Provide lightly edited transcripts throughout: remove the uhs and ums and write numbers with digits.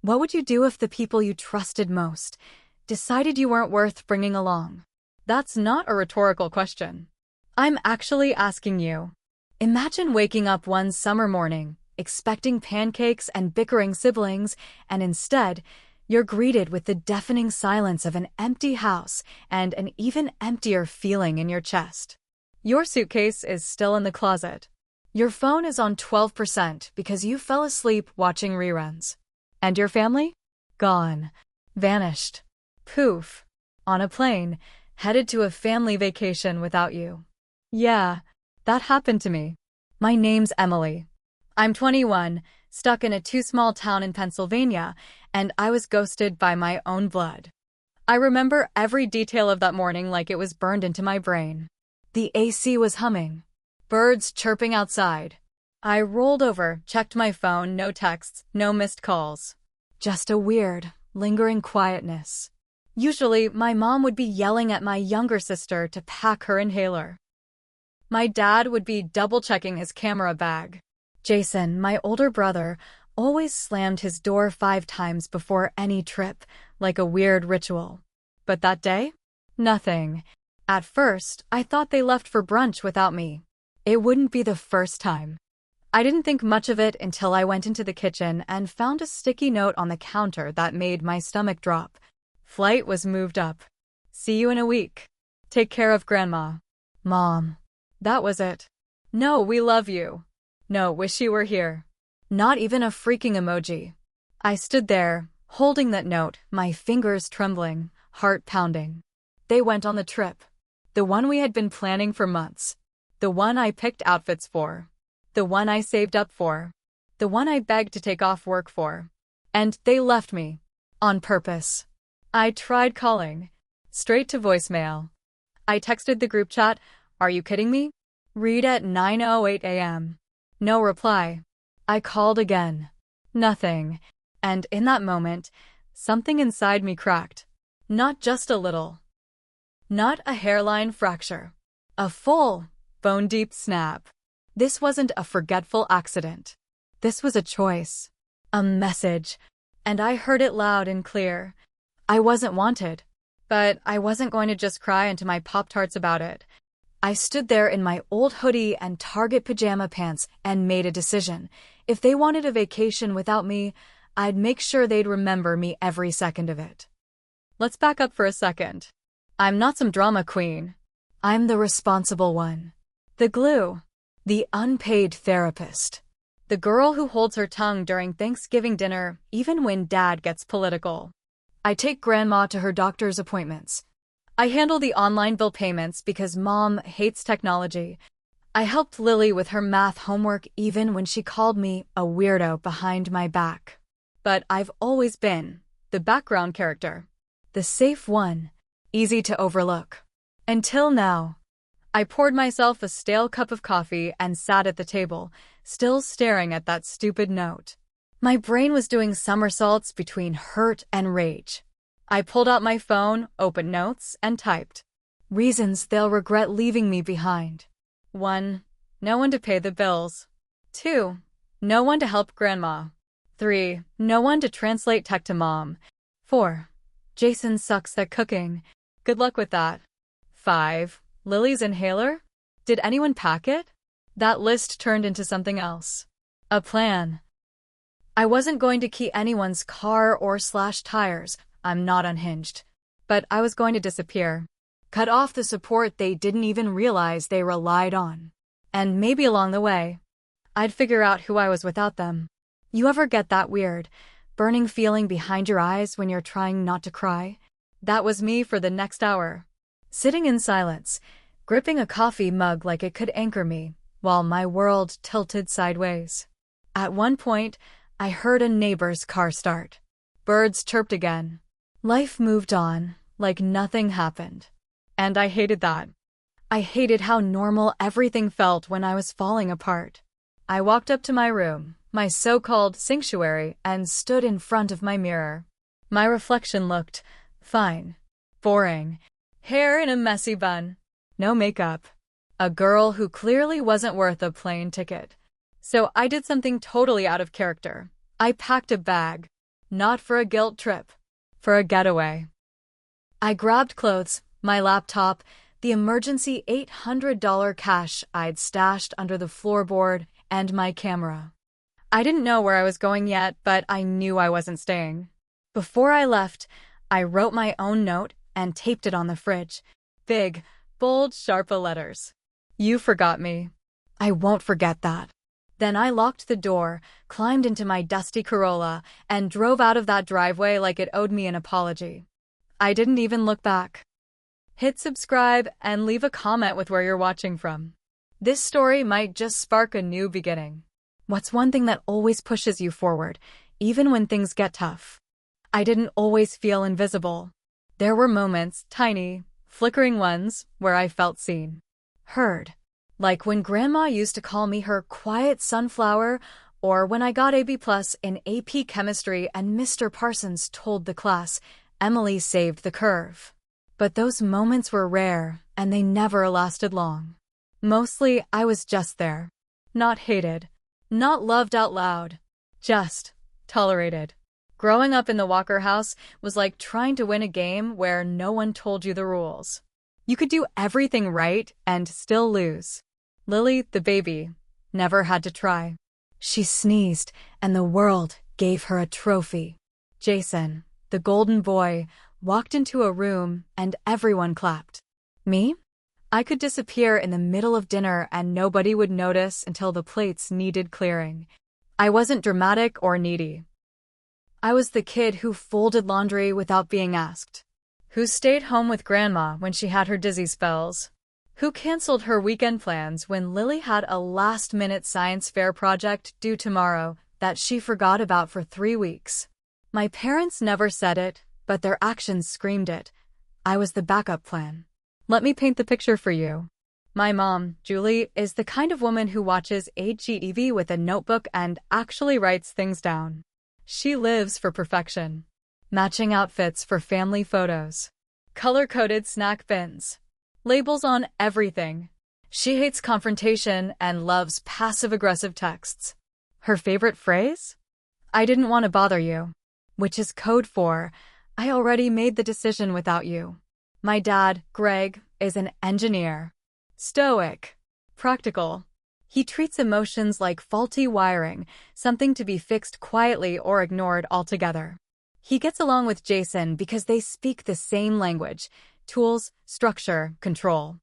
What would you do if the people you trusted most decided you weren't worth bringing along? That's not a rhetorical question. I'm actually asking you. Imagine waking up one summer morning, expecting pancakes and bickering siblings, and instead, you're greeted with the deafening silence of an empty house and an even emptier feeling in your chest. Your suitcase is still in the closet. Your phone is on 12% because you fell asleep watching reruns. And your family? Gone. Vanished. Poof. On a plane, headed to a family vacation without you. Yeah, that happened to me. My name's Emily. I'm 21, stuck in a too small town in Pennsylvania, and I was ghosted by my own blood. I remember every detail of that morning like it was burned into my brain. The AC was humming. Birds chirping outside. I rolled over, checked my phone, no texts, no missed calls. Just a weird, lingering quietness. Usually, my mom would be yelling at my younger sister to pack her inhaler. My dad would be double-checking his camera bag. Jason, my older brother, always slammed his door 5 times before any trip, like a weird ritual. But that day? Nothing. At first, I thought they left for brunch without me. It wouldn't be the first time. I didn't think much of it until I went into the kitchen and found a sticky note on the counter that made my stomach drop. Flight was moved up. See you in a week. Take care of Grandma. Mom. That was it. No, we love you. No, wish you were here. Not even a freaking emoji. I stood there, holding that note, my fingers trembling, heart pounding. They went on the trip. The one we had been planning for months. The one I picked outfits for. The one I saved up for. The one I begged to take off work for. And they left me. On purpose. I tried calling. Straight to voicemail. I texted the group chat, "Are you kidding me?" Read at 9:08 a.m. No reply. I called again. Nothing. And in that moment, something inside me cracked. Not just a little. Not a hairline fracture. A full, bone-deep snap. This wasn't a forgetful accident. This was a choice. A message. And I heard it loud and clear. I wasn't wanted. But I wasn't going to just cry into my Pop-Tarts about it. I stood there in my old hoodie and Target pajama pants and made a decision. If they wanted a vacation without me, I'd make sure they'd remember me every second of it. Let's back up for a second. I'm not some drama queen. I'm the responsible one. The glue. The unpaid therapist. The girl who holds her tongue during Thanksgiving dinner, even when Dad gets political. I take Grandma to her doctor's appointments. I handle the online bill payments because Mom hates technology. I helped Lily with her math homework even when she called me a weirdo behind my back. But I've always been the background character. The safe one. Easy to overlook. Until now. I poured myself a stale cup of coffee and sat at the table, still staring at that stupid note. My brain was doing somersaults between hurt and rage. I pulled out my phone, opened notes, and typed. Reasons they'll regret leaving me behind. 1. No one to pay the bills. 2. No one to help Grandma. 3. No one to translate tech to Mom. 4. Jason sucks at cooking. Good luck with that. 5. Lily's inhaler? Did anyone pack it? That list turned into something else. A plan. I wasn't going to key anyone's car or slash tires. I'm not unhinged. But I was going to disappear. Cut off the support they didn't even realize they relied on. And maybe along the way, I'd figure out who I was without them. You ever get that weird, burning feeling behind your eyes when you're trying not to cry? That was me for the next hour. Sitting in silence, gripping a coffee mug like it could anchor me, while my world tilted sideways. At one point, I heard a neighbor's car start. Birds chirped again. Life moved on, like nothing happened. And I hated that. I hated how normal everything felt when I was falling apart. I walked up to my room, my so-called sanctuary, and stood in front of my mirror. My reflection looked fine. Boring. Hair in a messy bun. No makeup. A girl who clearly wasn't worth a plane ticket. So I did something totally out of character. I packed a bag. Not for a guilt trip. For a getaway. I grabbed clothes, my laptop, the emergency $800 cash I'd stashed under the floorboard, and my camera. I didn't know where I was going yet, but I knew I wasn't staying. Before I left, I wrote my own note and taped it on the fridge. Big, bold, Sharpa letters. You forgot me. I won't forget that. Then I locked the door, climbed into my dusty Corolla, and drove out of that driveway like it owed me an apology. I didn't even look back. Hit subscribe and leave a comment with where you're watching from. This story might just spark a new beginning. What's one thing that always pushes you forward, even when things get tough? I didn't always feel invisible. There were moments, tiny, flickering ones, where I felt seen. Heard. Like when Grandma used to call me her quiet sunflower, or when I got a B+ in AP Chemistry and Mr. Parsons told the class, Emily saved the curve. But those moments were rare, and they never lasted long. Mostly, I was just there. Not hated. Not loved out loud. Just tolerated. Growing up in the Walker house was like trying to win a game where no one told you the rules. You could do everything right and still lose. Lily, the baby, never had to try. She sneezed, and the world gave her a trophy. Jason, the golden boy, walked into a room and everyone clapped. Me? I could disappear in the middle of dinner and nobody would notice until the plates needed clearing. I wasn't dramatic or needy. I was the kid who folded laundry without being asked. Who stayed home with Grandma when she had her dizzy spells. Who canceled her weekend plans when Lily had a last-minute science fair project due tomorrow that she forgot about for 3 weeks. My parents never said it, but their actions screamed it. I was the backup plan. Let me paint the picture for you. My mom, Julie, is the kind of woman who watches HGTV with a notebook and actually writes things down. She lives for perfection. Matching outfits for family photos. Color-coded snack bins. Labels on everything. She hates confrontation and loves passive-aggressive texts. Her favorite phrase? I didn't want to bother you. Which is code for, I already made the decision without you. My dad, Greg, is an engineer. Stoic. Practical. He treats emotions like faulty wiring, something to be fixed quietly or ignored altogether. He gets along with Jason because they speak the same language: tools, structure, control.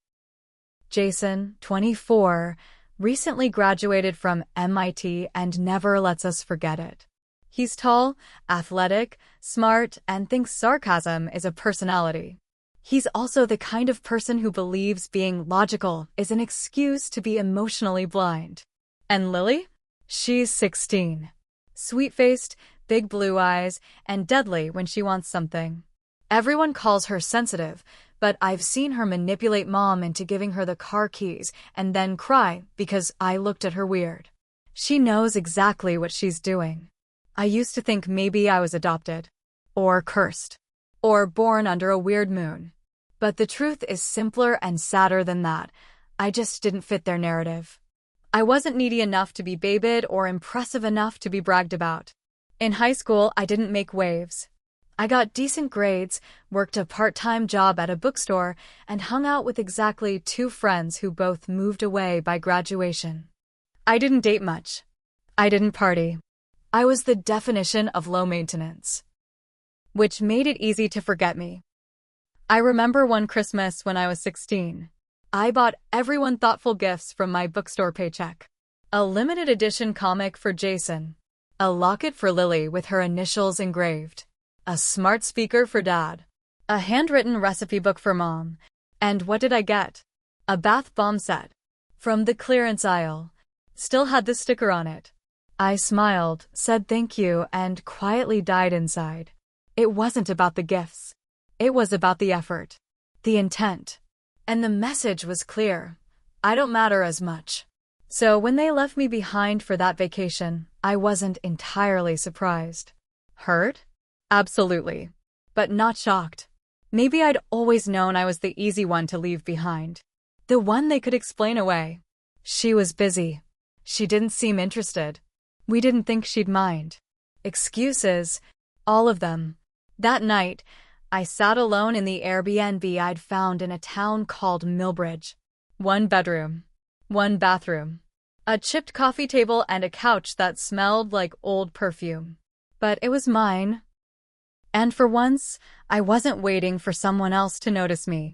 Jason, 24, recently graduated from MIT and never lets us forget it. He's tall, athletic, smart, and thinks sarcasm is a personality. He's also the kind of person who believes being logical is an excuse to be emotionally blind. And Lily? She's 16. Sweet-faced, big blue eyes, and deadly when she wants something. Everyone calls her sensitive, but I've seen her manipulate Mom into giving her the car keys and then cry because I looked at her weird. She knows exactly what she's doing. I used to think maybe I was adopted. Or cursed. Or born under a weird moon. But the truth is simpler and sadder than that. I just didn't fit their narrative. I wasn't needy enough to be babied or impressive enough to be bragged about. In high school, I didn't make waves. I got decent grades, worked a part-time job at a bookstore, and hung out with exactly 2 friends who both moved away by graduation. I didn't date much. I didn't party. I was the definition of low maintenance. Which made it easy to forget me. I remember one Christmas when I was 16. I bought everyone thoughtful gifts from my bookstore paycheck. A limited edition comic for Jason. A locket for Lily with her initials engraved. A smart speaker for Dad. A handwritten recipe book for Mom. And what did I get? A bath bomb set. From the clearance aisle. Still had the sticker on it. I smiled, said thank you, and quietly died inside. It wasn't about the gifts. It was about the effort. The intent. And the message was clear. I don't matter as much. So when they left me behind for that vacation, I wasn't entirely surprised. Hurt? Absolutely. But not shocked. Maybe I'd always known I was the easy one to leave behind. The one they could explain away. She was busy. She didn't seem interested. We didn't think she'd mind. Excuses. All of them. That night, I sat alone in the Airbnb I'd found in a town called Millbridge. One bedroom. One bathroom. A chipped coffee table and a couch that smelled like old perfume. But it was mine. And for once, I wasn't waiting for someone else to notice me.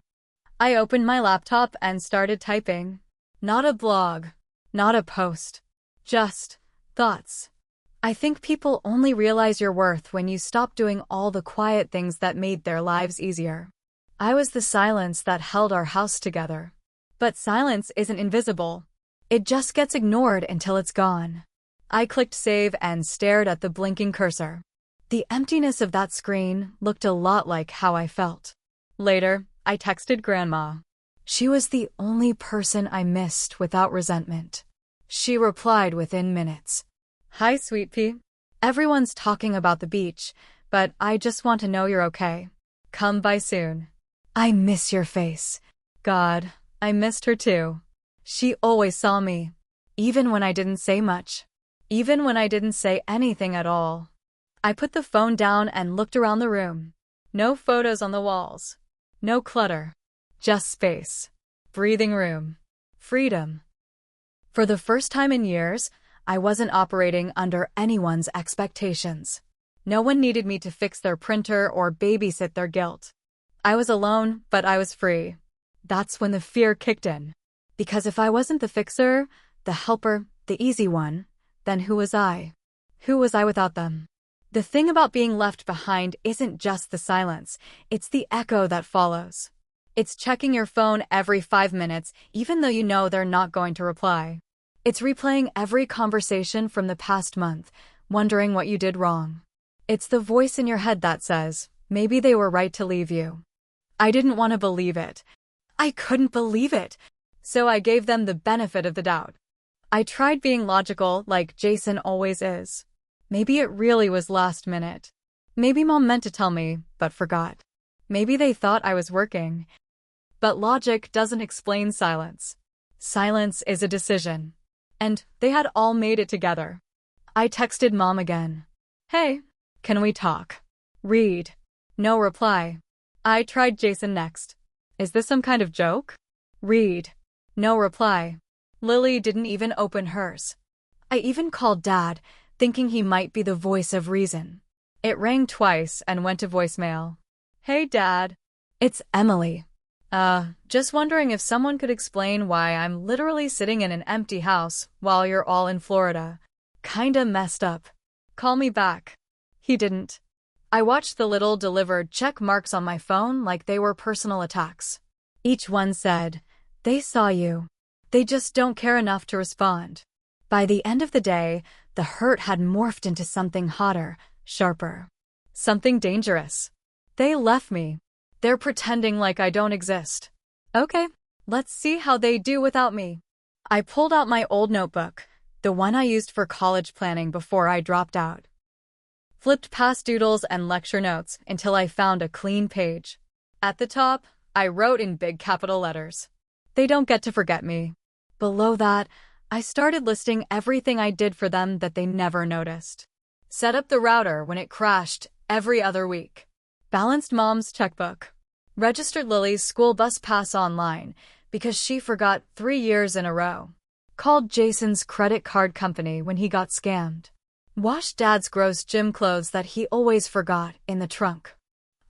I opened my laptop and started typing. Not a blog. Not a post. Just thoughts. I think people only realize your worth when you stop doing all the quiet things that made their lives easier. I was the silence that held our house together. But silence isn't invisible. It just gets ignored until it's gone. I clicked save and stared at the blinking cursor. The emptiness of that screen looked a lot like how I felt. Later, I texted Grandma. She was the only person I missed without resentment. She replied within minutes. Hi, sweet pea. Everyone's talking about the beach, but I just want to know you're okay. Come by soon. I miss your face. God, I missed her too. She always saw me, even when I didn't say much. Even when I didn't say anything at all. I put the phone down and looked around the room. No photos on the walls. No clutter. Just space. Breathing room. Freedom. For the first time in years, I wasn't operating under anyone's expectations. No one needed me to fix their printer or babysit their guilt. I was alone, but I was free. That's when the fear kicked in. Because if I wasn't the fixer, the helper, the easy one, then who was I? Who was I without them? The thing about being left behind isn't just the silence, it's the echo that follows. It's checking your phone every 5 minutes, even though you know they're not going to reply. It's replaying every conversation from the past month, wondering what you did wrong. It's the voice in your head that says, maybe they were right to leave you. I didn't want to believe it. I couldn't believe it. So I gave them the benefit of the doubt. I tried being logical like Jason always is. Maybe it really was last minute. Maybe Mom meant to tell me, but forgot. Maybe they thought I was working. But logic doesn't explain silence. Silence is a decision. And they had all made it together. I texted Mom again. Hey, can we talk? Read. No reply. I tried Jason next. Is this some kind of joke? Read. No reply. Lily didn't even open hers. I even called Dad, thinking he might be the voice of reason. It rang twice and went to voicemail. Hey, Dad. It's Emily. Just wondering if someone could explain why I'm literally sitting in an empty house while you're all in Florida. Kinda messed up. Call me back. He didn't. I watched the little delivered check marks on my phone like they were personal attacks. Each one said, they saw you. They just don't care enough to respond. By the end of the day, the hurt had morphed into something hotter, sharper. Something dangerous. They left me. They're pretending like I don't exist. Okay, let's see how they do without me. I pulled out my old notebook, the one I used for college planning before I dropped out. Flipped past doodles and lecture notes until I found a clean page. At the top, I wrote in big capital letters. They don't get to forget me. Below that, I started listing everything I did for them that they never noticed. Set up the router when it crashed every other week. Balanced Mom's checkbook. Registered Lily's school bus pass online because she forgot 3 years in a row. Called Jason's credit card company when he got scammed. Washed Dad's gross gym clothes that he always forgot in the trunk.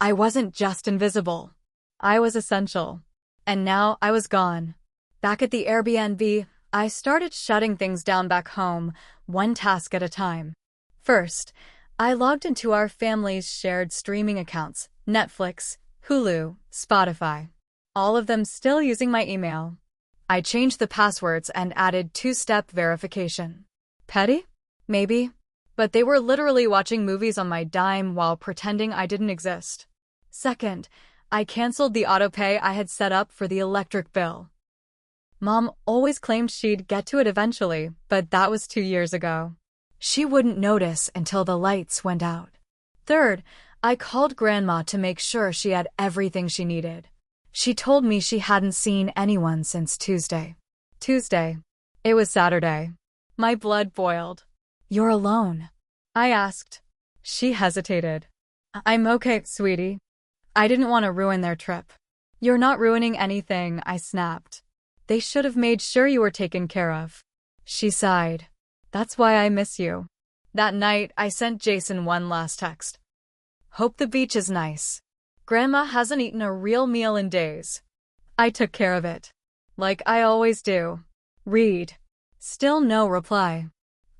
I wasn't just invisible. I was essential. And now I was gone. Back at the Airbnb, I started shutting things down back home, one task at a time. First, I logged into our family's shared streaming accounts, Netflix, Hulu, Spotify. All of them still using my email. I changed the passwords and added 2-step verification. Petty? Maybe. But they were literally watching movies on my dime while pretending I didn't exist. Second, I canceled the autopay I had set up for the electric bill. Mom always claimed she'd get to it eventually, but that was 2 years ago. She wouldn't notice until the lights went out. Third, I called Grandma to make sure she had everything she needed. She told me she hadn't seen anyone since Tuesday. Tuesday. It was Saturday. My blood boiled. You're alone? I asked. She hesitated. I'm okay, sweetie. I didn't want to ruin their trip. You're not ruining anything, I snapped. They should have made sure you were taken care of. She sighed. That's why I miss you. That night, I sent Jason one last text. Hope the beach is nice. Grandma hasn't eaten a real meal in days. I took care of it. Like I always do. Read. Still no reply.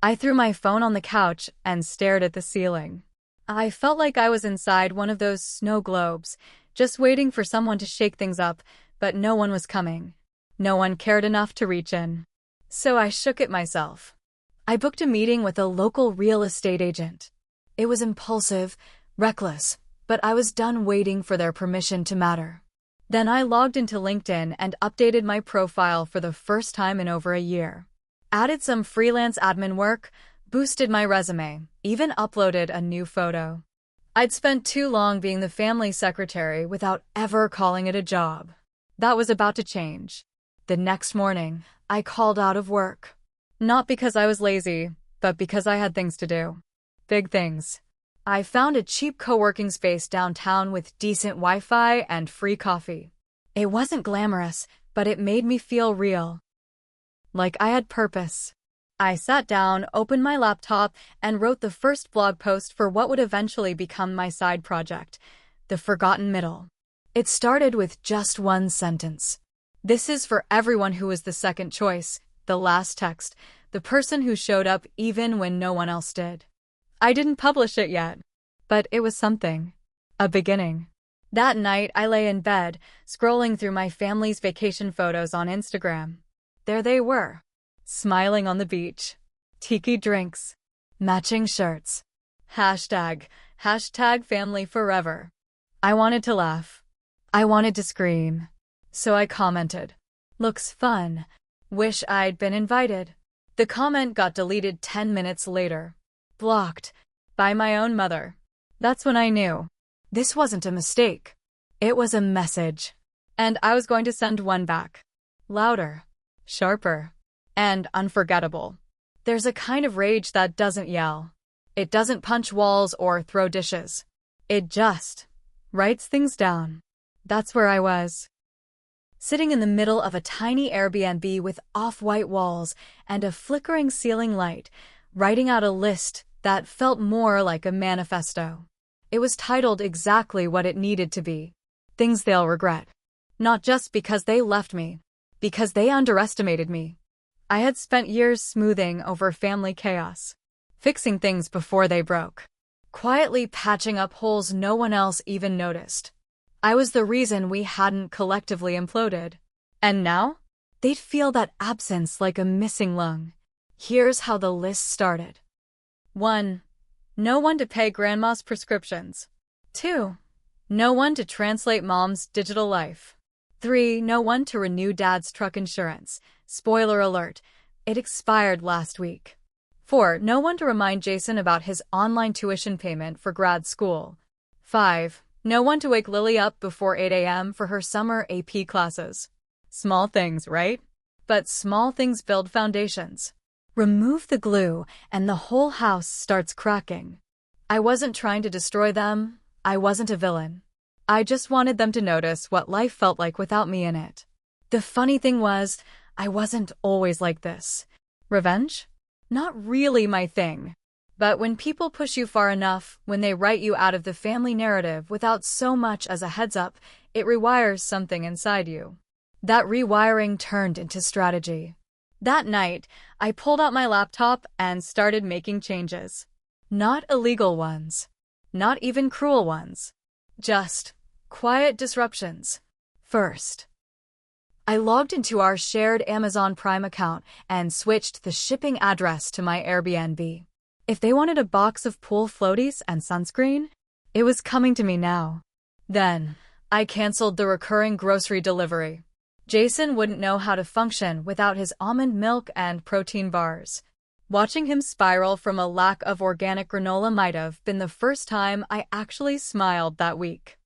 I threw my phone on the couch and stared at the ceiling. I felt like I was inside one of those snow globes, just waiting for someone to shake things up, but no one was coming. No one cared enough to reach in. So I shook it myself. I booked a meeting with a local real estate agent. It was impulsive, reckless, but I was done waiting for their permission to matter. Then I logged into LinkedIn and updated my profile for the first time in over a year. Added some freelance admin work, boosted my resume, even uploaded a new photo. I'd spent too long being the family secretary without ever calling it a job. That was about to change. The next morning, I called out of work. Not because I was lazy, but because I had things to do. Big things. I found a cheap co-working space downtown with decent Wi-Fi and free coffee. It wasn't glamorous, but it made me feel real. Like I had purpose. I sat down, opened my laptop, and wrote the first blog post for what would eventually become my side project, The Forgotten Middle. It started with just one sentence. This is for everyone who was the second choice, the last text, the person who showed up even when no one else did. I didn't publish it yet, but it was something. A beginning. That night, I lay in bed, scrolling through my family's vacation photos on Instagram. There they were, smiling on the beach. Tiki drinks. Matching shirts. Hashtag family forever. I wanted to laugh. I wanted to scream. So I commented. Looks fun. Wish I'd been invited. The comment got deleted 10 minutes later. Blocked. By my own mother. That's when I knew. This wasn't a mistake. It was a message. And I was going to send one back. Louder. Sharper. And unforgettable. There's a kind of rage that doesn't yell. It doesn't punch walls or throw dishes. It just writes things down. That's where I was. Sitting in the middle of a tiny Airbnb with off-white walls and a flickering ceiling light, writing out a list that felt more like a manifesto. It was titled exactly what it needed to be. Things they'll regret. Not just because they left me, because they underestimated me. I had spent years smoothing over family chaos, fixing things before they broke, quietly patching up holes no one else even noticed. I was the reason we hadn't collectively imploded. And now? They'd feel that absence like a missing lung. Here's how the list started. 1. No one to pay grandma's prescriptions. 2. No one to translate mom's digital life. 3. No one to renew dad's truck insurance. Spoiler alert, it expired last week. 4. No one to remind Jason about his online tuition payment for grad school. 5. No one to wake Lily up before 8 a.m. for her summer AP classes. Small things, right? But small things build foundations. Remove the glue, and the whole house starts cracking. I wasn't trying to destroy them. I wasn't a villain. I just wanted them to notice what life felt like without me in it. The funny thing was, I wasn't always like this. Revenge? Not really my thing. But when people push you far enough, when they write you out of the family narrative without so much as a heads up, it rewires something inside you. That rewiring turned into strategy. That night, I pulled out my laptop and started making changes. Not illegal ones. Not even cruel ones. Just quiet disruptions. First, I logged into our shared Amazon Prime account and switched the shipping address to my Airbnb. If they wanted a box of pool floaties and sunscreen, it was coming to me now. Then, I canceled the recurring grocery delivery. Jason wouldn't know how to function without his almond milk and protein bars. Watching him spiral from a lack of organic granola might have been the first time I actually smiled that week.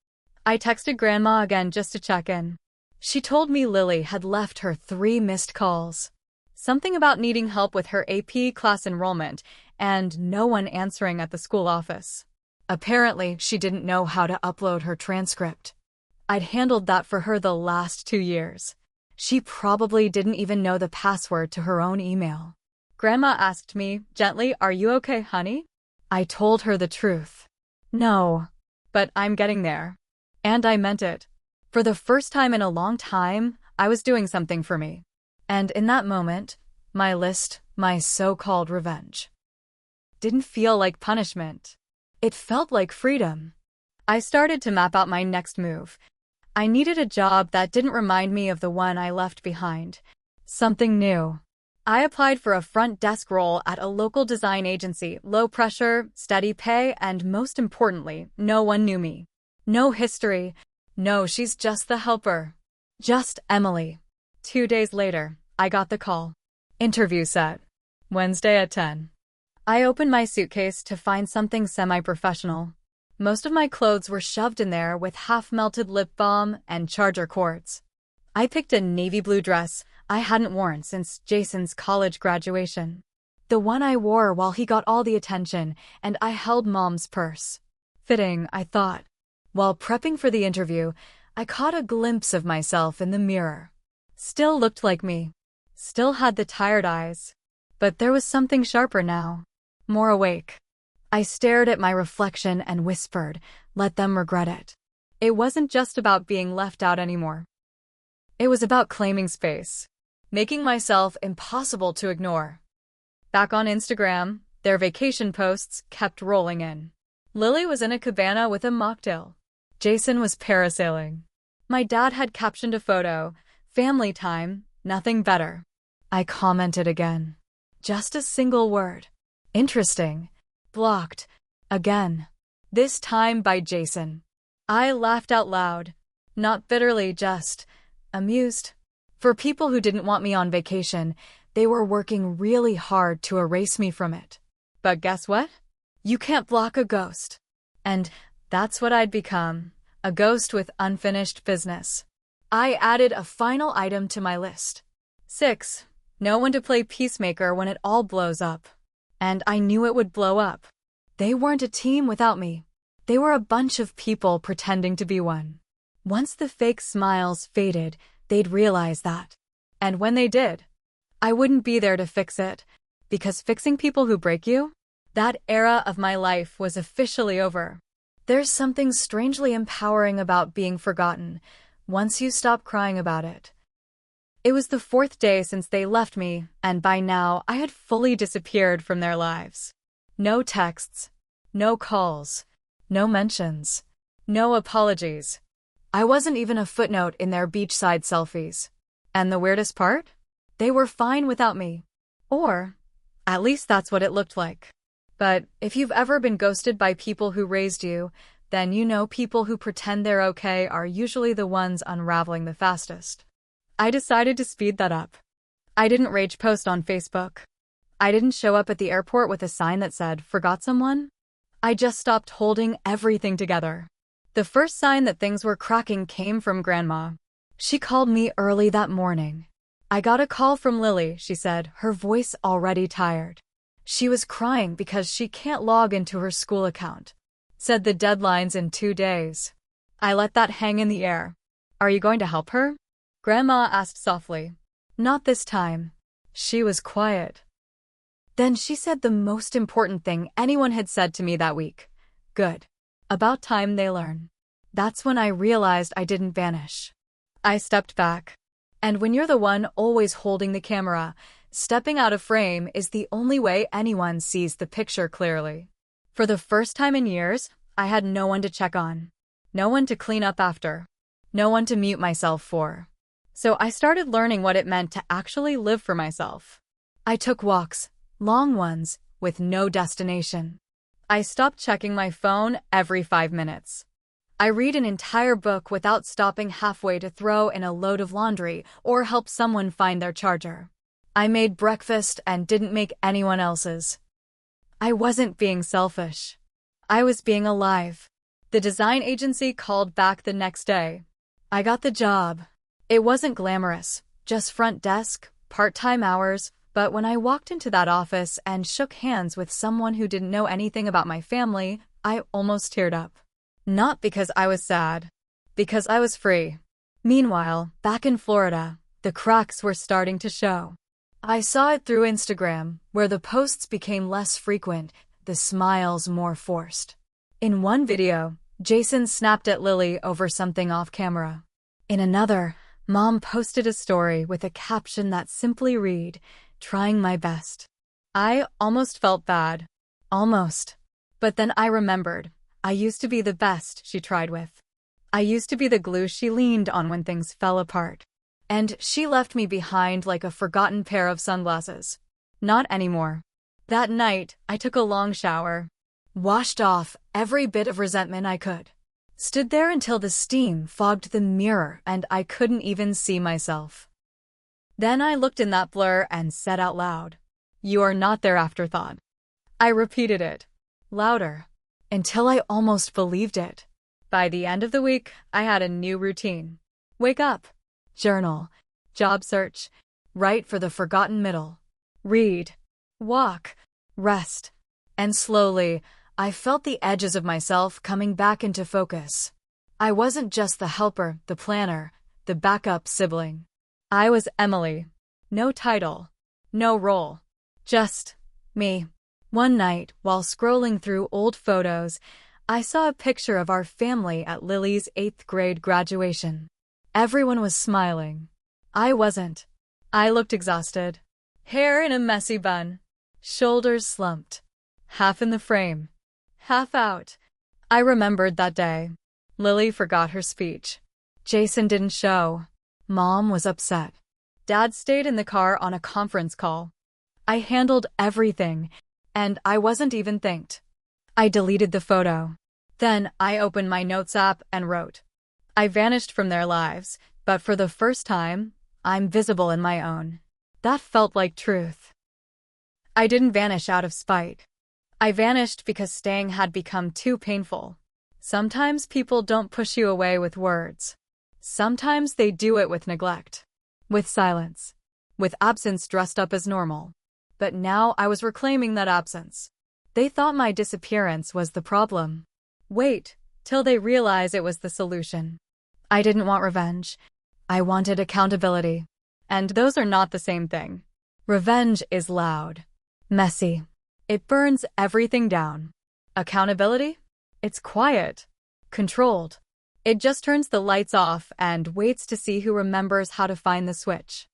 I texted Grandma again just to check in. She told me Lily had left her 3 missed calls. Something about needing help with her AP class enrollment and no one answering at the school office. Apparently, she didn't know how to upload her transcript. I'd handled that for her the last 2 years. She probably didn't even know the password to her own email. Grandma asked me gently, "Are you okay, honey?" I told her the truth. No, but I'm getting there. And I meant it. For the first time in a long time, I was doing something for me. And in that moment, my list, my so-called revenge, didn't feel like punishment. It felt like freedom. I started to map out my next move. I needed a job that didn't remind me of the one I left behind. Something new. I applied for a front desk role at a local design agency, low pressure, steady pay, and most importantly, no one knew me. No history. No, she's just the helper. Just Emily. 2 days later, I got the call. Interview set. Wednesday at 10. I opened my suitcase to find something semi-professional. Most of my clothes were shoved in there with half-melted lip balm and charger cords. I picked a navy blue dress I hadn't worn since Jason's college graduation. The one I wore while he got all the attention, and I held Mom's purse. Fitting, I thought. While prepping for the interview, I caught a glimpse of myself in the mirror. Still looked like me. Still had the tired eyes. But there was something sharper now. More awake. I stared at my reflection and whispered, "Let them regret it." It wasn't just about being left out anymore. It was about claiming space. Making myself impossible to ignore. Back on Instagram, their vacation posts kept rolling in. Lily was in a cabana with a mocktail. Jason was parasailing. My dad had captioned a photo, "Family time, nothing better." I commented again. Just a single word. Interesting. Blocked. Again. This time by Jason. I laughed out loud. Not bitterly, just amused. For people who didn't want me on vacation, they were working really hard to erase me from it. But guess what? You can't block a ghost. And that's what I'd become. A ghost with unfinished business. I added a final item to my list. 6. No one to play peacemaker when it all blows up. And I knew it would blow up. They weren't a team without me. They were a bunch of people pretending to be one. Once the fake smiles faded, they'd realize that. And when they did, I wouldn't be there to fix it. Because fixing people who break you? That era of my life was officially over. There's something strangely empowering about being forgotten, once you stop crying about it. It was the 4th day since they left me, and by now I had fully disappeared from their lives. No texts, no calls, no mentions, no apologies. I wasn't even a footnote in their beachside selfies. And the weirdest part? They were fine without me. Or, at least that's what it looked like. But if you've ever been ghosted by people who raised you, then you know people who pretend they're okay are usually the ones unraveling the fastest. I decided to speed that up. I didn't rage post on Facebook. I didn't show up at the airport with a sign that said, "Forgot someone?" I just stopped holding everything together. The first sign that things were cracking came from Grandma. She called me early that morning. "I got a call from Lily," she said, her voice already tired. She was crying because she can't log into her school account. Said the deadline's in 2 days. I let that hang in the air. "Are you going to help her?" Grandma asked softly. "Not this time." She was quiet. Then she said the most important thing anyone had said to me that week. "Good. About time they learn." That's when I realized I didn't vanish. I stepped back. And when you're the one always holding the camera, stepping out of frame is the only way anyone sees the picture clearly. For the first time in years, I had no one to check on. No one to clean up after. No one to mute myself for. So I started learning what it meant to actually live for myself. I took walks, long ones, with no destination. I stopped checking my phone every 5 minutes. I read an entire book without stopping halfway to throw in a load of laundry or help someone find their charger. I made breakfast and didn't make anyone else's. I wasn't being selfish. I was being alive. The design agency called back the next day. I got the job. It wasn't glamorous, just front desk, part-time hours, but when I walked into that office and shook hands with someone who didn't know anything about my family, I almost teared up. Not because I was sad, because I was free. Meanwhile, back in Florida, the cracks were starting to show. I saw it through Instagram, where the posts became less frequent, the smiles more forced. In one video, Jason snapped at Lily over something off camera. In another, Mom posted a story with a caption that simply read, "Trying my best." I almost felt bad. Almost. But then I remembered, I used to be the best she tried with. I used to be the glue she leaned on when things fell apart. And she left me behind like a forgotten pair of sunglasses. Not anymore. That night, I took a long shower, washed off every bit of resentment I could. Stood there until the steam fogged the mirror and I couldn't even see myself. Then I looked in that blur and said out loud, "You are not their afterthought." I repeated it, louder, until I almost believed it. By the end of the week, I had a new routine. Wake up, journal, job search, write for the forgotten middle, read, walk, rest, and slowly, I felt the edges of myself coming back into focus. I wasn't just the helper, the planner, the backup sibling. I was Emily. No title, no role, just me. One night, while scrolling through old photos, I saw a picture of our family at Lily's 8th grade graduation. Everyone was smiling. I wasn't. I looked exhausted. Hair in a messy bun. Shoulders slumped. Half in the frame. Half out. I remembered that day. Lily forgot her speech. Jason didn't show. Mom was upset. Dad stayed in the car on a conference call. I handled everything, and I wasn't even thanked. I deleted the photo. Then I opened my notes app and wrote. I vanished from their lives, but for the first time, I'm visible in my own. That felt like truth. I didn't vanish out of spite. I vanished because staying had become too painful. Sometimes people don't push you away with words. Sometimes they do it with neglect, with silence, with absence dressed up as normal. But now I was reclaiming that absence. They thought my disappearance was the problem. Wait till they realize it was the solution. I didn't want revenge. I wanted accountability. And those are not the same thing. Revenge is loud, messy. It burns everything down. Accountability? It's quiet, controlled. It just turns the lights off and waits to see who remembers how to find the switch.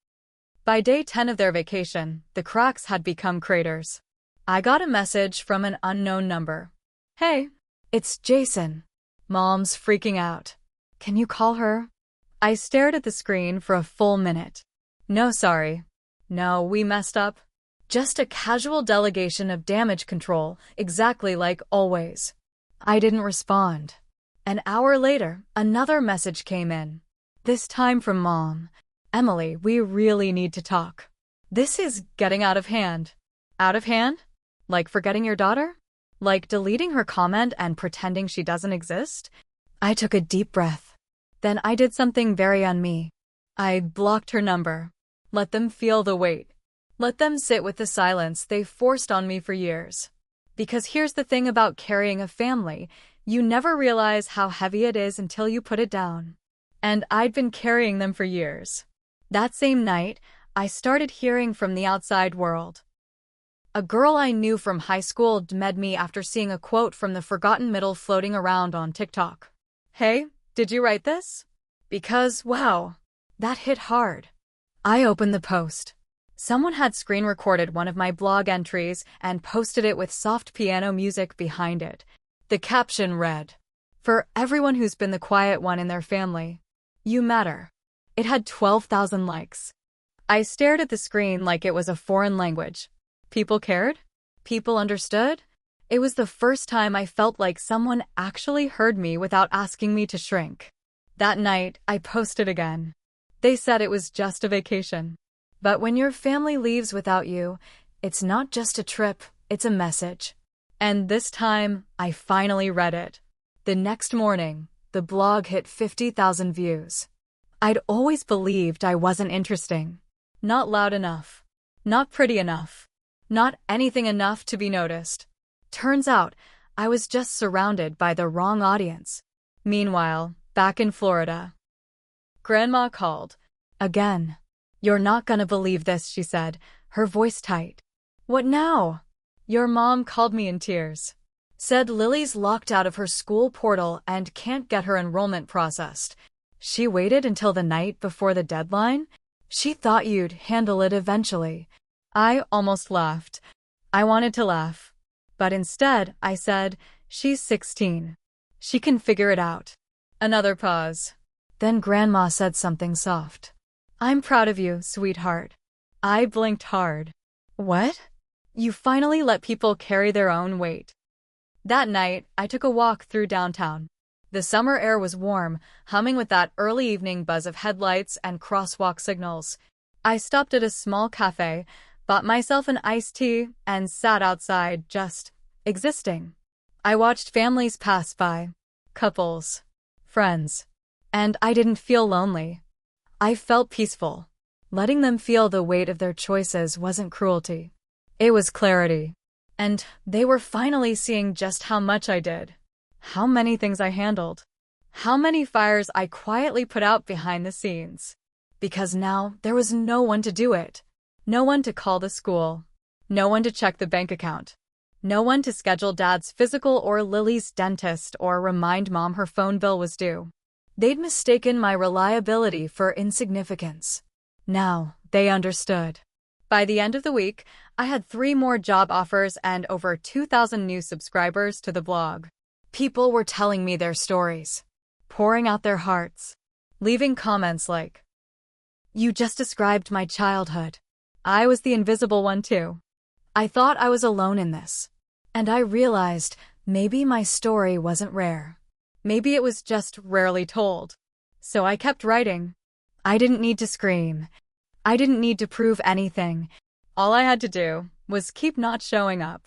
By day 10 of their vacation, the cracks had become craters. I got a message from an unknown number. "Hey, it's Jason." Mom's freaking out. "Can you call her?" I stared at the screen for a full minute. "No, sorry. No, we messed up." Just a casual delegation of damage control, exactly like always. I didn't respond. An hour later, another message came in. This time from Mom. "Emily, we really need to talk. This is getting out of hand." Out of hand? Like forgetting your daughter? Like deleting her comment and pretending she doesn't exist? I took a deep breath. Then I did something very on me. I blocked her number. Let them feel the weight. Let them sit with the silence they forced on me for years. Because here's the thing about carrying a family, you never realize how heavy it is until you put it down. And I'd been carrying them for years. That same night, I started hearing from the outside world. A girl I knew from high school DM'd me after seeing a quote from the forgotten middle floating around on TikTok. "Hey, did you write this?" Because, wow, that hit hard. I opened the post. Someone had screen recorded one of my blog entries and posted it with soft piano music behind it. The caption read, "For everyone who's been the quiet one in their family, you matter." It had 12,000 likes. I stared at the screen like it was a foreign language. People cared? People understood? It was the first time I felt like someone actually heard me without asking me to shrink. That night, I posted again. They said it was just a vacation. But when your family leaves without you, it's not just a trip, it's a message. And this time, I finally read it. The next morning, the blog hit 50,000 views. I'd always believed I wasn't interesting. Not loud enough. Not pretty enough. Not anything enough to be noticed. Turns out, I was just surrounded by the wrong audience. Meanwhile, back in Florida, Grandma called. Again. You're not gonna believe this, she said, her voice tight. What now? Your mom called me in tears. Said Lily's locked out of her school portal and can't get her enrollment processed. She waited until the night before the deadline? She thought you'd handle it eventually. I almost laughed. I wanted to laugh. But instead, I said, she's 16. She can figure it out. Another pause. Then Grandma said something soft. I'm proud of you, sweetheart. I blinked hard. What? You finally let people carry their own weight. That night, I took a walk through downtown. The summer air was warm, humming with that early evening buzz of headlights and crosswalk signals. I stopped at a small cafe, bought myself an iced tea, and sat outside, just existing. I watched families pass by, couples, friends, and I didn't feel lonely. I felt peaceful. Letting them feel the weight of their choices wasn't cruelty. It was clarity. And they were finally seeing just how much I did. How many things I handled. How many fires I quietly put out behind the scenes. Because now there was no one to do it. No one to call the school. No one to check the bank account. No one to schedule Dad's physical or Lily's dentist or remind Mom her phone bill was due. They'd mistaken my reliability for insignificance. Now, they understood. By the end of the week, I had 3 more job offers and over 2,000 new subscribers to the blog. People were telling me their stories, pouring out their hearts, leaving comments like, "You just described my childhood. I was the invisible one too." I thought I was alone in this. And I realized maybe my story wasn't rare. Maybe it was just rarely told. So I kept writing. I didn't need to scream. I didn't need to prove anything. All I had to do was keep not showing up.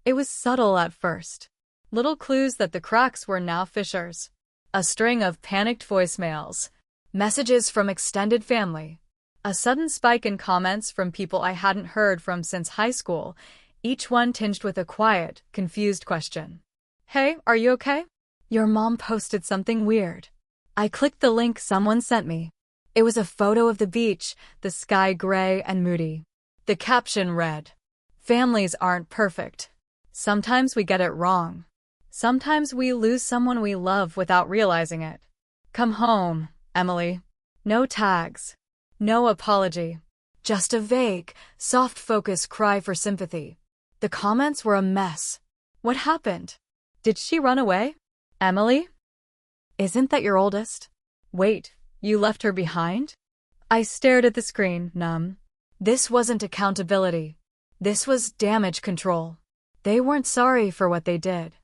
It was subtle at first. Little clues that the cracks were now fissures. A string of panicked voicemails. Messages from extended family. A sudden spike in comments from people I hadn't heard from since high school, each one tinged with a quiet, confused question. Hey, are you okay? Your mom posted something weird. I clicked the link someone sent me. It was a photo of the beach, the sky gray and moody. The caption read, "Families aren't perfect. Sometimes we get it wrong. Sometimes we lose someone we love without realizing it. Come home, Emily." No tags. No apology. Just a vague, soft-focused cry for sympathy. The comments were a mess. What happened? Did she run away? Emily? Isn't that your oldest? Wait, you left her behind? I stared at the screen, numb. This wasn't accountability. This was damage control. They weren't sorry for what they did.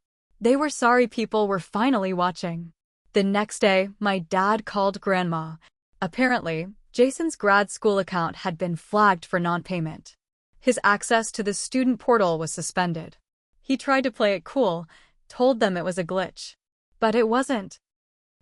They were sorry people were finally watching. The next day, my dad called Grandma. Apparently, Jason's grad school account had been flagged for non-payment. His access to the student portal was suspended. He tried to play it cool, told them it was a glitch. But it wasn't.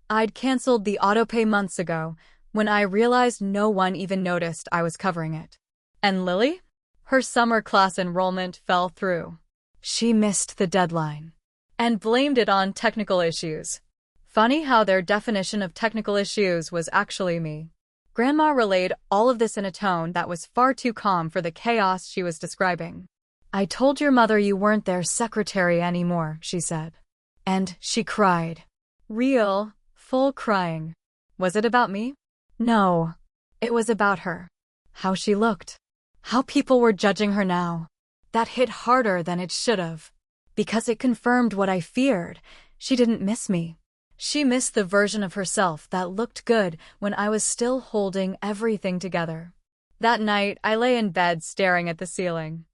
I'd canceled the autopay months ago, when I realized no one even noticed I was covering it. And Lily? Her summer class enrollment fell through. She missed the deadline. And blamed it on technical issues. Funny how their definition of technical issues was actually me. Grandma relayed all of this in a tone that was far too calm for the chaos she was describing. "I told your mother you weren't their secretary anymore," she said. And she cried. Real, full crying. Was it about me? No. It was about her. How she looked. How people were judging her now. That hit harder than it should have. Because it confirmed what I feared. She didn't miss me. She missed the version of herself that looked good when I was still holding everything together. That night, I lay in bed staring at the ceiling.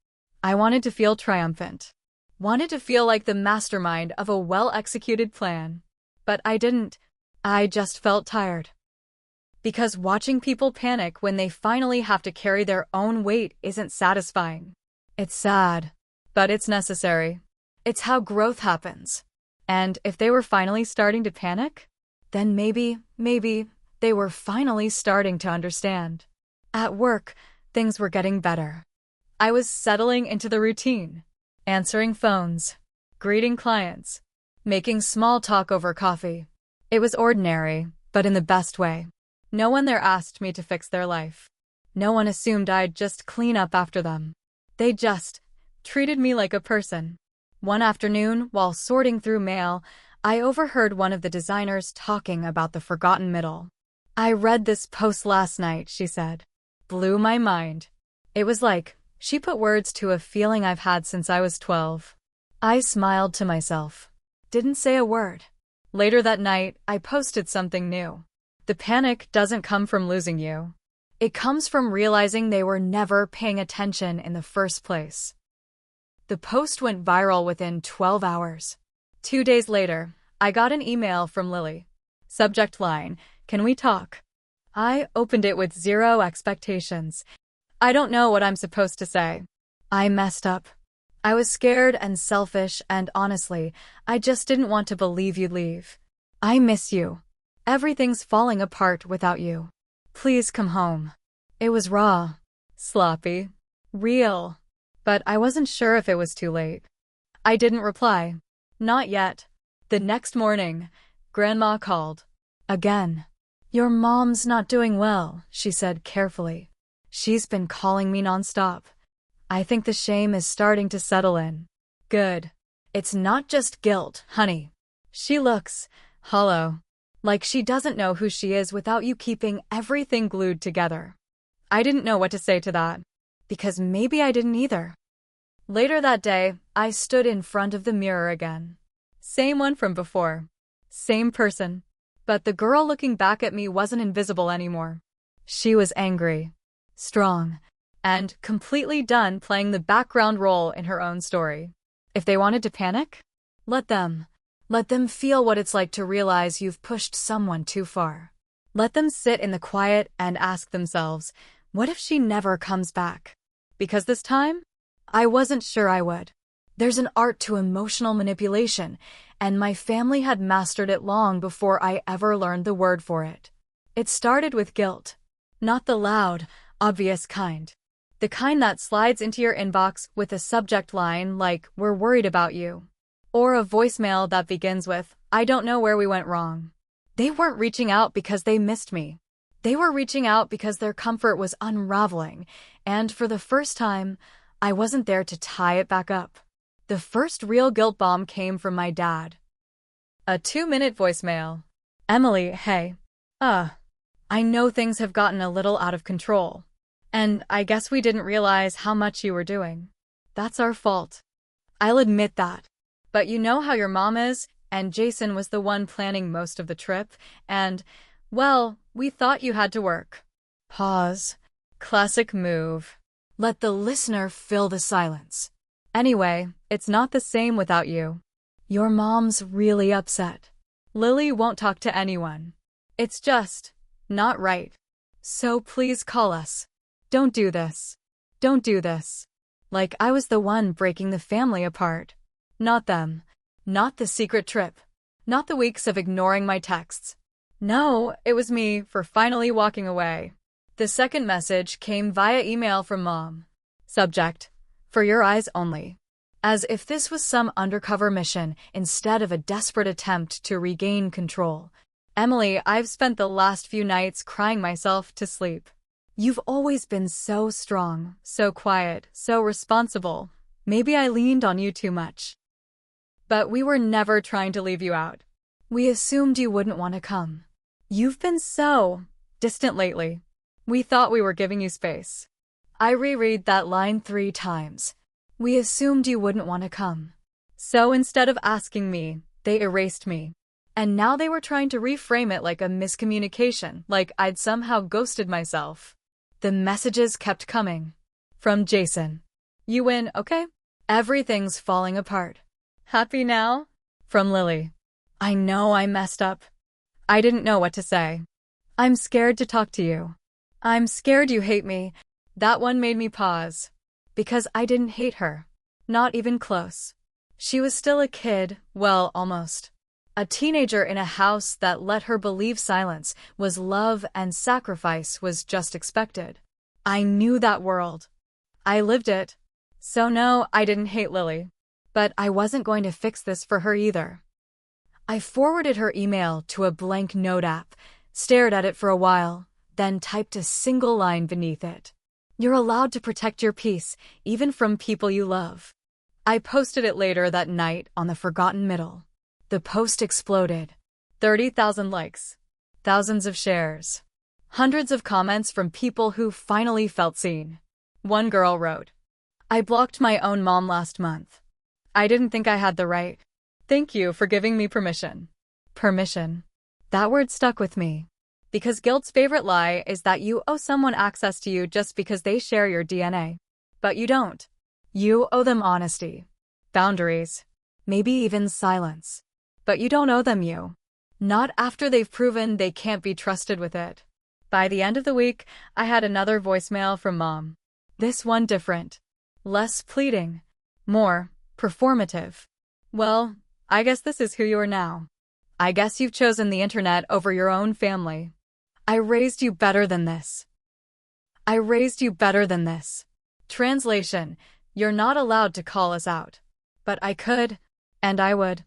I wanted to feel triumphant. Wanted to feel like the mastermind of a well-executed plan. But I didn't. I just felt tired. Because watching people panic when they finally have to carry their own weight isn't satisfying. It's sad, but it's necessary. It's how growth happens. And if they were finally starting to panic, then maybe they were finally starting to understand. At work, things were getting better. I was settling into the routine, answering phones, greeting clients, making small talk over coffee. It was ordinary, but in the best way. No one there asked me to fix their life. No one assumed I'd just clean up after them. They just treated me like a person. One afternoon, while sorting through mail, I overheard one of the designers talking about the forgotten middle. "I read this post last night," she said. "Blew my mind." It was like she put words to a feeling I've had since I was 12. I smiled to myself. Didn't say a word. Later that night, I posted something new. The panic doesn't come from losing you. It comes from realizing they were never paying attention in the first place. The post went viral within 12 hours. 2 days later, I got an email from Lily. Subject line, "Can we talk?" I opened it with zero expectations. I don't know what I'm supposed to say. I messed up. I was scared and selfish, and honestly, I just didn't want to believe you'd leave. I miss you. Everything's falling apart without you. Please come home. It was raw, sloppy, real, but I wasn't sure if it was too late. I didn't reply. Not yet. The next morning, Grandma called. Again. "Your mom's not doing well," she said carefully. "She's been calling me nonstop. I think the shame is starting to settle in." Good. It's not just guilt, honey. She looks hollow. Like she doesn't know who she is without you keeping everything glued together. I didn't know what to say to that. Because maybe I didn't either. Later that day, I stood in front of the mirror again. Same one from before. Same person. But the girl looking back at me wasn't invisible anymore. She was angry, strong, and completely done playing the background role in her own story. If they wanted to panic, let them. Let them feel what it's like to realize you've pushed someone too far. Let them sit in the quiet and ask themselves, what if she never comes back? Because this time, I wasn't sure I would. There's an art to emotional manipulation, and my family had mastered it long before I ever learned the word for it. It started with guilt. Not the loud, obvious kind. The kind that slides into your inbox with a subject line like, "We're worried about you." Or a voicemail that begins with, "I don't know where we went wrong." They weren't reaching out because they missed me. They were reaching out because their comfort was unraveling, and for the first time, I wasn't there to tie it back up. The first real guilt bomb came from my dad. A 2-minute voicemail. "Emily, hey. I know things have gotten a little out of control. And I guess we didn't realize how much you were doing. That's our fault. I'll admit that. But you know how your mom is, and Jason was the one planning most of the trip, and, well, we thought you had to work." Pause. Classic move. Let the listener fill the silence. "Anyway, it's not the same without you. Your mom's really upset. Lily won't talk to anyone. It's just not right. So please call us. Don't do this. Don't do this." Like I was the one breaking the family apart. Not them. Not the secret trip. Not the weeks of ignoring my texts. No, it was me for finally walking away. The second message came via email from Mom. Subject, "For your eyes only." As if this was some undercover mission instead of a desperate attempt to regain control. "Emily, I've spent the last few nights crying myself to sleep. You've always been so strong, so quiet, so responsible. Maybe I leaned on you too much. But we were never trying to leave you out. We assumed you wouldn't want to come. You've been so distant lately. We thought we were giving you space." I reread that line 3 times. We assumed you wouldn't want to come. So instead of asking me, they erased me. And now they were trying to reframe it like a miscommunication, like I'd somehow ghosted myself. The messages kept coming. From Jason. "You win, okay? Everything's falling apart. Happy now?" From Lily. "I know I messed up. I didn't know what to say. I'm scared to talk to you. I'm scared you hate me." That one made me pause. Because I didn't hate her. Not even close. She was still a kid, well, almost. A teenager in a house that let her believe silence was love and sacrifice was just expected. I knew that world. I lived it. So no, I didn't hate Lily. But I wasn't going to fix this for her either. I forwarded her email to a blank note app, stared at it for a while, then typed a single line beneath it. You're allowed to protect your peace, even from people you love. I posted it later that night on the forgotten middle. The post exploded. 30,000 likes. Thousands of shares. Hundreds of comments from people who finally felt seen. One girl wrote, "I blocked my own mom last month. I didn't think I had the right. Thank you for giving me permission." Permission. That word stuck with me. Because guilt's favorite lie is that you owe someone access to you just because they share your DNA. But you don't. You owe them honesty, boundaries, maybe even silence. But you don't owe them you. Not after they've proven they can't be trusted with it. By the end of the week, I had another voicemail from Mom. This one different. Less pleading. More performative. "Well, I guess this is who you are now. I guess you've chosen the internet over your own family. I raised you better than this. I raised you better than this." Translation: You're not allowed to call us out. But I could, and I would.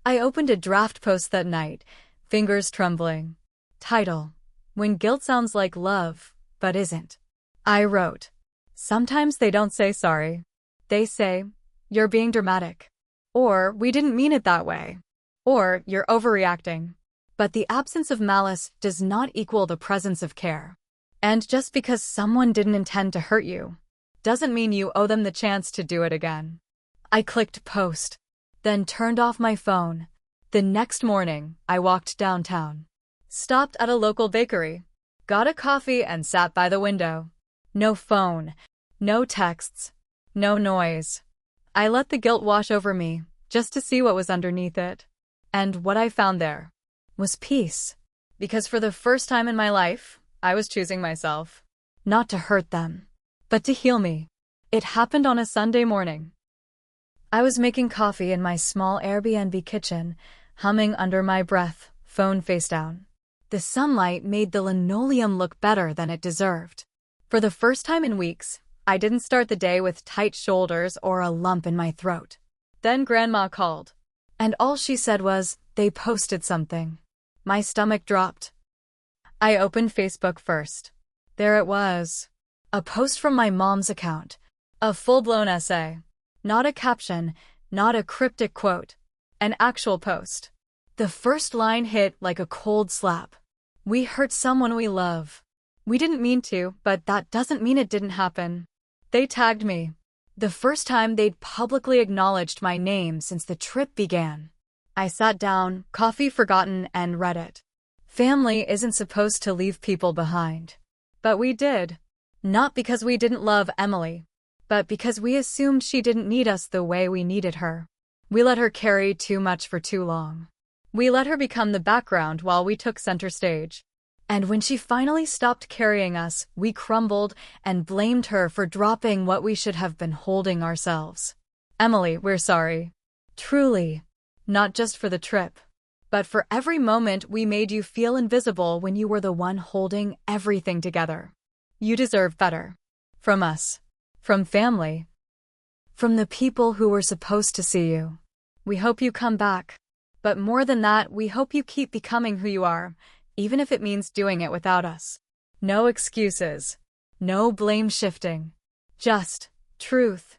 I opened a draft post that night, fingers trembling. Title: When Guilt Sounds Like Love, But Isn't. I wrote, "Sometimes they don't say sorry. They say, you're being dramatic. Or, we didn't mean it that way. Or, you're overreacting." But the absence of malice does not equal the presence of care. And just because someone didn't intend to hurt you, doesn't mean you owe them the chance to do it again. I clicked post, then turned off my phone. The next morning, I walked downtown. Stopped at a local bakery, got a coffee and sat by the window. No phone, no texts, no noise. I let the guilt wash over me, just to see what was underneath it. And what I found there was peace. Because for the first time in my life, I was choosing myself. Not to hurt them, but to heal me. It happened on a Sunday morning. I was making coffee in my small Airbnb kitchen, humming under my breath, phone face down. The sunlight made the linoleum look better than it deserved. For the first time in weeks, I didn't start the day with tight shoulders or a lump in my throat. Then Grandma called, and all she said was, "They posted something." My stomach dropped. I opened Facebook first. There it was. A post from my mom's account. A full-blown essay. Not a caption, not a cryptic quote. An actual post. The first line hit like a cold slap. "We hurt someone we love. We didn't mean to, but that doesn't mean it didn't happen." They tagged me. The first time they'd publicly acknowledged my name since the trip began. I sat down, coffee forgotten, and read it. Family isn't supposed to leave people behind. But we did. Not because we didn't love Emily, but because we assumed she didn't need us the way we needed her. We let her carry too much for too long. We let her become the background while we took center stage. And when she finally stopped carrying us, we crumbled and blamed her for dropping what we should have been holding ourselves. "Emily, we're sorry. Truly. Not just for the trip, but for every moment we made you feel invisible when you were the one holding everything together. You deserve better. From us. From family. From the people who were supposed to see you. We hope you come back. But more than that, we hope you keep becoming who you are, even if it means doing it without us. No excuses. No blame shifting. Just truth."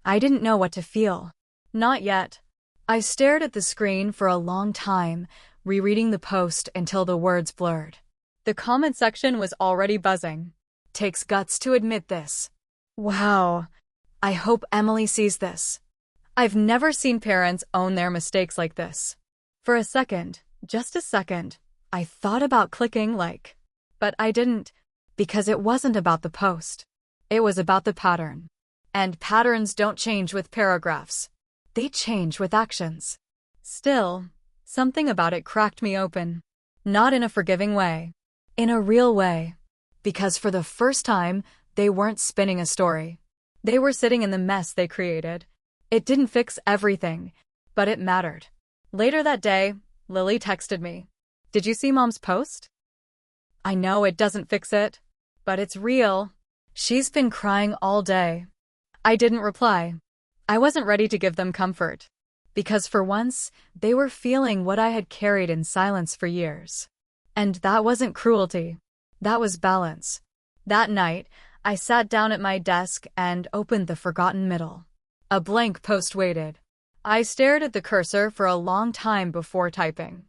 I didn't know what to feel. Not yet. I stared at the screen for a long time, rereading the post until the words blurred. The comment section was already buzzing. "Takes guts to admit this. Wow. I hope Emily sees this. I've never seen parents own their mistakes like this." For a second, just a second, I thought about clicking like. But I didn't, because it wasn't about the post. It was about the pattern. And patterns don't change with paragraphs. They change with actions. Still, something about it cracked me open. Not in a forgiving way. In a real way. Because for the first time, they weren't spinning a story. They were sitting in the mess they created. It didn't fix everything, but it mattered. Later that day, Lily texted me. "Did you see Mom's post? I know it doesn't fix it, but it's real. She's been crying all day." I didn't reply. I wasn't ready to give them comfort. Because for once, they were feeling what I had carried in silence for years. And that wasn't cruelty. That was balance. That night, I sat down at my desk and opened the forgotten middle. A blank post waited. I stared at the cursor for a long time before typing.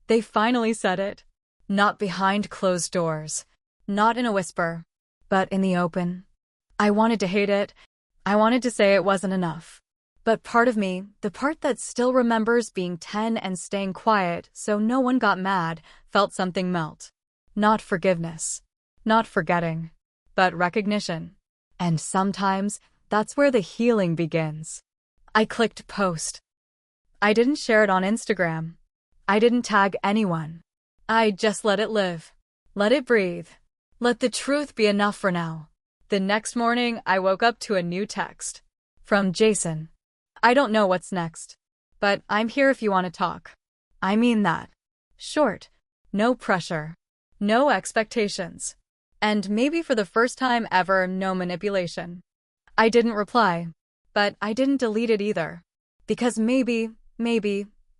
They finally said it. Not behind closed doors. Not in a whisper. But in the open. I wanted to hate it. I wanted to say it wasn't enough. But part of me, the part that still remembers being 10 and staying quiet so no one got mad, felt something melt. Not forgiveness. Not forgetting. But recognition. And sometimes, that's where the healing begins. I clicked post. I didn't share it on Instagram. I didn't tag anyone. I just let it live. Let it breathe. Let the truth be enough for now. The next morning, I woke up to a new text. From Jason. I don't know what's next. But I'm here if you want to talk. I mean that. Short. No pressure. No expectations. And maybe for the first time ever, no manipulation. I didn't reply. But I didn't delete it either. Because maybe,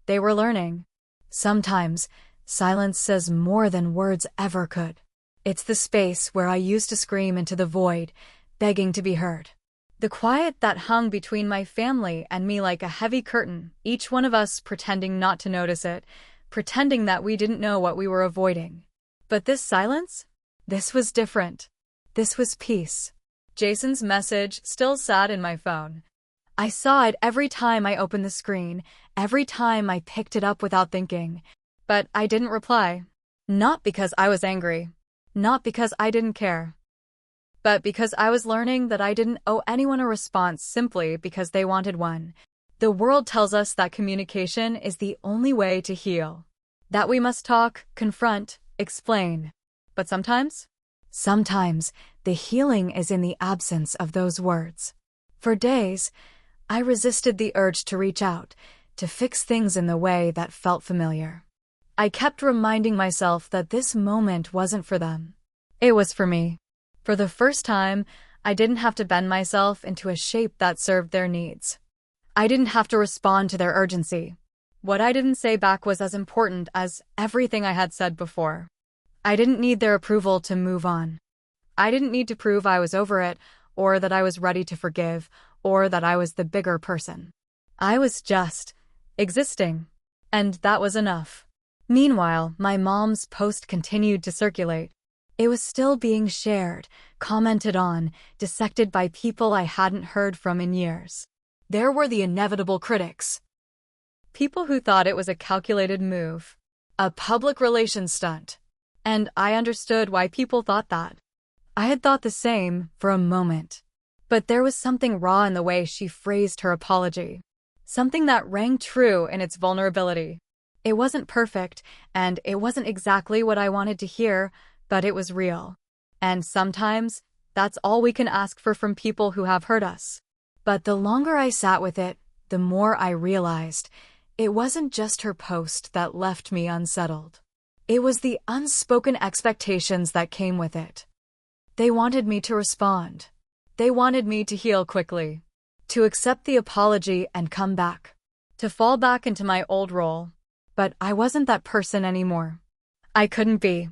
they were learning. Sometimes, silence says more than words ever could. It's the space where I used to scream into the void, begging to be heard. The quiet that hung between my family and me like a heavy curtain, each one of us pretending not to notice it, pretending that we didn't know what we were avoiding. But this silence? This was different. This was peace. Jason's message still sat in my phone. I saw it every time I opened the screen, every time I picked it up without thinking. But I didn't reply. Not because I was angry. Not because I didn't care. But because I was learning that I didn't owe anyone a response simply because they wanted one. The world tells us that communication is the only way to heal. That we must talk, confront, explain. But sometimes the healing is in the absence of those words. For days, I resisted the urge to reach out, to fix things in the way that felt familiar. I kept reminding myself that this moment wasn't for them. It was for me. For the first time, I didn't have to bend myself into a shape that served their needs. I didn't have to respond to their urgency. What I didn't say back was as important as everything I had said before. I didn't need their approval to move on. I didn't need to prove I was over it, or that I was ready to forgive, or that I was the bigger person. I was just existing, and that was enough. Meanwhile, my mom's post continued to circulate. It was still being shared, commented on, dissected by people I hadn't heard from in years. There were the inevitable critics. People who thought it was a calculated move, a public relations stunt. And I understood why people thought that. I had thought the same for a moment. But there was something raw in the way she phrased her apology. Something that rang true in its vulnerability. It wasn't perfect, and it wasn't exactly what I wanted to hear, but it was real. And sometimes, that's all we can ask for from people who have hurt us. But the longer I sat with it, the more I realized it wasn't just her post that left me unsettled. It was the unspoken expectations that came with it. They wanted me to respond. They wanted me to heal quickly. To accept the apology and come back. To fall back into my old role. But I wasn't that person anymore. I couldn't be.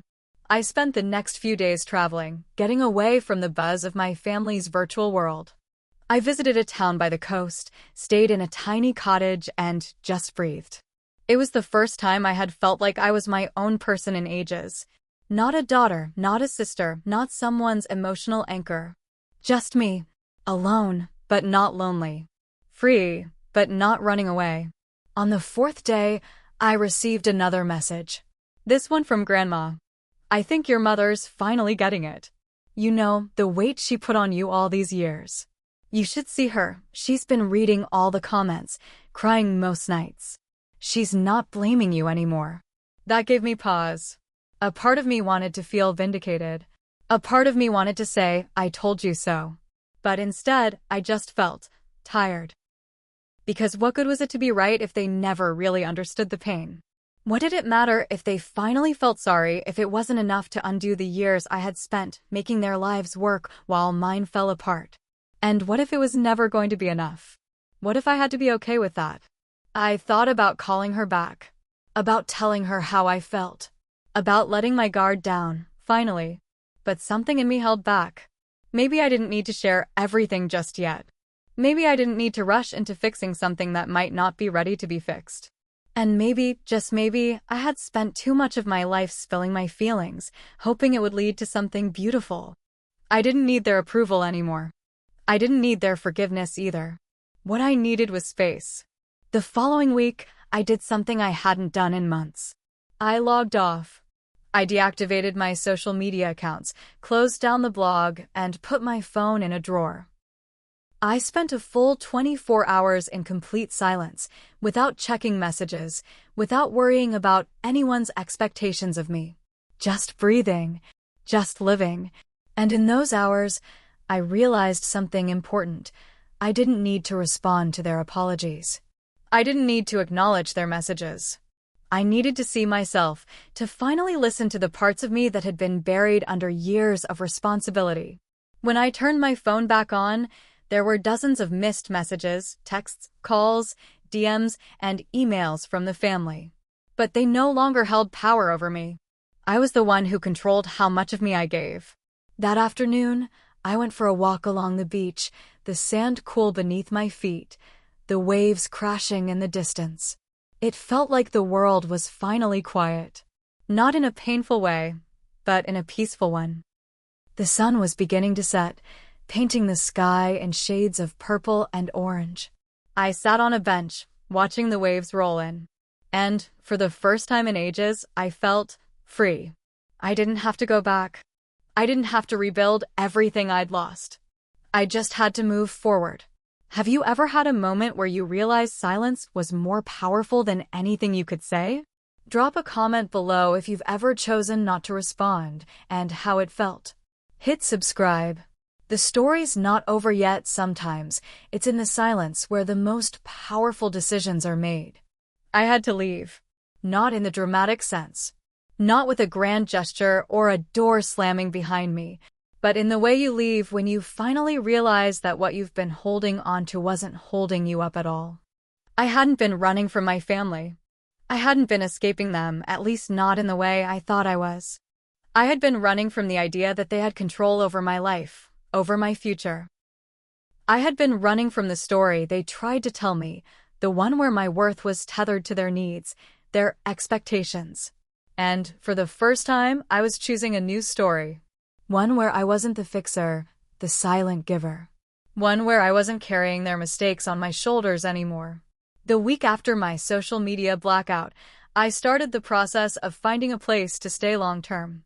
I spent the next few days traveling, getting away from the buzz of my family's virtual world. I visited a town by the coast, stayed in a tiny cottage, and just breathed. It was the first time I had felt like I was my own person in ages. Not a daughter, not a sister, not someone's emotional anchor. Just me. Alone, but not lonely. Free, but not running away. On the fourth day, I received another message. This one from Grandma. I think your mother's finally getting it. You know, the weight she put on you all these years. You should see her. She's been reading all the comments, crying most nights. She's not blaming you anymore. That gave me pause. A part of me wanted to feel vindicated. A part of me wanted to say, I told you so. But instead, I just felt tired. Because what good was it to be right if they never really understood the pain? What did it matter if they finally felt sorry if it wasn't enough to undo the years I had spent making their lives work while mine fell apart? And what if it was never going to be enough? What if I had to be okay with that? I thought about calling her back, about telling her how I felt, about letting my guard down, finally. But something in me held back. Maybe I didn't need to share everything just yet. Maybe I didn't need to rush into fixing something that might not be ready to be fixed. And maybe, just maybe, I had spent too much of my life spilling my feelings, hoping it would lead to something beautiful. I didn't need their approval anymore. I didn't need their forgiveness either. What I needed was space. The following week, I did something I hadn't done in months. I logged off. I deactivated my social media accounts, closed down the blog, and put my phone in a drawer. I spent a full 24 hours in complete silence, without checking messages, without worrying about anyone's expectations of me. Just breathing, just living. And in those hours, I realized something important. I didn't need to respond to their apologies. I didn't need to acknowledge their messages. I needed to see myself, to finally listen to the parts of me that had been buried under years of responsibility. When I turned my phone back on, there were dozens of missed messages, texts, calls, DMs, and emails from the family. But they no longer held power over me. I was the one who controlled how much of me I gave. That afternoon, I went for a walk along the beach, the sand cool beneath my feet, the waves crashing in the distance. It felt like the world was finally quiet. Not in a painful way, but in a peaceful one. The sun was beginning to set, painting the sky in shades of purple and orange. I sat on a bench, watching the waves roll in. And, for the first time in ages, I felt free. I didn't have to go back. I didn't have to rebuild everything I'd lost. I just had to move forward. Have you ever had a moment where you realized silence was more powerful than anything you could say? Drop a comment below if you've ever chosen not to respond and how it felt. Hit subscribe. The story's not over yet sometimes. It's in the silence where the most powerful decisions are made. I had to leave. Not in the dramatic sense. Not with a grand gesture or a door slamming behind me, but in the way you leave when you finally realize that what you've been holding onto wasn't holding you up at all. I hadn't been running from my family. I hadn't been escaping them, at least not in the way I thought I was. I had been running from the idea that they had control over my life, over my future. I had been running from the story they tried to tell me, the one where my worth was tethered to their needs, their expectations. And, for the first time, I was choosing a new story. One where I wasn't the fixer, the silent giver. One where I wasn't carrying their mistakes on my shoulders anymore. The week after my social media blackout, I started the process of finding a place to stay long-term.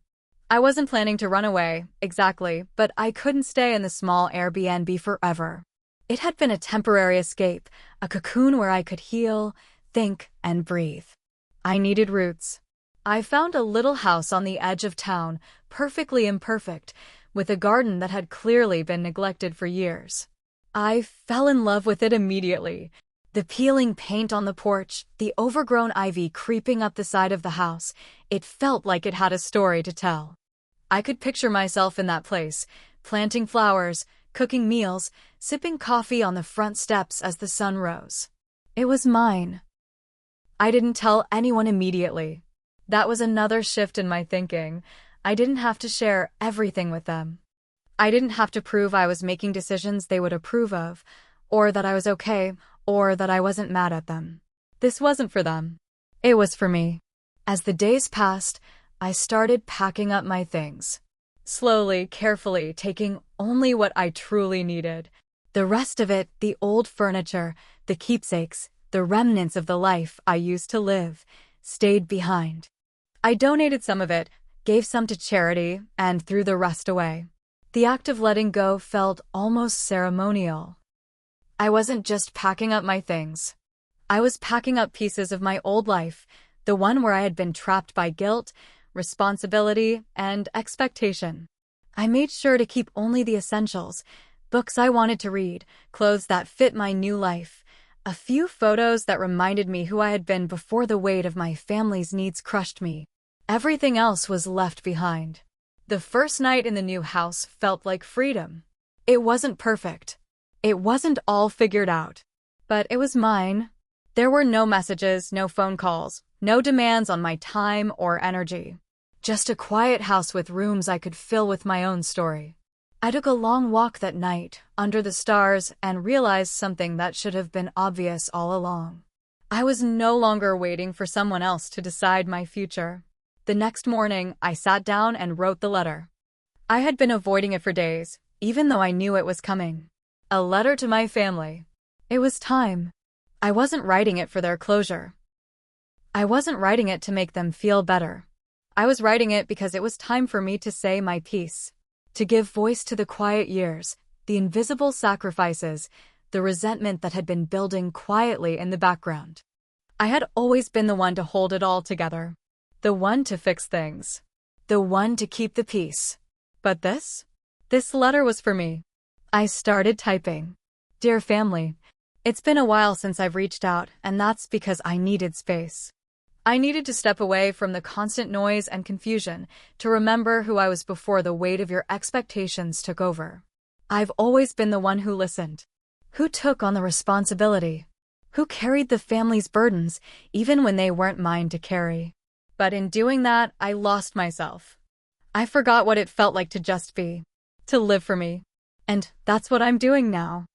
I wasn't planning to run away, exactly, but I couldn't stay in the small Airbnb forever. It had been a temporary escape, a cocoon where I could heal, think, and breathe. I needed roots. I found a little house on the edge of town, perfectly imperfect, with a garden that had clearly been neglected for years. I fell in love with it immediately. The peeling paint on the porch, the overgrown ivy creeping up the side of the house, it felt like it had a story to tell. I could picture myself in that place, planting flowers, cooking meals, sipping coffee on the front steps as the sun rose. It was mine. I didn't tell anyone immediately. That was another shift in my thinking. I didn't have to share everything with them. I didn't have to prove I was making decisions they would approve of, or that I was okay, or that I wasn't mad at them. This wasn't for them. It was for me. As the days passed, I started packing up my things. Slowly, carefully, taking only what I truly needed. The rest of it, the old furniture, the keepsakes, the remnants of the life I used to live, stayed behind. I donated some of it, gave some to charity, and threw the rest away. The act of letting go felt almost ceremonial. I wasn't just packing up my things. I was packing up pieces of my old life, the one where I had been trapped by guilt, responsibility, and expectation. I made sure to keep only the essentials, books I wanted to read, clothes that fit my new life, a few photos that reminded me who I had been before the weight of my family's needs crushed me. Everything else was left behind. The first night in the new house felt like freedom. It wasn't perfect. It wasn't all figured out. but it was mine. There were no messages, no phone calls, no demands on my time or energy. Just a quiet house with rooms I could fill with my own story. I took a long walk that night, under the stars, and realized something that should have been obvious all along. I was no longer waiting for someone else to decide my future. The next morning, I sat down and wrote the letter. I had been avoiding it for days, even though I knew it was coming. A letter to my family. It was time. I wasn't writing it for their closure. I wasn't writing it to make them feel better. I was writing it because it was time for me to say my piece. To give voice to the quiet years, the invisible sacrifices, the resentment that had been building quietly in the background. I had always been the one to hold it all together. The one to fix things. The one to keep the peace. But this letter was for me. I started typing. Dear family, it's been a while since I've reached out, and that's because I needed space. I needed to step away from the constant noise and confusion to remember who I was before the weight of your expectations took over. I've always been the one who listened, who took on the responsibility, who carried the family's burdens even when they weren't mine to carry. But in doing that, I lost myself. I forgot what it felt like to just be, to live for me. And that's what I'm doing now.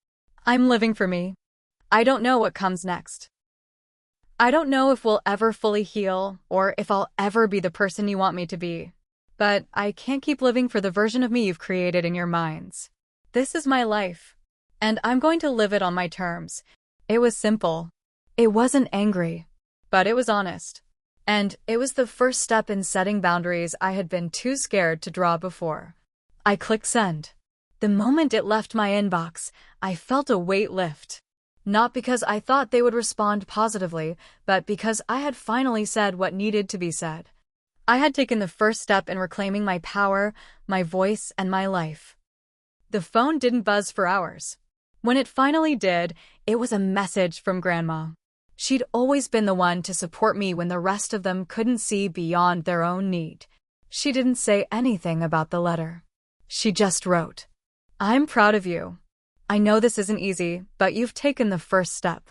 I'm living for me. I don't know what comes next. I don't know if we'll ever fully heal or if I'll ever be the person you want me to be. But I can't keep living for the version of me you've created in your minds. This is my life, and I'm going to live it on my terms. It was simple. It wasn't angry, but it was honest. And it was the first step in setting boundaries I had been too scared to draw before. I clicked send. The moment it left my inbox, I felt a weight lift. Not because I thought they would respond positively, but because I had finally said what needed to be said. I had taken the first step in reclaiming my power, my voice, and my life. The phone didn't buzz for hours. When it finally did, it was a message from Grandma. She'd always been the one to support me when the rest of them couldn't see beyond their own need. She didn't say anything about the letter. She just wrote, "I'm proud of you. I know this isn't easy, but you've taken the first step.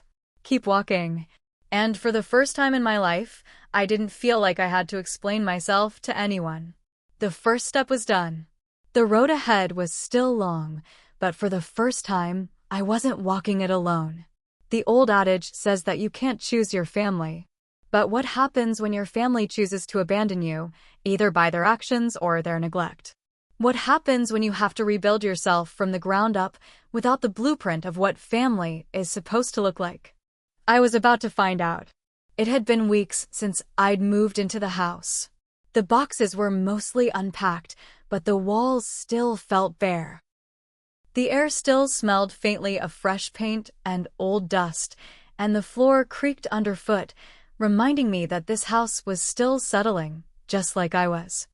Keep walking." And for the first time in my life, I didn't feel like I had to explain myself to anyone. The first step was done. The road ahead was still long, but for the first time, I wasn't walking it alone. The old adage says that you can't choose your family. But what happens when your family chooses to abandon you, either by their actions or their neglect? What happens when you have to rebuild yourself from the ground up without the blueprint of what family is supposed to look like? I was about to find out. It had been weeks since I'd moved into the house. The boxes were mostly unpacked, but the walls still felt bare. The air still smelled faintly of fresh paint and old dust, and the floor creaked underfoot, reminding me that this house was still settling, just like I was.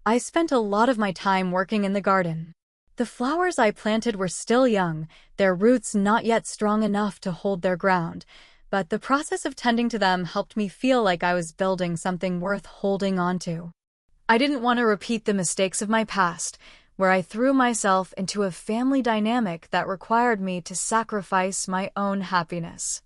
I spent a lot of my time working in the garden. The flowers I planted were still young, their roots not yet strong enough to hold their ground, but the process of tending to them helped me feel like I was building something worth holding on to. I didn't want to repeat the mistakes of my past, where I threw myself into a family dynamic that required me to sacrifice my own happiness.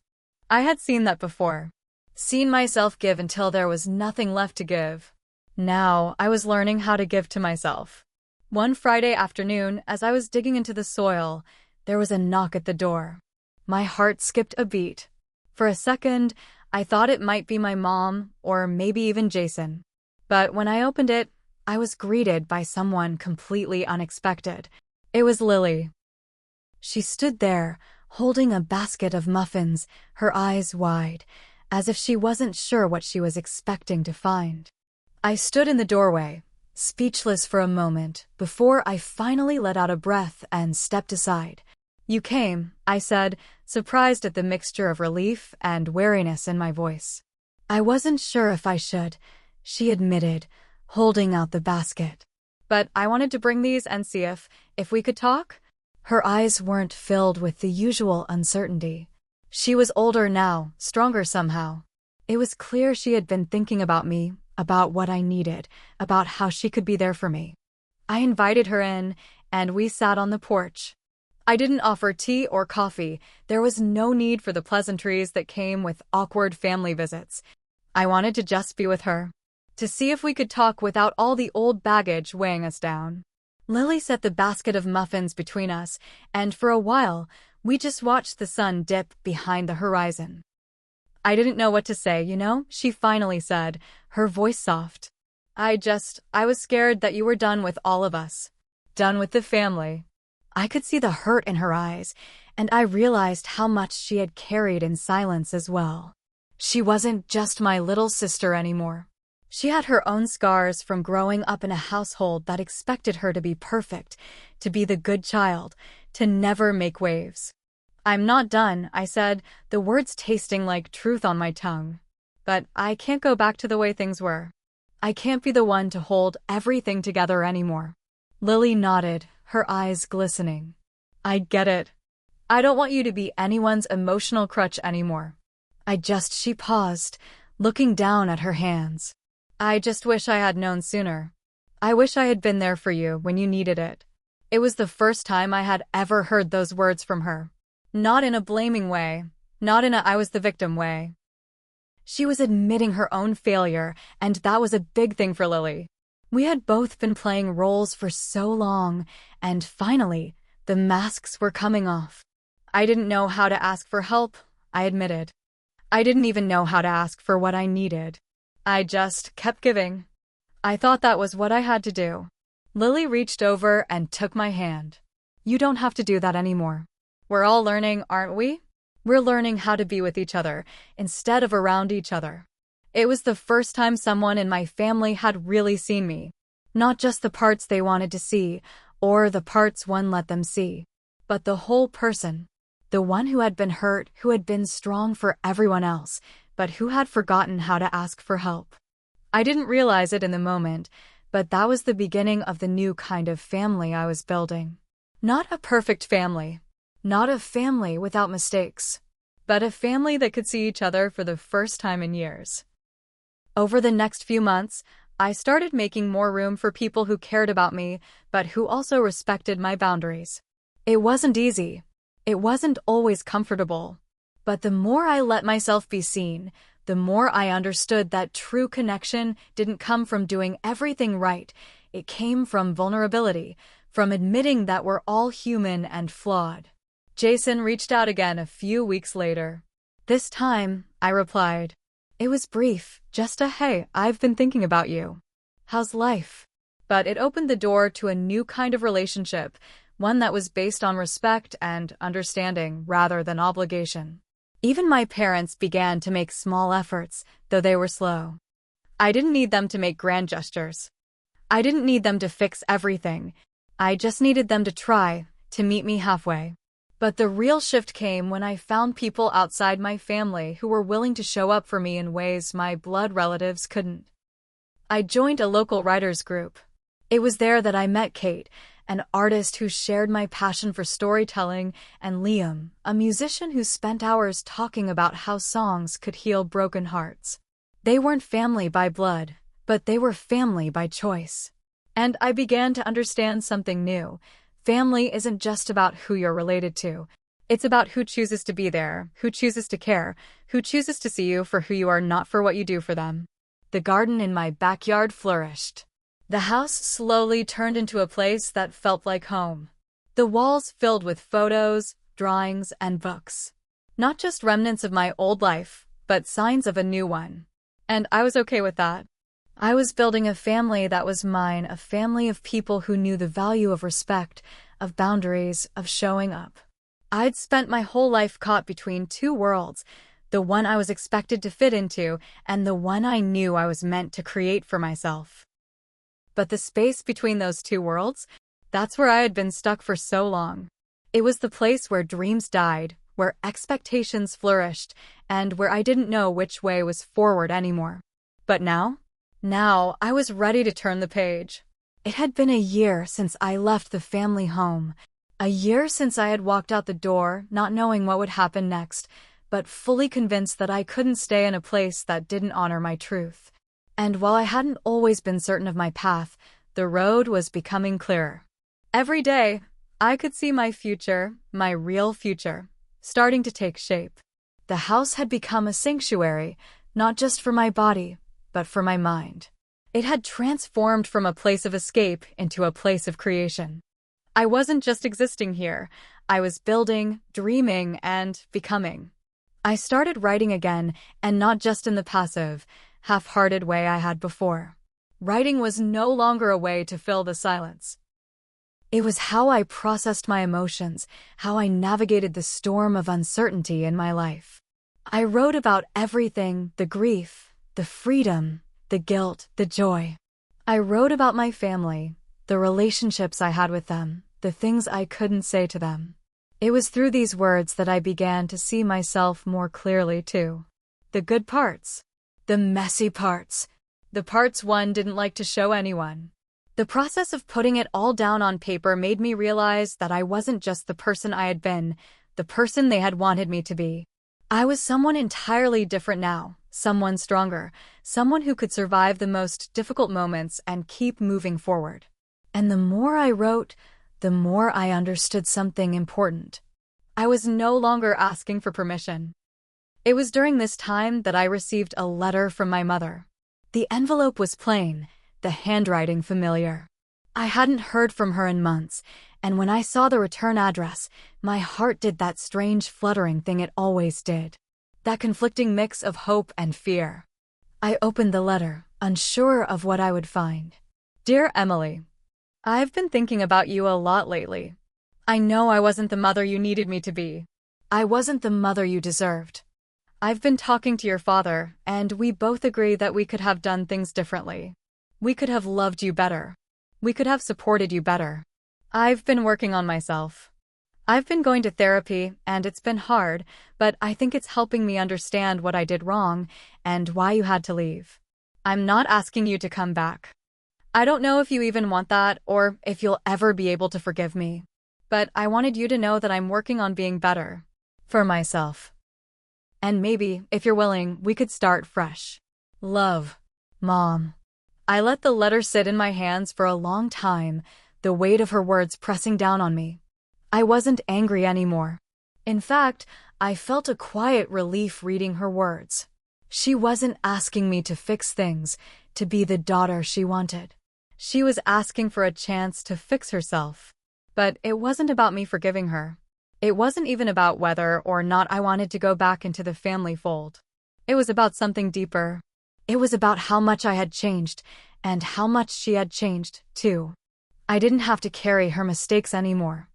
I had seen that before. Seen myself give until there was nothing left to give. Now, I was learning how to give to myself. One Friday afternoon, as I was digging into the soil, there was a knock at the door. My heart skipped a beat. For a second, I thought it might be my mom, or maybe even Jason. But when I opened it, I was greeted by someone completely unexpected. It was Lily. She stood there, holding a basket of muffins, her eyes wide, as if she wasn't sure what she was expecting to find. I stood in the doorway, speechless for a moment, before I finally let out a breath and stepped aside. "You came," I said, surprised at the mixture of relief and wariness in my voice. "I wasn't sure if I should," she admitted, holding out the basket. "But I wanted to bring these and see if we could talk." Her eyes weren't filled with the usual uncertainty. She was older now, stronger somehow. It was clear she had been thinking about me, about what I needed, about how she could be there for me. I invited her in, and we sat on the porch. I didn't offer tea or coffee. There was no need for the pleasantries that came with awkward family visits. I wanted to just be with her, to see if we could talk without all the old baggage weighing us down. Lily set the basket of muffins between us, and for a while, we just watched the sun dip behind the horizon. I didn't know what to say, she finally said, her voice soft. I was scared that you were done with all of us. Done with the family. I could see the hurt in her eyes, and I realized how much she had carried in silence as well. She wasn't just my little sister anymore. She had her own scars from growing up in a household that expected her to be perfect, to be the good child, to never make waves. I'm not done, I said, the words tasting like truth on my tongue. But I can't go back to the way things were. I can't be the one to hold everything together anymore. Lily nodded, her eyes glistening. I get it. I don't want you to be anyone's emotional crutch anymore. She paused, looking down at her hands. I just wish I had known sooner. I wish I had been there for you when you needed it. It was the first time I had ever heard those words from her. Not in a blaming way, not in a I was the victim way. She was admitting her own failure, and that was a big thing for Lily. We had both been playing roles for so long, and finally, the masks were coming off. I didn't know how to ask for help, I admitted. I didn't even know how to ask for what I needed. I just kept giving. I thought that was what I had to do. Lily reached over and took my hand. You don't have to do that anymore. We're all learning, aren't we? We're learning how to be with each other instead of around each other. It was the first time someone in my family had really seen me. Not just the parts they wanted to see, or the parts one let them see, but the whole person. The one who had been hurt, who had been strong for everyone else, but who had forgotten how to ask for help. I didn't realize it in the moment, but that was the beginning of the new kind of family I was building. Not a perfect family. Not a family without mistakes. But a family that could see each other for the first time in years. Over the next few months, I started making more room for people who cared about me, but who also respected my boundaries. It wasn't easy. It wasn't always comfortable. But the more I let myself be seen, the more I understood that true connection didn't come from doing everything right. It came from vulnerability, from admitting that we're all human and flawed. Jason reached out again a few weeks later. This time, I replied. It was brief, just a hey, I've been thinking about you. How's life? But it opened the door to a new kind of relationship, one that was based on respect and understanding rather than obligation. Even my parents began to make small efforts, though they were slow. I didn't need them to make grand gestures. I didn't need them to fix everything. I just needed them to try, to meet me halfway. But the real shift came when I found people outside my family who were willing to show up for me in ways my blood relatives couldn't. I joined a local writers group. It was there that I met Kate, an artist who shared my passion for storytelling, and Liam, a musician who spent hours talking about how songs could heal broken hearts. They weren't family by blood, but they were family by choice. And I began to understand something new. Family isn't just about who you're related to. It's about who chooses to be there, who chooses to care, who chooses to see you for who you are, not for what you do for them. The garden in my backyard flourished. The house slowly turned into a place that felt like home. The walls filled with photos, drawings, and books. Not just remnants of my old life, but signs of a new one. And I was okay with that. I was building a family that was mine, a family of people who knew the value of respect, of boundaries, of showing up. I'd spent my whole life caught between two worlds, the one I was expected to fit into and the one I knew I was meant to create for myself. But the space between those two worlds, that's where I had been stuck for so long. It was the place where dreams died, where expectations flourished, and where I didn't know which way was forward anymore. But now I was ready to turn the page. It had been a year since I left the family home, a year since I had walked out the door, not knowing what would happen next, but fully convinced that I couldn't stay in a place that didn't honor my truth. And while I hadn't always been certain of my path, the road was becoming clearer. Every day, I could see my future, my real future, starting to take shape. The house had become a sanctuary, not just for my body, but for my mind. It had transformed from a place of escape into a place of creation. I wasn't just existing here. I was building, dreaming, and becoming. I started writing again, and not just in the passive, half-hearted way I had before. Writing was no longer a way to fill the silence. It was how I processed my emotions, how I navigated the storm of uncertainty in my life. I wrote about everything, the grief, the freedom, the guilt, the joy. I wrote about my family, the relationships I had with them, the things I couldn't say to them. It was through these words that I began to see myself more clearly too. The good parts, the messy parts, the parts one didn't like to show anyone. The process of putting it all down on paper made me realize that I wasn't just the person I had been, the person they had wanted me to be. I was someone entirely different now, someone stronger, someone who could survive the most difficult moments and keep moving forward. And the more I wrote, the more I understood something important. I was no longer asking for permission. It was during this time that I received a letter from my mother. The envelope was plain, the handwriting familiar. I hadn't heard from her in months, and when I saw the return address, my heart did that strange fluttering thing it always did. That conflicting mix of hope and fear. I opened the letter, unsure of what I would find. Dear Emily, I've been thinking about you a lot lately. I know I wasn't the mother you needed me to be. I wasn't the mother you deserved. I've been talking to your father, and we both agree that we could have done things differently. We could have loved you better. We could have supported you better. I've been working on myself. I've been going to therapy, and it's been hard, but I think it's helping me understand what I did wrong and why you had to leave. I'm not asking you to come back. I don't know if you even want that or if you'll ever be able to forgive me. But I wanted you to know that I'm working on being better. For myself. And maybe, if you're willing, we could start fresh. Love. Mom. I let the letter sit in my hands for a long time, the weight of her words pressing down on me. I wasn't angry anymore. In fact, I felt a quiet relief reading her words. She wasn't asking me to fix things, to be the daughter she wanted. She was asking for a chance to fix herself. But it wasn't about me forgiving her. It wasn't even about whether or not I wanted to go back into the family fold. It was about something deeper. It was about how much I had changed, and how much she had changed, too. I didn't have to carry her mistakes anymore.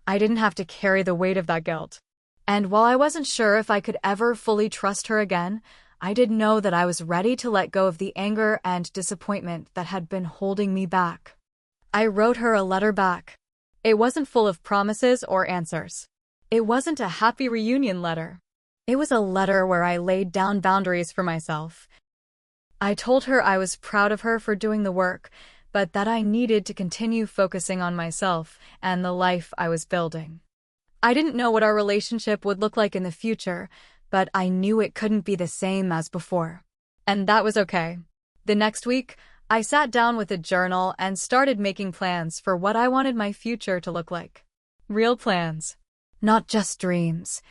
I didn't have to carry the weight of that guilt. And while I wasn't sure if I could ever fully trust her again, I did know that I was ready to let go of the anger and disappointment that had been holding me back. I wrote her a letter back. It wasn't full of promises or answers. It wasn't a happy reunion letter. It was a letter where I laid down boundaries for myself. I told her I was proud of her for doing the work, but that I needed to continue focusing on myself and the life I was building. I didn't know what our relationship would look like in the future, but I knew it couldn't be the same as before. And that was okay. The next week, I sat down with a journal and started making plans for what I wanted my future to look like. Real plans. Not just dreams.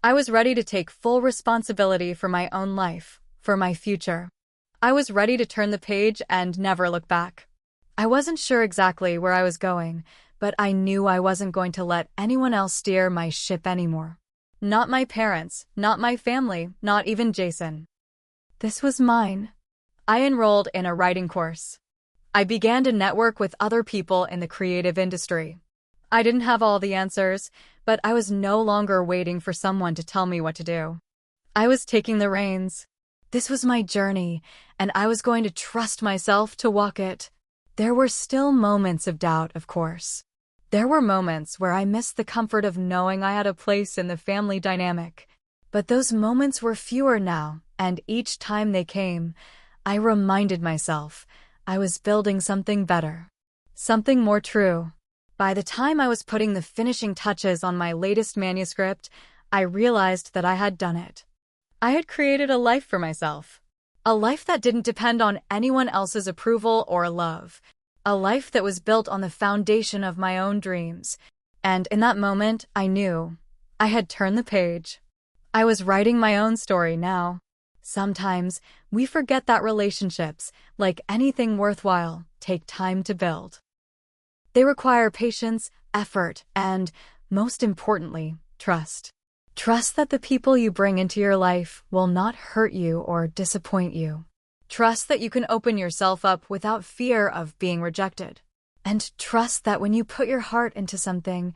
I was ready to take full responsibility for my own life, for my future. I was ready to turn the page and never look back. I wasn't sure exactly where I was going, but I knew I wasn't going to let anyone else steer my ship anymore. Not my parents, not my family, not even Jason. This was mine. I enrolled in a writing course. I began to network with other people in the creative industry. I didn't have all the answers, but I was no longer waiting for someone to tell me what to do. I was taking the reins. This was my journey, and I was going to trust myself to walk it. There were still moments of doubt, of course. There were moments where I missed the comfort of knowing I had a place in the family dynamic. But those moments were fewer now, and each time they came, I reminded myself I was building something better. Something more true. By the time I was putting the finishing touches on my latest manuscript, I realized that I had done it. I had created a life for myself. A life that didn't depend on anyone else's approval or love. A life that was built on the foundation of my own dreams. And in that moment, I knew I had turned the page. I was writing my own story now. Sometimes we forget that relationships, like anything worthwhile, take time to build. They require patience, effort, and, most importantly, trust. Trust that the people you bring into your life will not hurt you or disappoint you. Trust that you can open yourself up without fear of being rejected. And trust that when you put your heart into something,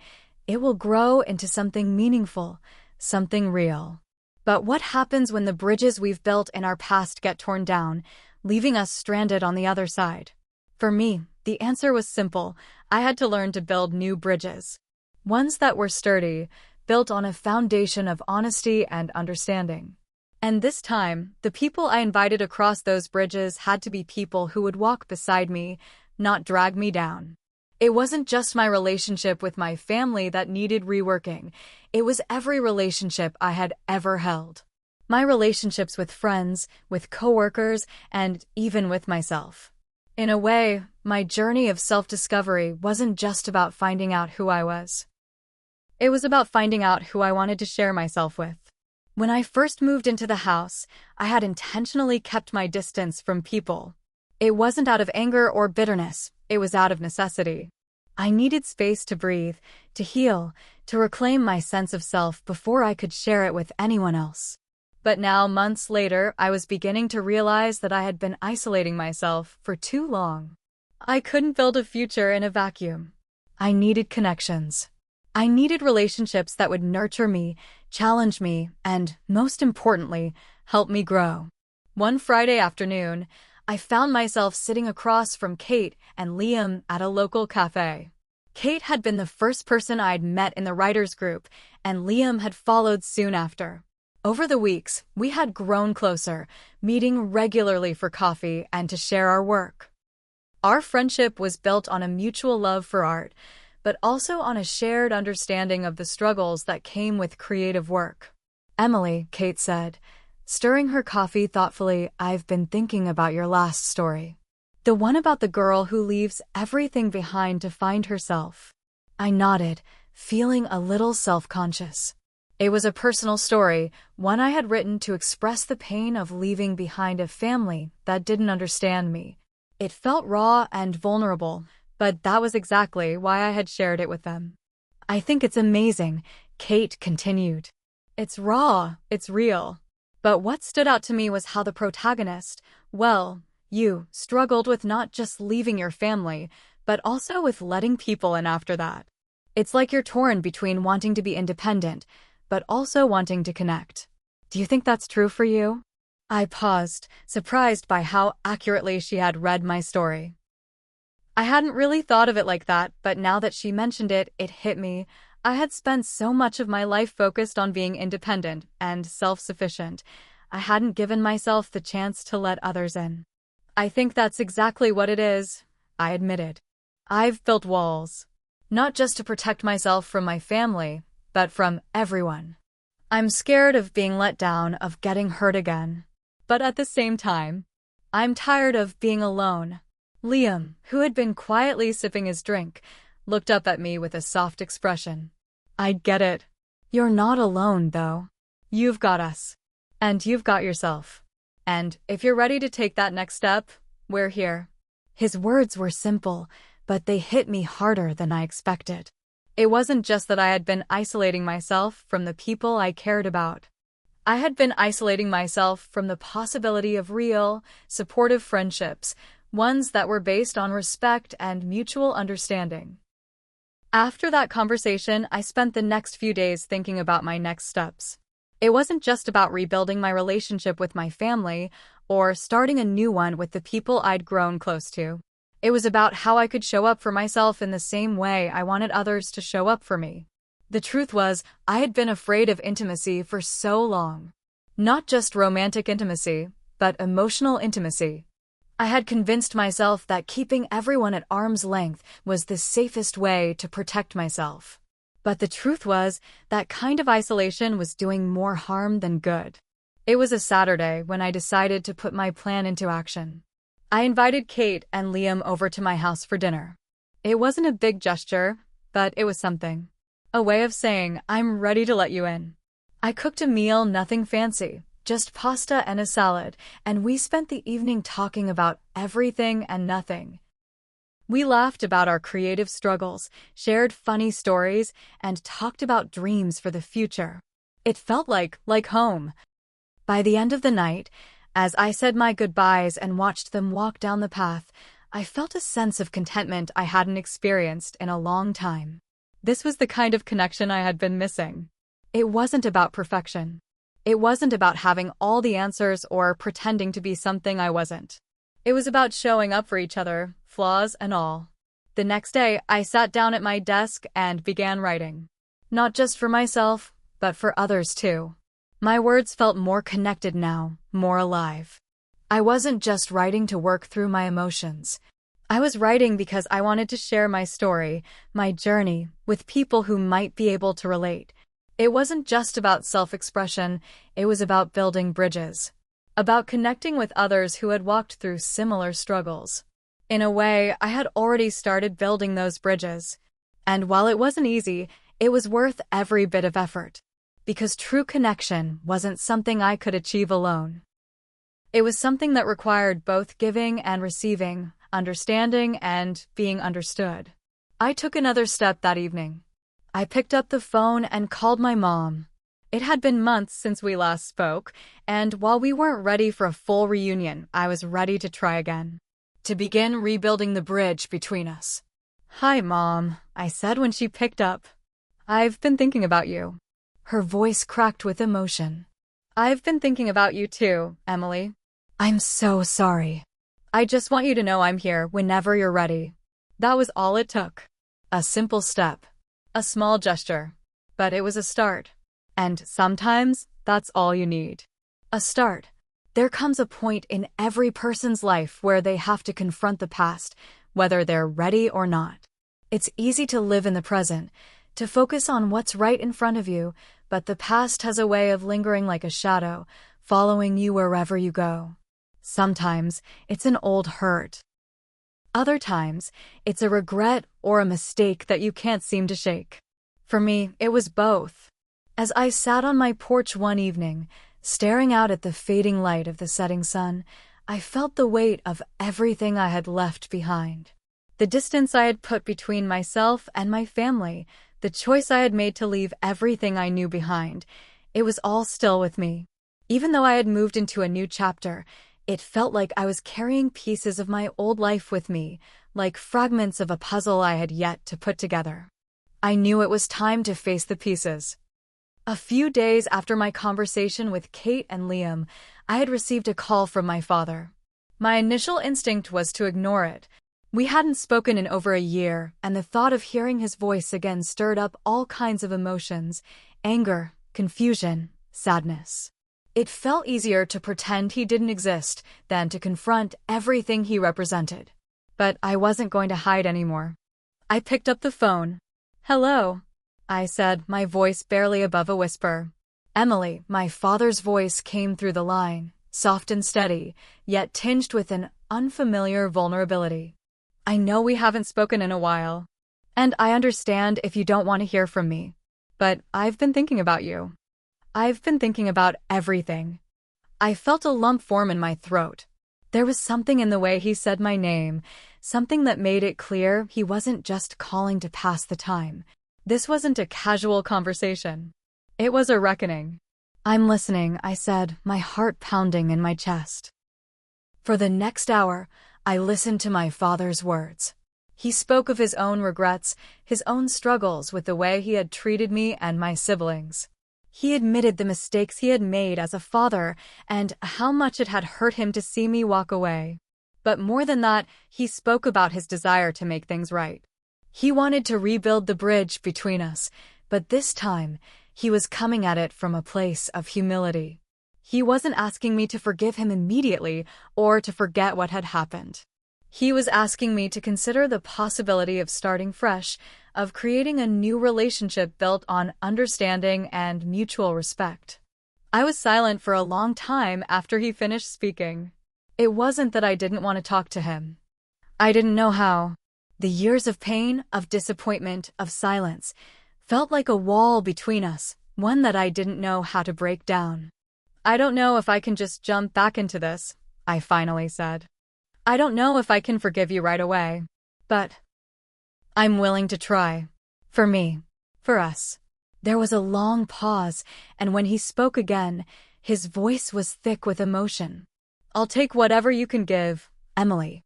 it will grow into something meaningful, something real. But what happens when the bridges we've built in our past get torn down, leaving us stranded on the other side? For me, the answer was simple. I had to learn to build new bridges. Ones that were sturdy, built on a foundation of honesty and understanding. And this time, the people I invited across those bridges had to be people who would walk beside me, not drag me down. It wasn't just my relationship with my family that needed reworking. It was every relationship I had ever held. My relationships with friends, with coworkers, and even with myself. In a way, my journey of self-discovery wasn't just about finding out who I was. It was about finding out who I wanted to share myself with. When I first moved into the house, I had intentionally kept my distance from people. It wasn't out of anger or bitterness, it was out of necessity. I needed space to breathe, to heal, to reclaim my sense of self before I could share it with anyone else. But now, months later, I was beginning to realize that I had been isolating myself for too long. I couldn't build a future in a vacuum. I needed connections. I needed relationships that would nurture me, challenge me, and, most importantly, help me grow. One Friday afternoon, I found myself sitting across from Kate and Liam at a local cafe. Kate had been the first person I'd met in the writers' group, and Liam had followed soon after. Over the weeks, we had grown closer, meeting regularly for coffee and to share our work. Our friendship was built on a mutual love for art, but also on a shared understanding of the struggles that came with creative work. "Emily," Kate said, stirring her coffee thoughtfully, "I've been thinking about your last story. The one about the girl who leaves everything behind to find herself." I nodded, feeling a little self-conscious. It was a personal story, one I had written to express the pain of leaving behind a family that didn't understand me. It felt raw and vulnerable, but that was exactly why I had shared it with them. "I think it's amazing," Kate continued. "It's raw, it's real. But what stood out to me was how the protagonist, well, you, struggled with not just leaving your family, but also with letting people in after that. It's like you're torn between wanting to be independent, but also wanting to connect. Do you think that's true for you?" I paused, surprised by how accurately she had read my story. I hadn't really thought of it like that, but now that she mentioned it, it hit me. I had spent so much of my life focused on being independent and self-sufficient. I hadn't given myself the chance to let others in. "I think that's exactly what it is," I admitted. "I've built walls. Not just to protect myself from my family, but from everyone. I'm scared of being let down, of getting hurt again. But at the same time, I'm tired of being alone." Liam, who had been quietly sipping his drink, looked up at me with a soft expression. "I get it. You're not alone, though. You've got us. And you've got yourself. And if you're ready to take that next step, we're here." His words were simple, but they hit me harder than I expected. It wasn't just that I had been isolating myself from the people I cared about. I had been isolating myself from the possibility of real, supportive friendships, ones that were based on respect and mutual understanding. After that conversation, I spent the next few days thinking about my next steps. It wasn't just about rebuilding my relationship with my family or starting a new one with the people I'd grown close to. It was about how I could show up for myself in the same way I wanted others to show up for me. The truth was, I had been afraid of intimacy for so long. Not just romantic intimacy, but emotional intimacy. I had convinced myself that keeping everyone at arm's length was the safest way to protect myself. But the truth was, that kind of isolation was doing more harm than good. It was a Saturday when I decided to put my plan into action. I invited Kate and Liam over to my house for dinner. It wasn't a big gesture, but it was something. A way of saying, I'm ready to let you in. I cooked a meal, nothing fancy, just pasta and a salad, and we spent the evening talking about everything and nothing. We laughed about our creative struggles, shared funny stories, and talked about dreams for the future. It felt like home. By the end of the night, as I said my goodbyes and watched them walk down the path, I felt a sense of contentment I hadn't experienced in a long time. This was the kind of connection I had been missing. It wasn't about perfection. It wasn't about having all the answers or pretending to be something I wasn't. It was about showing up for each other, flaws and all. The next day, I sat down at my desk and began writing. Not just for myself, but for others too. My words felt more connected now, more alive. I wasn't just writing to work through my emotions. I was writing because I wanted to share my story, my journey, with people who might be able to relate. It wasn't just about self-expression, it was about building bridges. About connecting with others who had walked through similar struggles. In a way, I had already started building those bridges. And while it wasn't easy, it was worth every bit of effort. Because true connection wasn't something I could achieve alone. It was something that required both giving and receiving, understanding and being understood. I took another step that evening. I picked up the phone and called my mom. It had been months since we last spoke, and while we weren't ready for a full reunion, I was ready to try again. To begin rebuilding the bridge between us. "Hi, Mom," I said when she picked up. "I've been thinking about you." Her voice cracked with emotion. "I've been thinking about you too, Emily." "I'm so sorry." "I just want you to know I'm here whenever you're ready." That was all it took. A simple step. A small gesture. But it was a start. And sometimes, that's all you need. A start. There comes a point in every person's life where they have to confront the past, whether they're ready or not. It's easy to live in the present, to focus on what's right in front of you, but the past has a way of lingering like a shadow, following you wherever you go. Sometimes, it's an old hurt. Other times, it's a regret or a mistake that you can't seem to shake. For me, it was both. As I sat on my porch one evening, staring out at the fading light of the setting sun, I felt the weight of everything I had left behind. The distance I had put between myself and my family, the choice I had made to leave everything I knew behind, it was all still with me. Even though I had moved into a new chapter, it felt like I was carrying pieces of my old life with me, like fragments of a puzzle I had yet to put together. I knew it was time to face the pieces. A few days after my conversation with Kate and Liam, I had received a call from my father. My initial instinct was to ignore it. We hadn't spoken in over a year, and the thought of hearing his voice again stirred up all kinds of emotions: anger, confusion, sadness. It felt easier to pretend he didn't exist than to confront everything he represented. But I wasn't going to hide anymore. I picked up the phone. "Hello," I said, my voice barely above a whisper. "Emily," my father's voice came through the line, soft and steady, yet tinged with an unfamiliar vulnerability. "I know we haven't spoken in a while, and I understand if you don't want to hear from me, but I've been thinking about you. I've been thinking about everything." I felt a lump form in my throat. There was something in the way he said my name, something that made it clear he wasn't just calling to pass the time. This wasn't a casual conversation. It was a reckoning. "I'm listening," I said, my heart pounding in my chest. For the next hour, I listened to my father's words. He spoke of his own regrets, his own struggles with the way he had treated me and my siblings. He admitted the mistakes he had made as a father and how much it had hurt him to see me walk away. But more than that, he spoke about his desire to make things right. He wanted to rebuild the bridge between us, but this time, he was coming at it from a place of humility. He wasn't asking me to forgive him immediately or to forget what had happened. He was asking me to consider the possibility of starting fresh, of creating a new relationship built on understanding and mutual respect. I was silent for a long time after he finished speaking. It wasn't that I didn't want to talk to him. I didn't know how. The years of pain, of disappointment, of silence, felt like a wall between us, one that I didn't know how to break down. I don't know if I can just jump back into this, I finally said. I don't know if I can forgive you right away, but I'm willing to try. For me. For us. There was a long pause, and when he spoke again, his voice was thick with emotion. I'll take whatever you can give, Emily.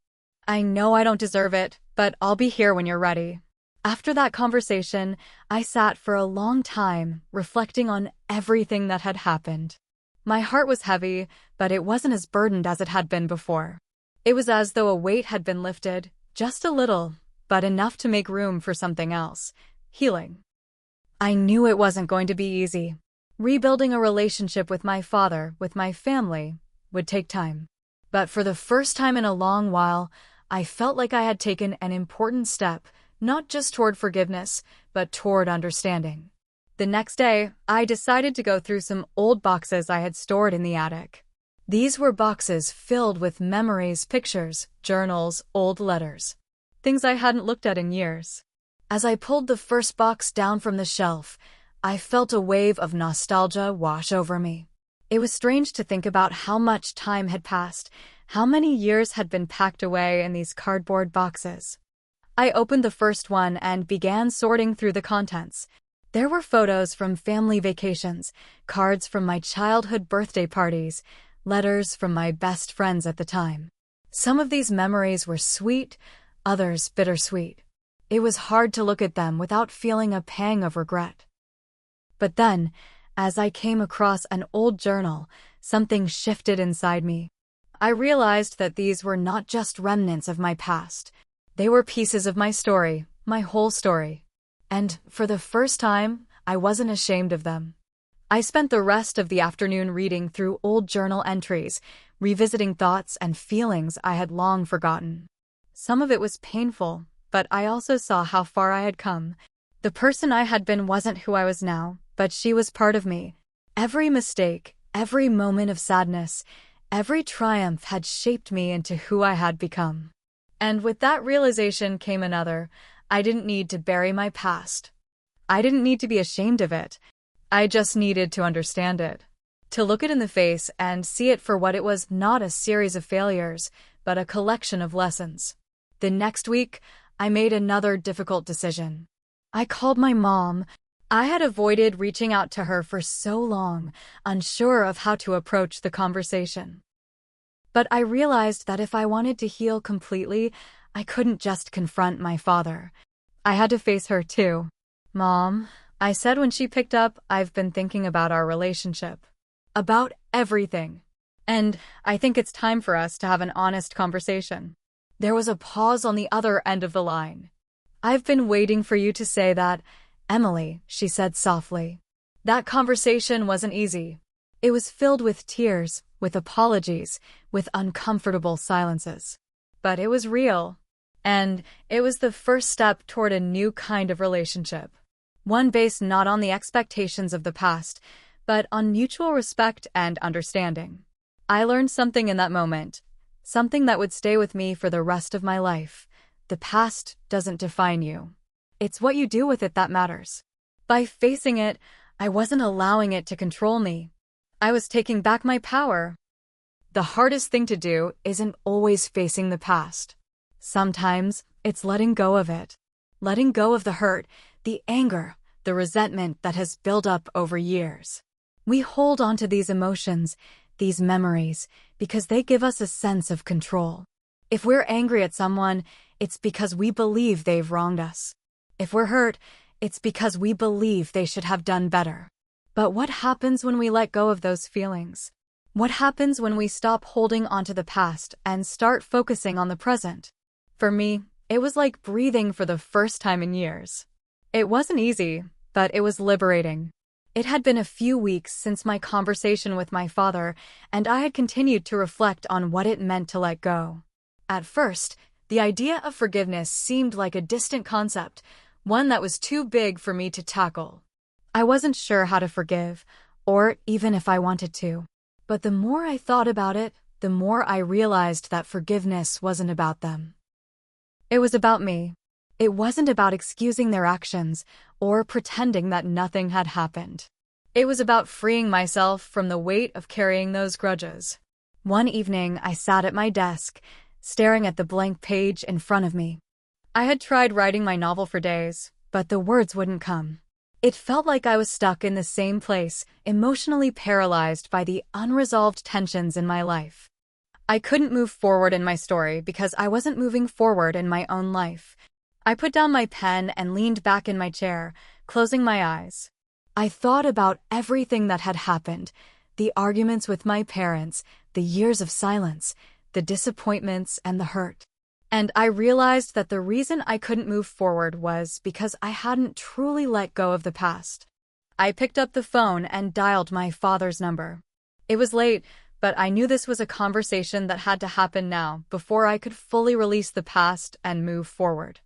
I know I don't deserve it, but I'll be here when you're ready. After that conversation, I sat for a long time, reflecting on everything that had happened. My heart was heavy, but it wasn't as burdened as it had been before. It was as though a weight had been lifted, just a little, but enough to make room for something else. Healing. I knew it wasn't going to be easy. Rebuilding a relationship with my father, with my family, would take time. But for the first time in a long while, I felt like I had taken an important step, not just toward forgiveness, but toward understanding. The next day, I decided to go through some old boxes I had stored in the attic. These were boxes filled with memories, pictures, journals, old letters. Things I hadn't looked at in years. As I pulled the first box down from the shelf, I felt a wave of nostalgia wash over me. It was strange to think about how much time had passed, how many years had been packed away in these cardboard boxes. I opened the first one and began sorting through the contents. There were photos from family vacations, cards from my childhood birthday parties, letters from my best friends at the time. Some of these memories were sweet, others bittersweet. It was hard to look at them without feeling a pang of regret. But then, as I came across an old journal, something shifted inside me. I realized that these were not just remnants of my past. They were pieces of my story, my whole story. And, for the first time, I wasn't ashamed of them. I spent the rest of the afternoon reading through old journal entries, revisiting thoughts and feelings I had long forgotten. Some of it was painful, but I also saw how far I had come. The person I had been wasn't who I was now, but she was part of me. Every mistake, every moment of sadness, every triumph had shaped me into who I had become. And with that realization came another. I didn't need to bury my past. I didn't need to be ashamed of it. I just needed to understand it. To look it in the face and see it for what it was, not a series of failures, but a collection of lessons. The next week, I made another difficult decision. I called my mom. I had avoided reaching out to her for so long, unsure of how to approach the conversation. But I realized that if I wanted to heal completely, I couldn't just confront my father. I had to face her too. Mom, I said when she picked up, I've been thinking about our relationship. About everything. And I think it's time for us to have an honest conversation. There was a pause on the other end of the line. I've been waiting for you to say that, Emily, she said softly. That conversation wasn't easy. It was filled with tears, with apologies, with uncomfortable silences. But it was real. And it was the first step toward a new kind of relationship. One based not on the expectations of the past, but on mutual respect and understanding. I learned something in that moment, something that would stay with me for the rest of my life. The past doesn't define you. It's what you do with it that matters. By facing it, I wasn't allowing it to control me. I was taking back my power. The hardest thing to do isn't always facing the past. Sometimes, it's letting go of it. Letting go of the hurt, the anger, the resentment that has built up over years. We hold on to these emotions, these memories, because they give us a sense of control. If we're angry at someone, it's because we believe they've wronged us. If we're hurt, it's because we believe they should have done better. But what happens when we let go of those feelings? What happens when we stop holding onto the past and start focusing on the present? For me, it was like breathing for the first time in years. It wasn't easy, but it was liberating. It had been a few weeks since my conversation with my father, and I had continued to reflect on what it meant to let go. At first, the idea of forgiveness seemed like a distant concept, one that was too big for me to tackle. I wasn't sure how to forgive, or even if I wanted to. But the more I thought about it, the more I realized that forgiveness wasn't about them. It was about me. It wasn't about excusing their actions or pretending that nothing had happened. It was about freeing myself from the weight of carrying those grudges. One evening, I sat at my desk, staring at the blank page in front of me. I had tried writing my novel for days, but the words wouldn't come. It felt like I was stuck in the same place, emotionally paralyzed by the unresolved tensions in my life. I couldn't move forward in my story because I wasn't moving forward in my own life. I put down my pen and leaned back in my chair, closing my eyes. I thought about everything that had happened, the arguments with my parents, the years of silence, the disappointments and the hurt. And I realized that the reason I couldn't move forward was because I hadn't truly let go of the past. I picked up the phone and dialed my father's number. It was late, but I knew this was a conversation that had to happen now before I could fully release the past and move forward.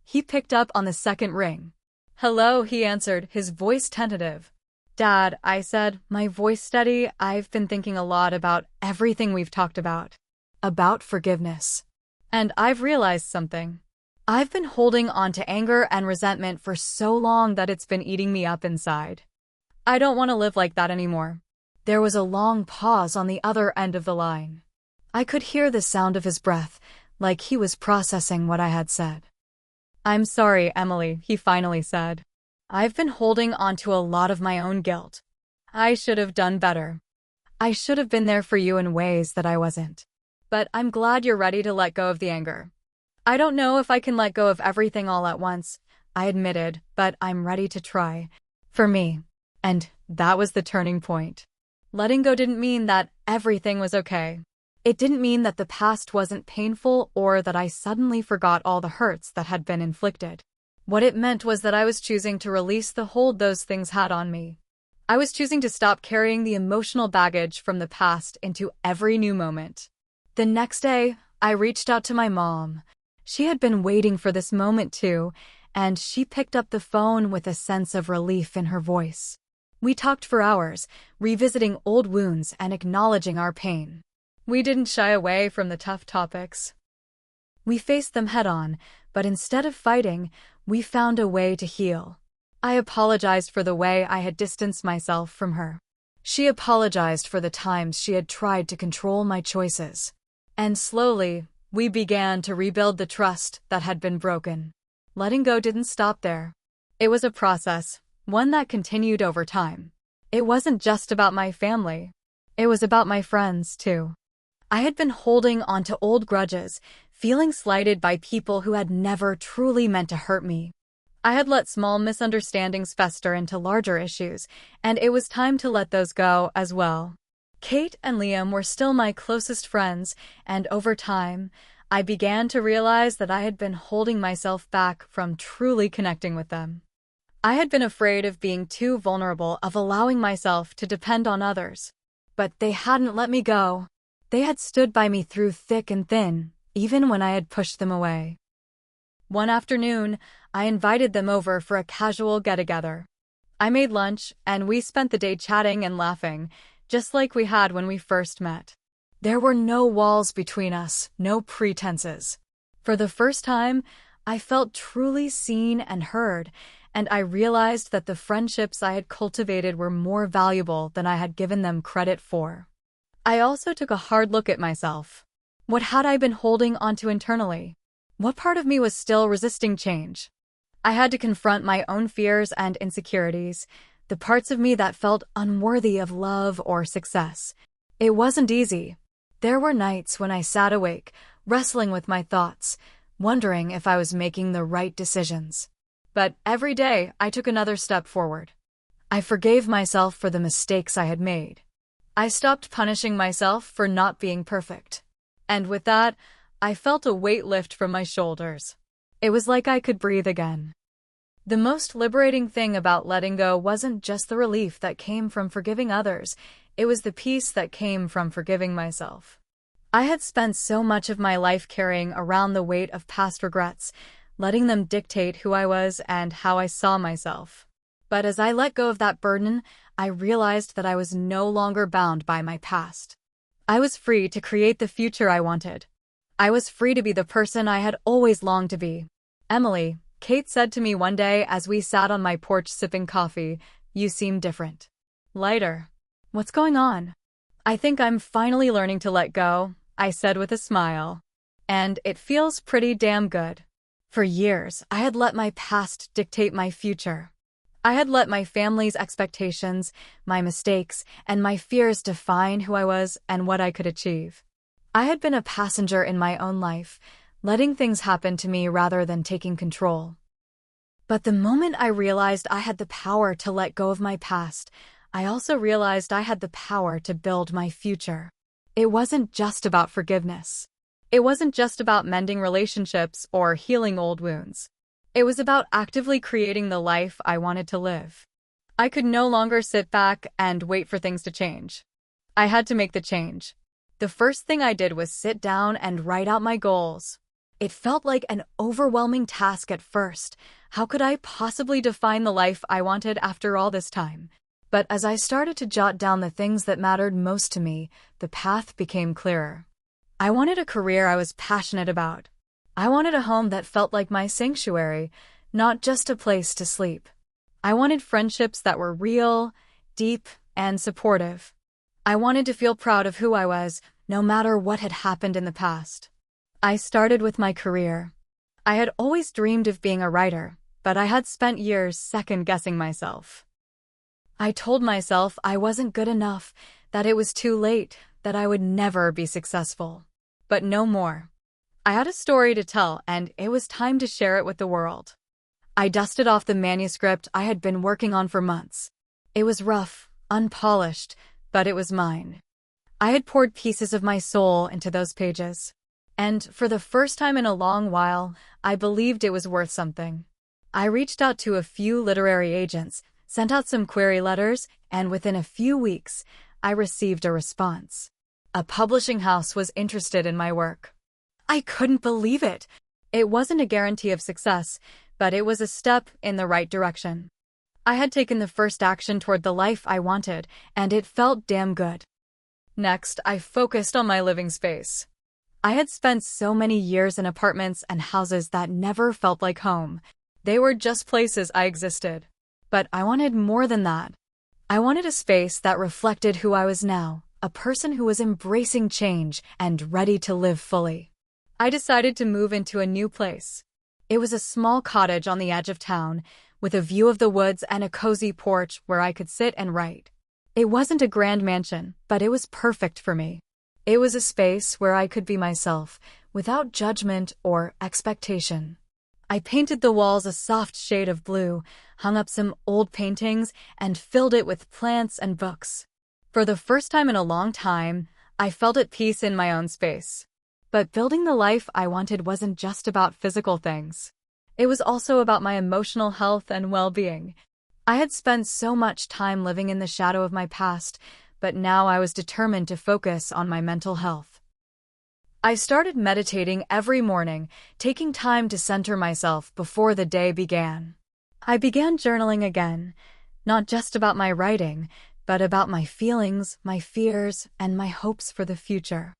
He picked up on the second ring. "Hello," he answered, his voice tentative. "Dad," I said, my voice steady, "I've been thinking a lot about everything we've talked about. About forgiveness. And I've realized something. I've been holding on to anger and resentment for so long that it's been eating me up inside. I don't want to live like that anymore." There was a long pause on the other end of the line. I could hear the sound of his breath, like he was processing what I had said. "I'm sorry, Emily," he finally said. "I've been holding on to a lot of my own guilt. I should have done better. I should have been there for you in ways that I wasn't. But I'm glad you're ready to let go of the anger. I don't know if I can let go of everything all at once," I admitted, "but I'm ready to try. For me." And that was the turning point. Letting go didn't mean that everything was okay. It didn't mean that the past wasn't painful or that I suddenly forgot all the hurts that had been inflicted. What it meant was that I was choosing to release the hold those things had on me. I was choosing to stop carrying the emotional baggage from the past into every new moment. The next day, I reached out to my mom. She had been waiting for this moment too, and she picked up the phone with a sense of relief in her voice. We talked for hours, revisiting old wounds and acknowledging our pain. We didn't shy away from the tough topics. We faced them head-on, but instead of fighting, we found a way to heal. I apologized for the way I had distanced myself from her. She apologized for the times she had tried to control my choices. And slowly, we began to rebuild the trust that had been broken. Letting go didn't stop there. It was a process, one that continued over time. It wasn't just about my family. It was about my friends, too. I had been holding on to old grudges, feeling slighted by people who had never truly meant to hurt me. I had let small misunderstandings fester into larger issues, and it was time to let those go as well. Kate and Liam were still my closest friends, and over time, I began to realize that I had been holding myself back from truly connecting with them. I had been afraid of being too vulnerable, of allowing myself to depend on others. But they hadn't let me go. They had stood by me through thick and thin, even when I had pushed them away. One afternoon, I invited them over for a casual get-together. I made lunch, and we spent the day chatting and laughing, just like we had when we first met. There were no walls between us, no pretenses. For the first time, I felt truly seen and heard, and I realized that the friendships I had cultivated were more valuable than I had given them credit for. I also took a hard look at myself. What had I been holding onto internally? What part of me was still resisting change? I had to confront my own fears and insecurities, the parts of me that felt unworthy of love or success. It wasn't easy. There were nights when I sat awake, wrestling with my thoughts, wondering if I was making the right decisions. But every day, I took another step forward. I forgave myself for the mistakes I had made. I stopped punishing myself for not being perfect. And with that, I felt a weight lift from my shoulders. It was like I could breathe again. The most liberating thing about letting go wasn't just the relief that came from forgiving others, it was the peace that came from forgiving myself. I had spent so much of my life carrying around the weight of past regrets, letting them dictate who I was and how I saw myself. But as I let go of that burden, I realized that I was no longer bound by my past. I was free to create the future I wanted. I was free to be the person I had always longed to be. Emily, Kate said to me one day as we sat on my porch sipping coffee, "You seem different. Lighter. What's going on?" "I think I'm finally learning to let go," I said with a smile. "And it feels pretty damn good." For years, I had let my past dictate my future. I had let my family's expectations, my mistakes, and my fears define who I was and what I could achieve. I had been a passenger in my own life, letting things happen to me rather than taking control. But the moment I realized I had the power to let go of my past, I also realized I had the power to build my future. It wasn't just about forgiveness. It wasn't just about mending relationships or healing old wounds. It was about actively creating the life I wanted to live. I could no longer sit back and wait for things to change. I had to make the change. The first thing I did was sit down and write out my goals. It felt like an overwhelming task at first. How could I possibly define the life I wanted after all this time? But as I started to jot down the things that mattered most to me, the path became clearer. I wanted a career I was passionate about. I wanted a home that felt like my sanctuary, not just a place to sleep. I wanted friendships that were real, deep, and supportive. I wanted to feel proud of who I was, no matter what had happened in the past. I started with my career. I had always dreamed of being a writer, but I had spent years second-guessing myself. I told myself I wasn't good enough, that it was too late, that I would never be successful. But no more. I had a story to tell, and it was time to share it with the world. I dusted off the manuscript I had been working on for months. It was rough, unpolished, but it was mine. I had poured pieces of my soul into those pages. And for the first time in a long while, I believed it was worth something. I reached out to a few literary agents, sent out some query letters, and within a few weeks, I received a response. A publishing house was interested in my work. I couldn't believe it. It wasn't a guarantee of success, but it was a step in the right direction. I had taken the first action toward the life I wanted, and it felt damn good. Next, I focused on my living space. I had spent so many years in apartments and houses that never felt like home. They were just places I existed. But I wanted more than that. I wanted a space that reflected who I was now, a person who was embracing change and ready to live fully. I decided to move into a new place. It was a small cottage on the edge of town, with a view of the woods and a cozy porch where I could sit and write. It wasn't a grand mansion, but it was perfect for me. It was a space where I could be myself, without judgment or expectation. I painted the walls a soft shade of blue, hung up some old paintings, and filled it with plants and books. For the first time in a long time, I felt at peace in my own space. But building the life I wanted wasn't just about physical things. It was also about my emotional health and well-being. I had spent so much time living in the shadow of my past, but now I was determined to focus on my mental health. I started meditating every morning, taking time to center myself before the day began. I began journaling again, not just about my writing, but about my feelings, my fears, and my hopes for the future.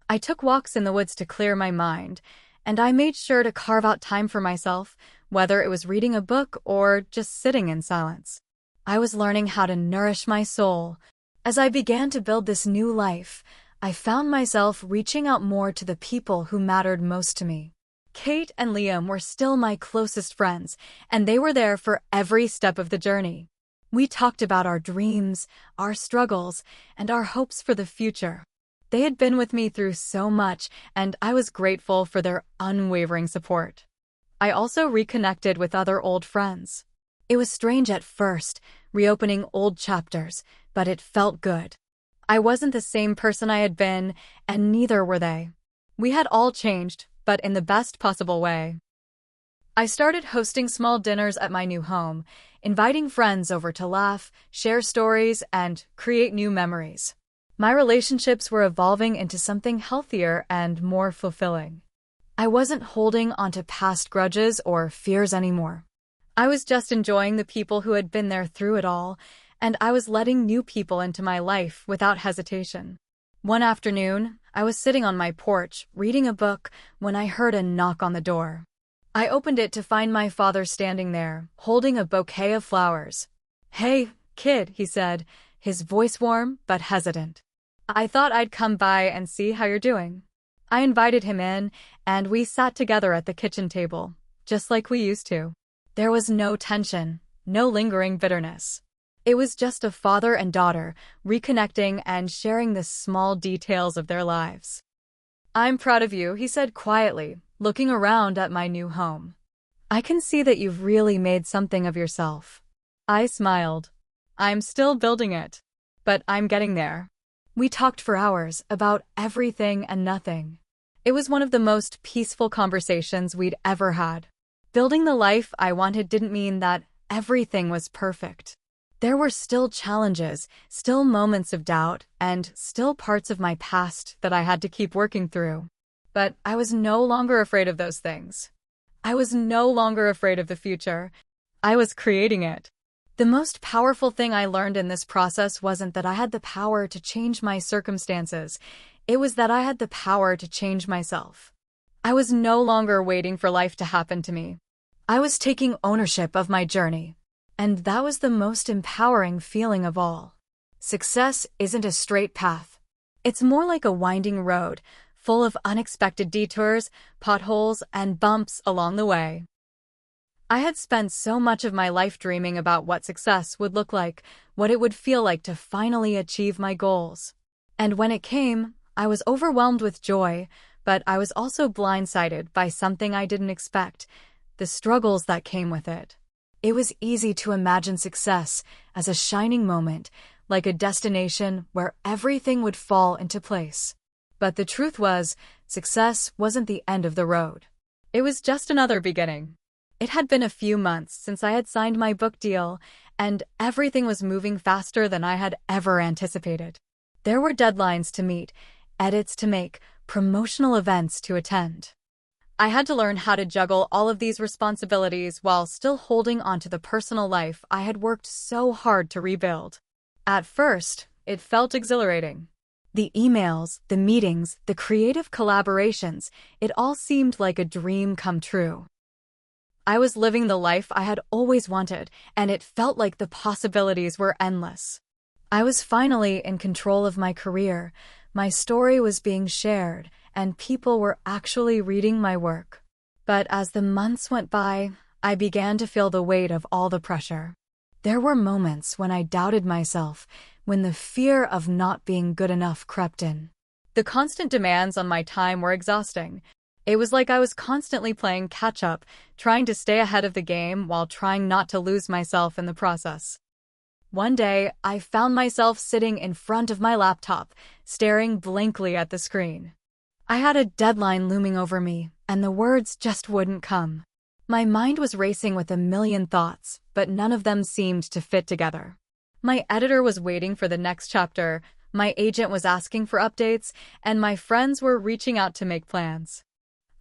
I took walks in the woods to clear my mind, and I made sure to carve out time for myself, whether it was reading a book or just sitting in silence. I was learning how to nourish my soul. As I began to build this new life, I found myself reaching out more to the people who mattered most to me. Kate and Liam were still my closest friends, and they were there for every step of the journey. We talked about our dreams, our struggles, and our hopes for the future. They had been with me through so much, and I was grateful for their unwavering support. I also reconnected with other old friends. It was strange at first, reopening old chapters, but it felt good. I wasn't the same person I had been, and neither were they. We had all changed, but in the best possible way. I started hosting small dinners at my new home, inviting friends over to laugh, share stories, and create new memories. My relationships were evolving into something healthier and more fulfilling. I wasn't holding onto past grudges or fears anymore. I was just enjoying the people who had been there through it all, and I was letting new people into my life without hesitation. One afternoon, I was sitting on my porch, reading a book, when I heard a knock on the door. I opened it to find my father standing there, holding a bouquet of flowers. "Hey, kid," he said, his voice warm but hesitant. "I thought I'd come by and see how you're doing." I invited him in, and we sat together at the kitchen table, just like we used to. There was no tension, no lingering bitterness. It was just a father and daughter reconnecting and sharing the small details of their lives. "I'm proud of you," he said quietly, looking around at my new home. "I can see that you've really made something of yourself." I smiled. "I'm still building it, but I'm getting there." We talked for hours about everything and nothing. It was one of the most peaceful conversations we'd ever had. Building the life I wanted didn't mean that everything was perfect. There were still challenges, still moments of doubt, and still parts of my past that I had to keep working through. But I was no longer afraid of those things. I was no longer afraid of the future. I was creating it. The most powerful thing I learned in this process wasn't that I had the power to change my circumstances. It was that I had the power to change myself. I was no longer waiting for life to happen to me. I was taking ownership of my journey. And that was the most empowering feeling of all. Success isn't a straight path. It's more like a winding road, full of unexpected detours, potholes, and bumps along the way. I had spent so much of my life dreaming about what success would look like, what it would feel like to finally achieve my goals. And when it came, I was overwhelmed with joy, but I was also blindsided by something I didn't expect, the struggles that came with it. It was easy to imagine success as a shining moment, like a destination where everything would fall into place. But the truth was, success wasn't the end of the road. It was just another beginning. It had been a few months since I had signed my book deal, and everything was moving faster than I had ever anticipated. There were deadlines to meet, edits to make, promotional events to attend. I had to learn how to juggle all of these responsibilities while still holding onto the personal life I had worked so hard to rebuild. At first, it felt exhilarating. The emails, the meetings, the creative collaborations, it all seemed like a dream come true. I was living the life I had always wanted, and it felt like the possibilities were endless. I was finally in control of my career, my story was being shared, and people were actually reading my work. But as the months went by, I began to feel the weight of all the pressure. There were moments when I doubted myself, when the fear of not being good enough crept in. The constant demands on my time were exhausting. It was like I was constantly playing catch-up, trying to stay ahead of the game while trying not to lose myself in the process. One day, I found myself sitting in front of my laptop, staring blankly at the screen. I had a deadline looming over me, and the words just wouldn't come. My mind was racing with a million thoughts, but none of them seemed to fit together. My editor was waiting for the next chapter, my agent was asking for updates, and my friends were reaching out to make plans.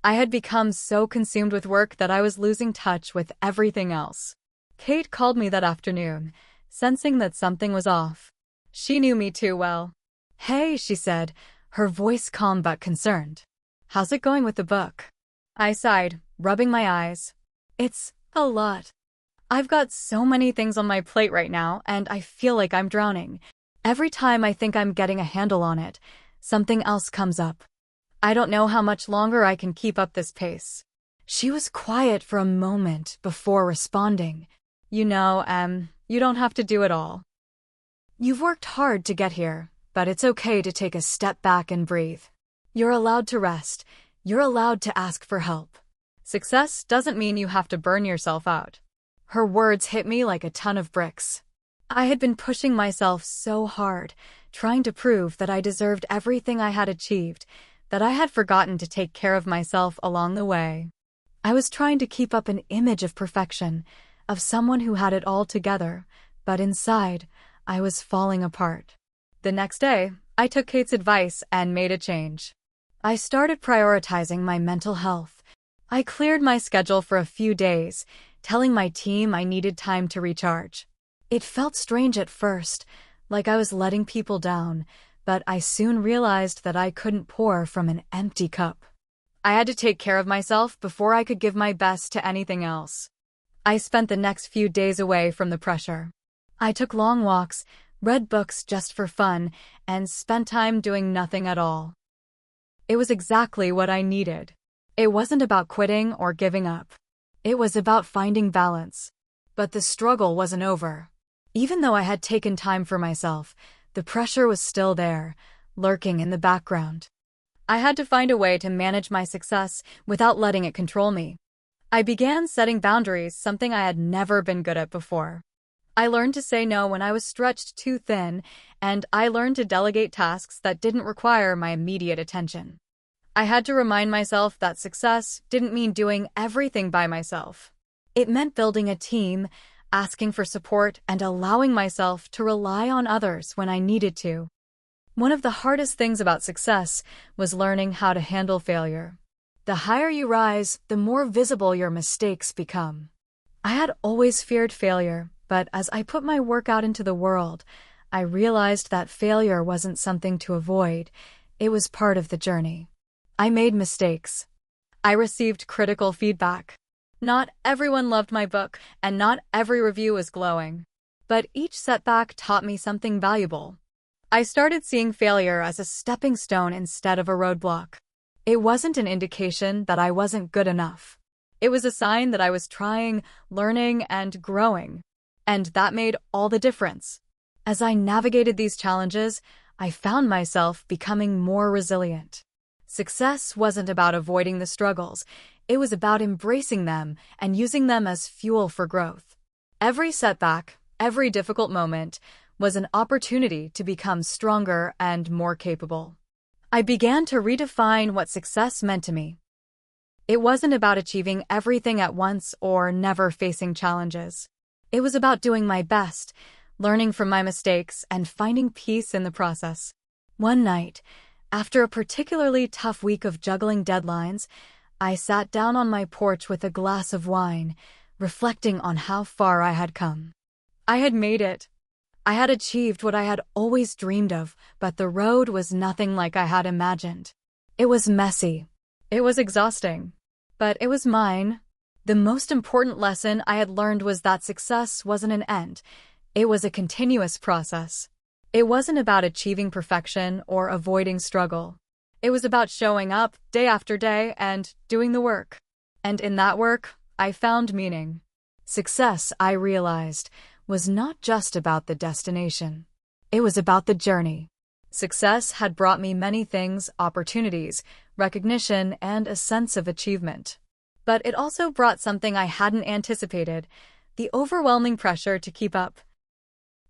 I had become so consumed with work that I was losing touch with everything else. Kate called me that afternoon, sensing that something was off. She knew me too well. "Hey," she said, her voice calm but concerned. "How's it going with the book?" I sighed, rubbing my eyes. "It's a lot. I've got so many things on my plate right now, and I feel like I'm drowning. Every time I think I'm getting a handle on it, something else comes up. I don't know how much longer I can keep up this pace." She was quiet for a moment before responding. You don't have to do it all. You've worked hard to get here, but it's okay to take a step back and breathe. You're allowed to rest. You're allowed to ask for help. Success doesn't mean you have to burn yourself out." Her words hit me like a ton of bricks. I had been pushing myself so hard, trying to prove that I deserved everything I had achieved, that I had forgotten to take care of myself along the way. I was trying to keep up an image of perfection, of someone who had it all together, but inside, I was falling apart. The next day, I took Kate's advice and made a change. I started prioritizing my mental health. I cleared my schedule for a few days, telling my team I needed time to recharge. It felt strange at first, like I was letting people down, but I soon realized that I couldn't pour from an empty cup. I had to take care of myself before I could give my best to anything else. I spent the next few days away from the pressure. I took long walks, read books just for fun, and spent time doing nothing at all. It was exactly what I needed. It wasn't about quitting or giving up. It was about finding balance. But the struggle wasn't over. Even though I had taken time for myself, the pressure was still there, lurking in the background. I had to find a way to manage my success without letting it control me. I began setting boundaries, something I had never been good at before. I learned to say no when I was stretched too thin, and I learned to delegate tasks that didn't require my immediate attention. I had to remind myself that success didn't mean doing everything by myself. It meant building a team, asking for support, and allowing myself to rely on others when I needed to. One of the hardest things about success was learning how to handle failure. The higher you rise, the more visible your mistakes become. I had always feared failure, but as I put my work out into the world, I realized that failure wasn't something to avoid. It was part of the journey. I made mistakes. I received critical feedback. Not everyone loved my book, and not every review was glowing. But each setback taught me something valuable. I started seeing failure as a stepping stone instead of a roadblock. It wasn't an indication that I wasn't good enough. It was a sign that I was trying, learning, and growing. And that made all the difference. As I navigated these challenges, I found myself becoming more resilient. Success wasn't about avoiding the struggles. It was about embracing them and using them as fuel for growth. Every setback, every difficult moment, was an opportunity to become stronger and more capable. I began to redefine what success meant to me. It wasn't about achieving everything at once or never facing challenges. It was about doing my best, learning from my mistakes, and finding peace in the process. One night, after a particularly tough week of juggling deadlines, I sat down on my porch with a glass of wine, reflecting on how far I had come. I had made it. I had achieved what I had always dreamed of, but the road was nothing like I had imagined. It was messy. It was exhausting. But it was mine. The most important lesson I had learned was that success wasn't an end. It was a continuous process. It wasn't about achieving perfection or avoiding struggle. It was about showing up day after day and doing the work. And in that work, I found meaning. Success, I realized, was not just about the destination. It was about the journey. Success had brought me many things, opportunities, recognition, and a sense of achievement. But it also brought something I hadn't anticipated, the overwhelming pressure to keep up.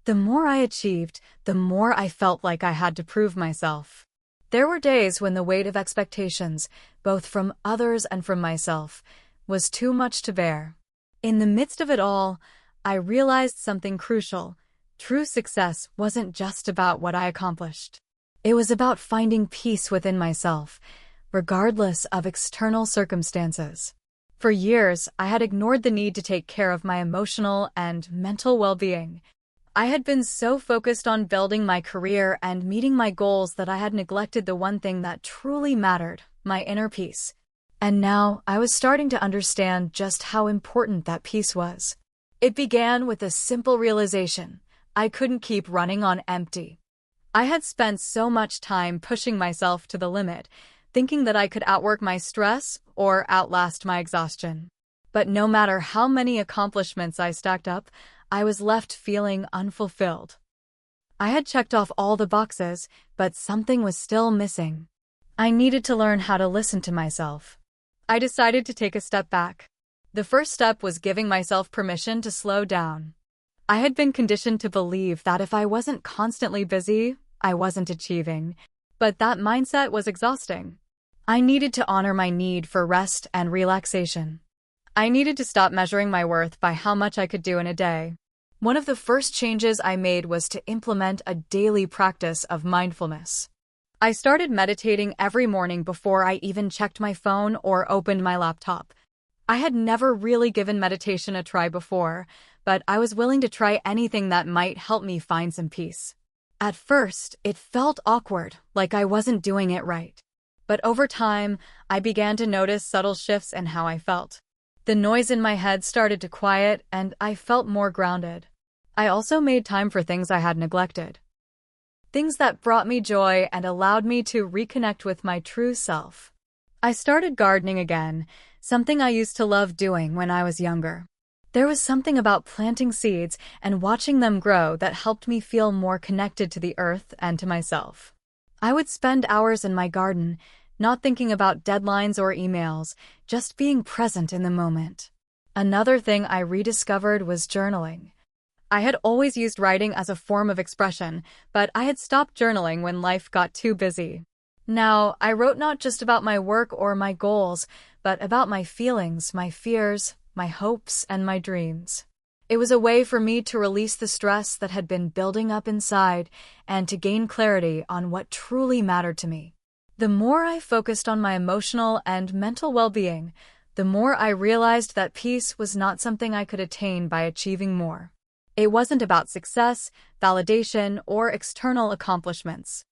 The more I achieved, the more I felt like I had to prove myself. There were days when the weight of expectations, both from others and from myself, was too much to bear. In the midst of it all, I realized something crucial. True success wasn't just about what I accomplished. It was about finding peace within myself, regardless of external circumstances. For years, I had ignored the need to take care of my emotional and mental well-being. I had been so focused on building my career and meeting my goals that I had neglected the one thing that truly mattered, my inner peace. And now, I was starting to understand just how important that peace was. It began with a simple realization: I couldn't keep running on empty. I had spent so much time pushing myself to the limit, thinking that I could outwork my stress or outlast my exhaustion. But no matter how many accomplishments I stacked up, I was left feeling unfulfilled. I had checked off all the boxes, but something was still missing. I needed to learn how to listen to myself. I decided to take a step back. The first step was giving myself permission to slow down. I had been conditioned to believe that if I wasn't constantly busy, I wasn't achieving. But that mindset was exhausting. I needed to honor my need for rest and relaxation. I needed to stop measuring my worth by how much I could do in a day. One of the first changes I made was to implement a daily practice of mindfulness. I started meditating every morning before I even checked my phone or opened my laptop. I had never really given meditation a try before, but I was willing to try anything that might help me find some peace. At first, it felt awkward, like I wasn't doing it right. But over time, I began to notice subtle shifts in how I felt. The noise in my head started to quiet, and I felt more grounded. I also made time for things I had neglected. Things that brought me joy and allowed me to reconnect with my true self. I started gardening again, something I used to love doing when I was younger. There was something about planting seeds and watching them grow that helped me feel more connected to the earth and to myself. I would spend hours in my garden, not thinking about deadlines or emails, just being present in the moment. Another thing I rediscovered was journaling. I had always used writing as a form of expression, but I had stopped journaling when life got too busy. Now, I wrote not just about my work or my goals, but about my feelings, my fears, my hopes, and my dreams. It was a way for me to release the stress that had been building up inside and to gain clarity on what truly mattered to me. The more I focused on my emotional and mental well-being, the more I realized that peace was not something I could attain by achieving more. It wasn't about success, validation, or external accomplishments.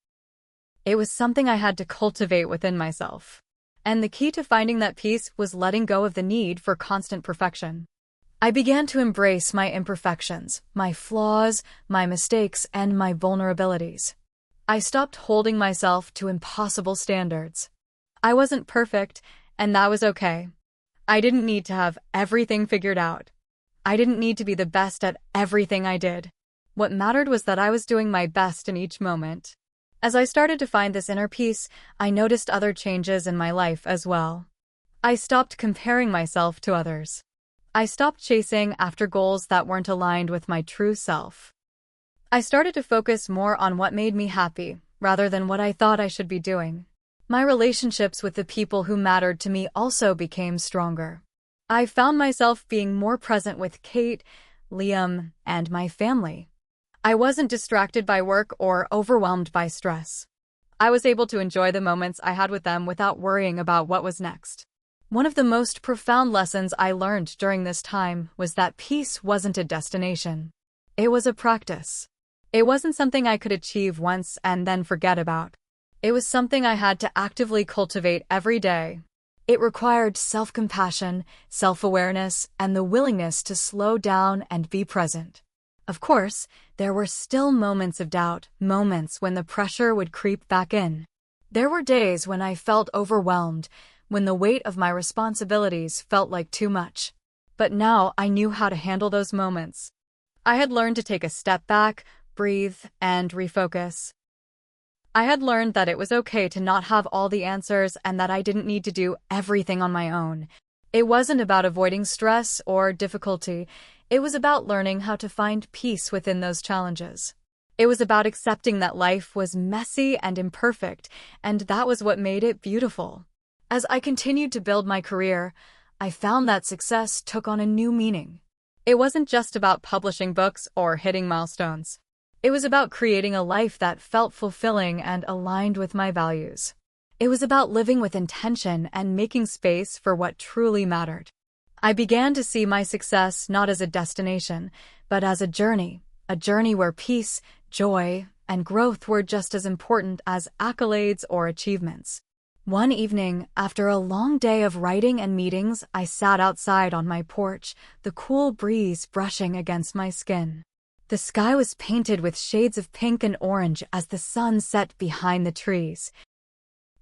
It was something I had to cultivate within myself. And the key to finding that peace was letting go of the need for constant perfection. I began to embrace my imperfections, my flaws, my mistakes, and my vulnerabilities. I stopped holding myself to impossible standards. I wasn't perfect, and that was okay. I didn't need to have everything figured out. I didn't need to be the best at everything I did. What mattered was that I was doing my best in each moment. As I started to find this inner peace, I noticed other changes in my life as well. I stopped comparing myself to others. I stopped chasing after goals that weren't aligned with my true self. I started to focus more on what made me happy, rather than what I thought I should be doing. My relationships with the people who mattered to me also became stronger. I found myself being more present with Kate, Liam, and my family. I wasn't distracted by work or overwhelmed by stress. I was able to enjoy the moments I had with them without worrying about what was next. One of the most profound lessons I learned during this time was that peace wasn't a destination. It was a practice. It wasn't something I could achieve once and then forget about. It was something I had to actively cultivate every day. It required self-compassion, self-awareness, and the willingness to slow down and be present. Of course, there were still moments of doubt, moments when the pressure would creep back in. There were days when I felt overwhelmed, when the weight of my responsibilities felt like too much. But now I knew how to handle those moments. I had learned to take a step back, breathe, and refocus. I had learned that it was okay to not have all the answers and that I didn't need to do everything on my own. It wasn't about avoiding stress or difficulty. It was about learning how to find peace within those challenges. It was about accepting that life was messy and imperfect, and that was what made it beautiful. As I continued to build my career, I found that success took on a new meaning. It wasn't just about publishing books or hitting milestones. It was about creating a life that felt fulfilling and aligned with my values. It was about living with intention and making space for what truly mattered. I began to see my success not as a destination, but as a journey where peace, joy, and growth were just as important as accolades or achievements. One evening, after a long day of writing and meetings, I sat outside on my porch, the cool breeze brushing against my skin. The sky was painted with shades of pink and orange as the sun set behind the trees.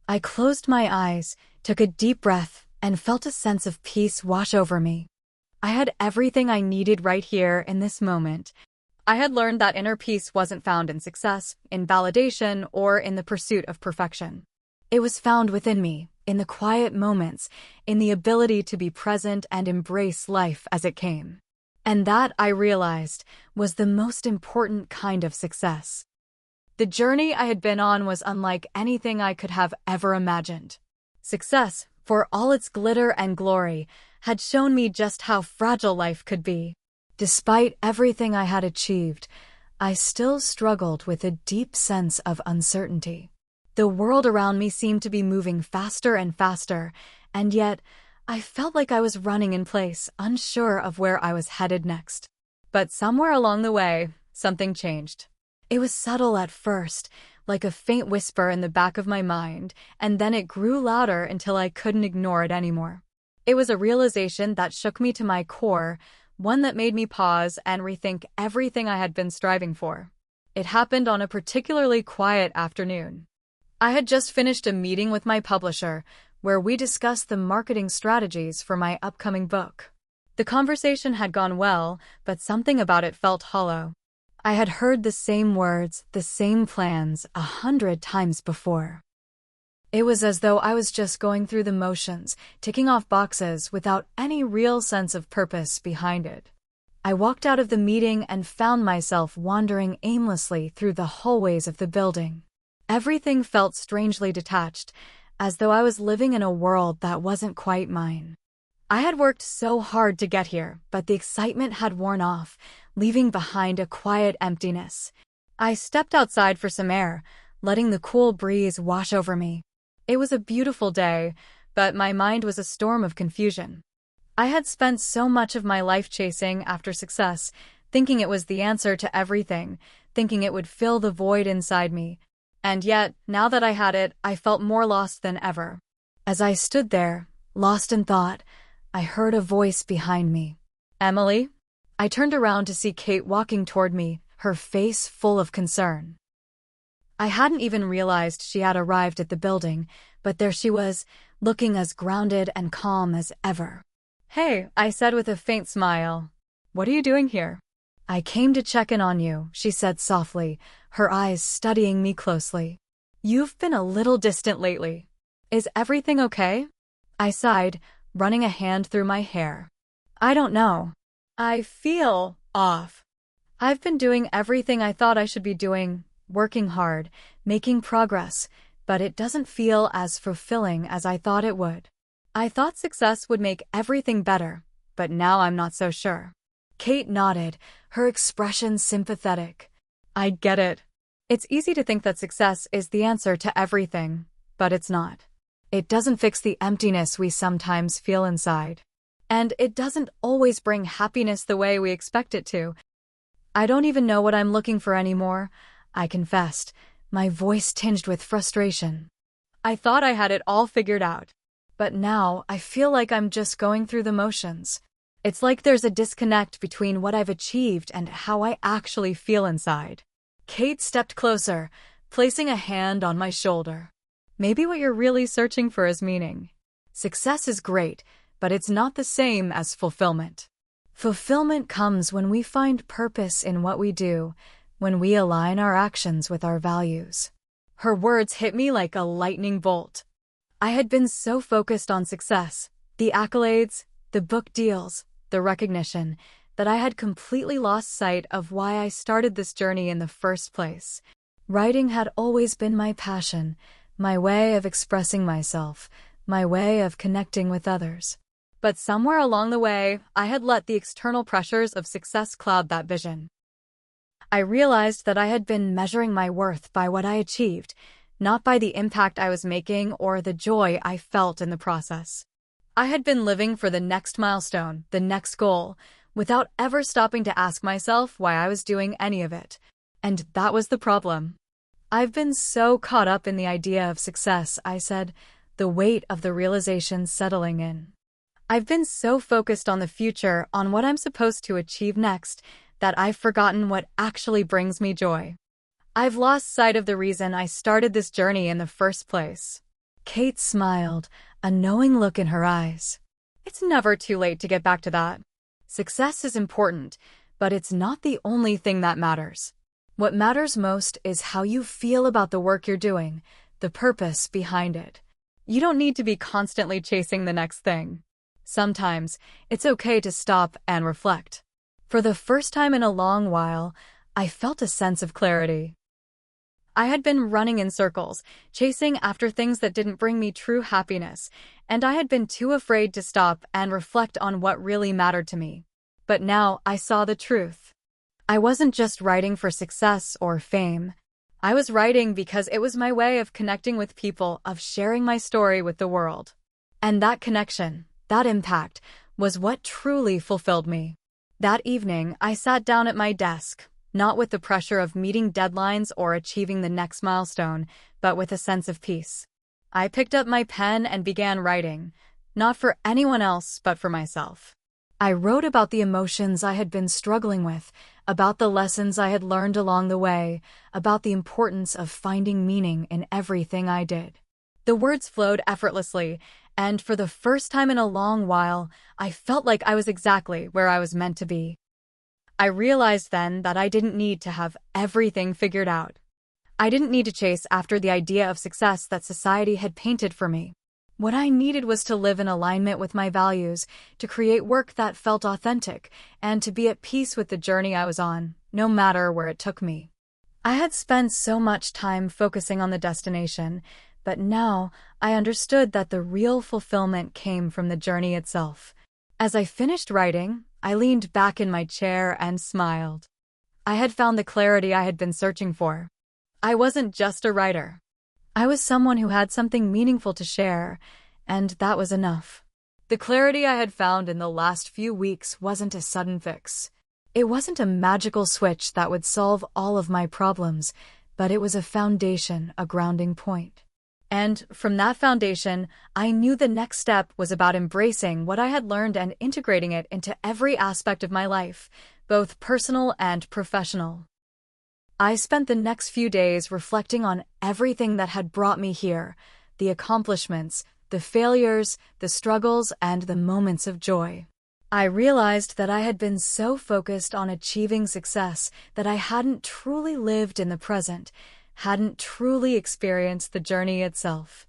I closed my eyes, took a deep breath, and felt a sense of peace wash over me. I had everything I needed right here in this moment. I had learned that inner peace wasn't found in success, in validation, or in the pursuit of perfection. It was found within me, in the quiet moments, in the ability to be present and embrace life as it came. And that, I realized, was the most important kind of success. The journey I had been on was unlike anything I could have ever imagined. Success, for all its glitter and glory, had shown me just how fragile life could be. Despite everything I had achieved, I still struggled with a deep sense of uncertainty. The world around me seemed to be moving faster and faster, and yet I felt like I was running in place, unsure of where I was headed next. But somewhere along the way, something changed. It was subtle at first, like a faint whisper in the back of my mind, and then it grew louder until I couldn't ignore it anymore. It was a realization that shook me to my core, one that made me pause and rethink everything I had been striving for. It happened on a particularly quiet afternoon. I had just finished a meeting with my publisher, where we discussed the marketing strategies for my upcoming book. The conversation had gone well, but something about it felt hollow. I had heard the same words, the same plans 100 times before. It was as though I was just going through the motions, ticking off boxes without any real sense of purpose behind it. I walked out of the meeting and found myself wandering aimlessly through the hallways of the building. Everything felt strangely detached, as though I was living in a world that wasn't quite mine. I had worked so hard to get here, but the excitement had worn off, leaving behind a quiet emptiness. I stepped outside for some air, letting the cool breeze wash over me. It was a beautiful day, but my mind was a storm of confusion. I had spent so much of my life chasing after success, thinking it was the answer to everything, thinking it would fill the void inside me. And yet, now that I had it, I felt more lost than ever. As I stood there, lost in thought, I heard a voice behind me. "Emily?" I turned around to see Kate walking toward me, her face full of concern. I hadn't even realized she had arrived at the building, but there she was, looking as grounded and calm as ever. "Hey," I said with a faint smile. "What are you doing here?" "I came to check in on you," she said softly, her eyes studying me closely. "You've been a little distant lately. Is everything okay?" I sighed, running a hand through my hair. "I don't know. I feel off. I've been doing everything I thought I should be doing, working hard, making progress, but it doesn't feel as fulfilling as I thought it would. I thought success would make everything better, but now I'm not so sure." Kate nodded, her expression sympathetic. "I get it. It's easy to think that success is the answer to everything, but it's not. It doesn't fix the emptiness we sometimes feel inside. And it doesn't always bring happiness the way we expect it to. I don't even know what I'm looking for anymore," I confessed, my voice tinged with frustration. "I thought I had it all figured out. But now I feel like I'm just going through the motions. It's like there's a disconnect between what I've achieved and how I actually feel inside." Kate stepped closer, placing a hand on my shoulder. "Maybe what you're really searching for is meaning. Success is great, but it's not the same as fulfillment. Fulfillment comes when we find purpose in what we do, when we align our actions with our values." Her words hit me like a lightning bolt. I had been so focused on success, the accolades, the book deals, the recognition, that I had completely lost sight of why I started this journey in the first place. Writing had always been my passion, my way of expressing myself, my way of connecting with others. But somewhere along the way, I had let the external pressures of success cloud that vision. I realized that I had been measuring my worth by what I achieved, not by the impact I was making or the joy I felt in the process. I had been living for the next milestone, the next goal, without ever stopping to ask myself why I was doing any of it. And that was the problem. "I've been so caught up in the idea of success," I said, the weight of the realization settling in. "I've been so focused on the future, on what I'm supposed to achieve next, that I've forgotten what actually brings me joy. I've lost sight of the reason I started this journey in the first place." Kate smiled, a knowing look in her eyes. "It's never too late to get back to that. Success is important, but it's not the only thing that matters. What matters most is how you feel about the work you're doing, the purpose behind it. You don't need to be constantly chasing the next thing. Sometimes, it's okay to stop and reflect." For the first time in a long while, I felt a sense of clarity. I had been running in circles, chasing after things that didn't bring me true happiness, and I had been too afraid to stop and reflect on what really mattered to me. But now I saw the truth. I wasn't just writing for success or fame. I was writing because it was my way of connecting with people, of sharing my story with the world. And that connection, that impact, was what truly fulfilled me. That evening, I sat down at my desk, not with the pressure of meeting deadlines or achieving the next milestone, but with a sense of peace. I picked up my pen and began writing, not for anyone else, but for myself. I wrote about the emotions I had been struggling with, about the lessons I had learned along the way, about the importance of finding meaning in everything I did. The words flowed effortlessly, and for the first time in a long while, I felt like I was exactly where I was meant to be. I realized then that I didn't need to have everything figured out. I didn't need to chase after the idea of success that society had painted for me. What I needed was to live in alignment with my values, to create work that felt authentic, and to be at peace with the journey I was on, no matter where it took me. I had spent so much time focusing on the destination, but now I understood that the real fulfillment came from the journey itself. As I finished writing, I leaned back in my chair and smiled. I had found the clarity I had been searching for. I wasn't just a writer. I was someone who had something meaningful to share, and that was enough. The clarity I had found in the last few weeks wasn't a sudden fix. It wasn't a magical switch that would solve all of my problems, but it was a foundation, a grounding point. And from that foundation, I knew the next step was about embracing what I had learned and integrating it into every aspect of my life, both personal and professional. I spent the next few days reflecting on everything that had brought me here, the accomplishments, the failures, the struggles, and the moments of joy. I realized that I had been so focused on achieving success that I hadn't truly lived in the present, hadn't truly experienced the journey itself.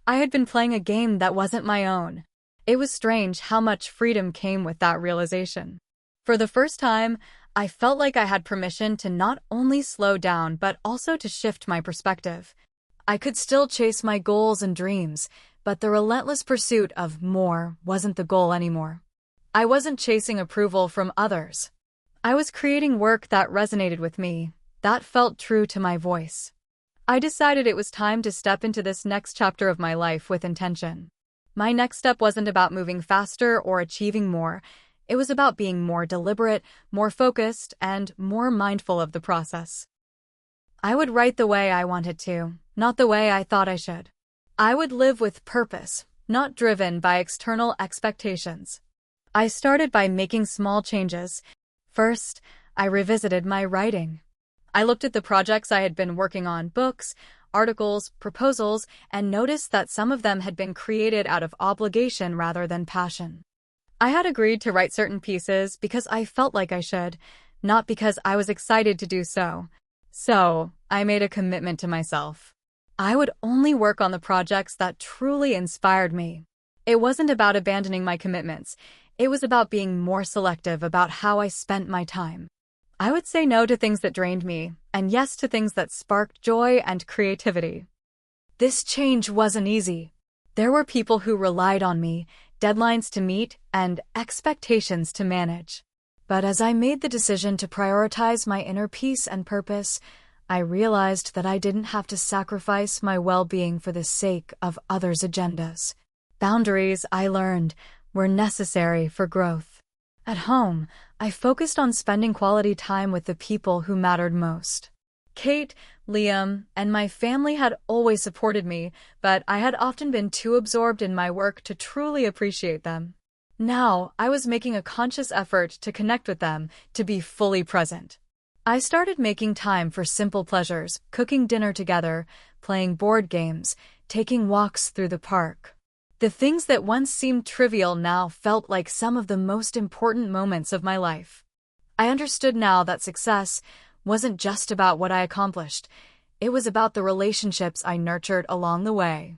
I had been playing a game that wasn't my own. It was strange how much freedom came with that realization. For the first time, I felt like I had permission to not only slow down but also to shift my perspective. I could still chase my goals and dreams, but the relentless pursuit of more wasn't the goal anymore. I wasn't chasing approval from others. I was creating work that resonated with me, that felt true to my voice. I decided it was time to step into this next chapter of my life with intention. My next step wasn't about moving faster or achieving more. It was about being more deliberate, more focused, and more mindful of the process. I would write the way I wanted to, not the way I thought I should. I would live with purpose, not driven by external expectations. I started by making small changes. First, I revisited my writing. I looked at the projects I had been working on, books, articles, proposals, and noticed that some of them had been created out of obligation rather than passion. I had agreed to write certain pieces because I felt like I should, not because I was excited to do so. So, I made a commitment to myself. I would only work on the projects that truly inspired me. It wasn't about abandoning my commitments. It was about being more selective about how I spent my time. I would say no to things that drained me, and yes to things that sparked joy and creativity. This change wasn't easy. There were people who relied on me, deadlines to meet, and expectations to manage. But as I made the decision to prioritize my inner peace and purpose, I realized that I didn't have to sacrifice my well-being for the sake of others' agendas. Boundaries, I learned, were necessary for growth. At home, I focused on spending quality time with the people who mattered most. Kate, Liam, and my family had always supported me, but I had often been too absorbed in my work to truly appreciate them. Now, I was making a conscious effort to connect with them, to be fully present. I started making time for simple pleasures, cooking dinner together, playing board games, taking walks through the park. The things that once seemed trivial now felt like some of the most important moments of my life. I understood now that success wasn't just about what I accomplished. It was about the relationships I nurtured along the way.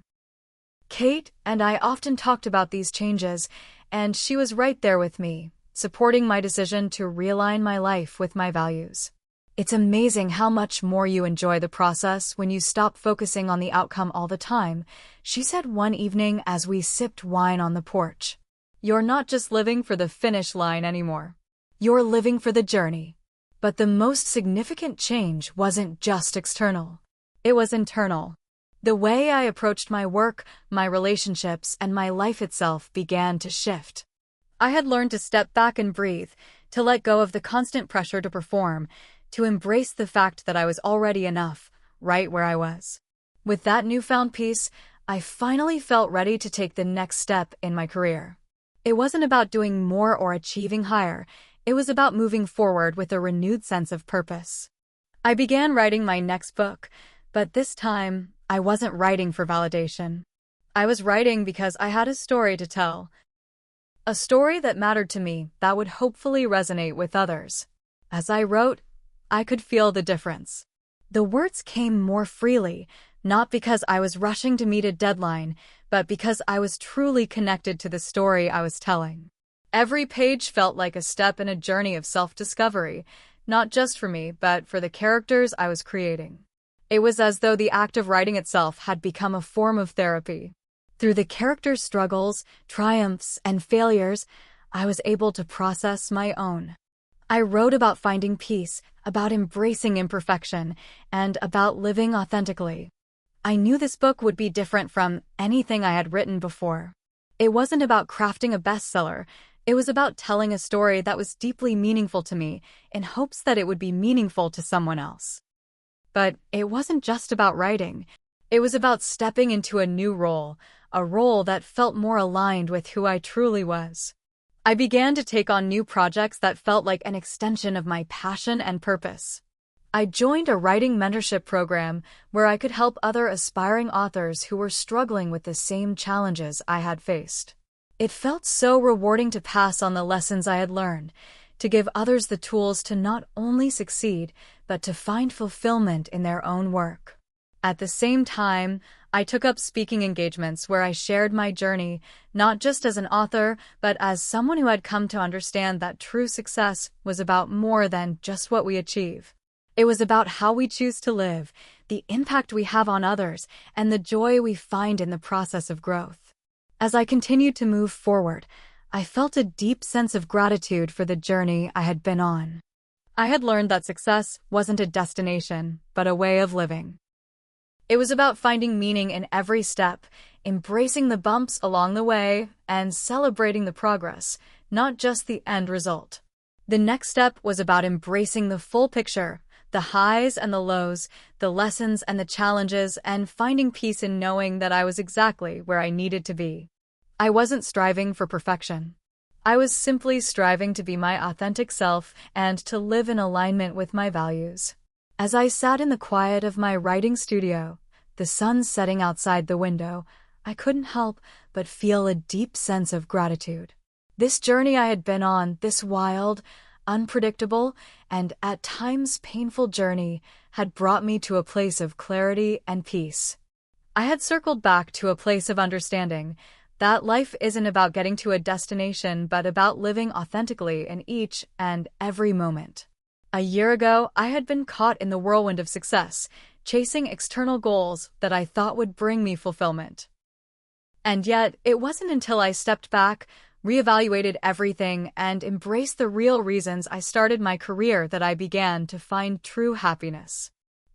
Kate and I often talked about these changes, and she was right there with me, supporting my decision to realign my life with my values. It's amazing how much more you enjoy the process when you stop focusing on the outcome all the time, she said one evening as we sipped wine on the porch. You're not just living for the finish line anymore. You're living for the journey. But the most significant change wasn't just external. It was internal. The way I approached my work, my relationships, and my life itself began to shift. I had learned to step back and breathe, to let go of the constant pressure to perform, to embrace the fact that I was already enough, right where I was. With that newfound peace, I finally felt ready to take the next step in my career. It wasn't about doing more or achieving higher, it was about moving forward with a renewed sense of purpose. I began writing my next book, but this time, I wasn't writing for validation. I was writing because I had a story to tell. A story that mattered to me that would hopefully resonate with others. As I wrote, I could feel the difference. The words came more freely, not because I was rushing to meet a deadline, but because I was truly connected to the story I was telling. Every page felt like a step in a journey of self-discovery, not just for me, but for the characters I was creating. It was as though the act of writing itself had become a form of therapy. Through the characters' struggles, triumphs, and failures, I was able to process my own. I wrote about finding peace, about embracing imperfection, and about living authentically. I knew this book would be different from anything I had written before. It wasn't about crafting a bestseller. It was about telling a story that was deeply meaningful to me, in hopes that it would be meaningful to someone else. But it wasn't just about writing. It was about stepping into a new role, a role that felt more aligned with who I truly was. I began to take on new projects that felt like an extension of my passion and purpose. I joined a writing mentorship program where I could help other aspiring authors who were struggling with the same challenges I had faced. It felt so rewarding to pass on the lessons I had learned, to give others the tools to not only succeed, but to find fulfillment in their own work. At the same time, I took up speaking engagements where I shared my journey, not just as an author, but as someone who had come to understand that true success was about more than just what we achieve. It was about how we choose to live, the impact we have on others, and the joy we find in the process of growth. As I continued to move forward, I felt a deep sense of gratitude for the journey I had been on. I had learned that success wasn't a destination, but a way of living. It was about finding meaning in every step, embracing the bumps along the way, and celebrating the progress, not just the end result. The next step was about embracing the full picture, the highs and the lows, the lessons and the challenges, and finding peace in knowing that I was exactly where I needed to be. I wasn't striving for perfection. I was simply striving to be my authentic self and to live in alignment with my values. As I sat in the quiet of my writing studio, the sun setting outside the window, I couldn't help but feel a deep sense of gratitude. This journey I had been on, this wild, unpredictable, and at times painful journey, had brought me to a place of clarity and peace. I had circled back to a place of understanding that life isn't about getting to a destination but about living authentically in each and every moment. A year ago, I had been caught in the whirlwind of success, chasing external goals that I thought would bring me fulfillment. And yet, it wasn't until I stepped back, reevaluated everything, and embraced the real reasons I started my career that I began to find true happiness.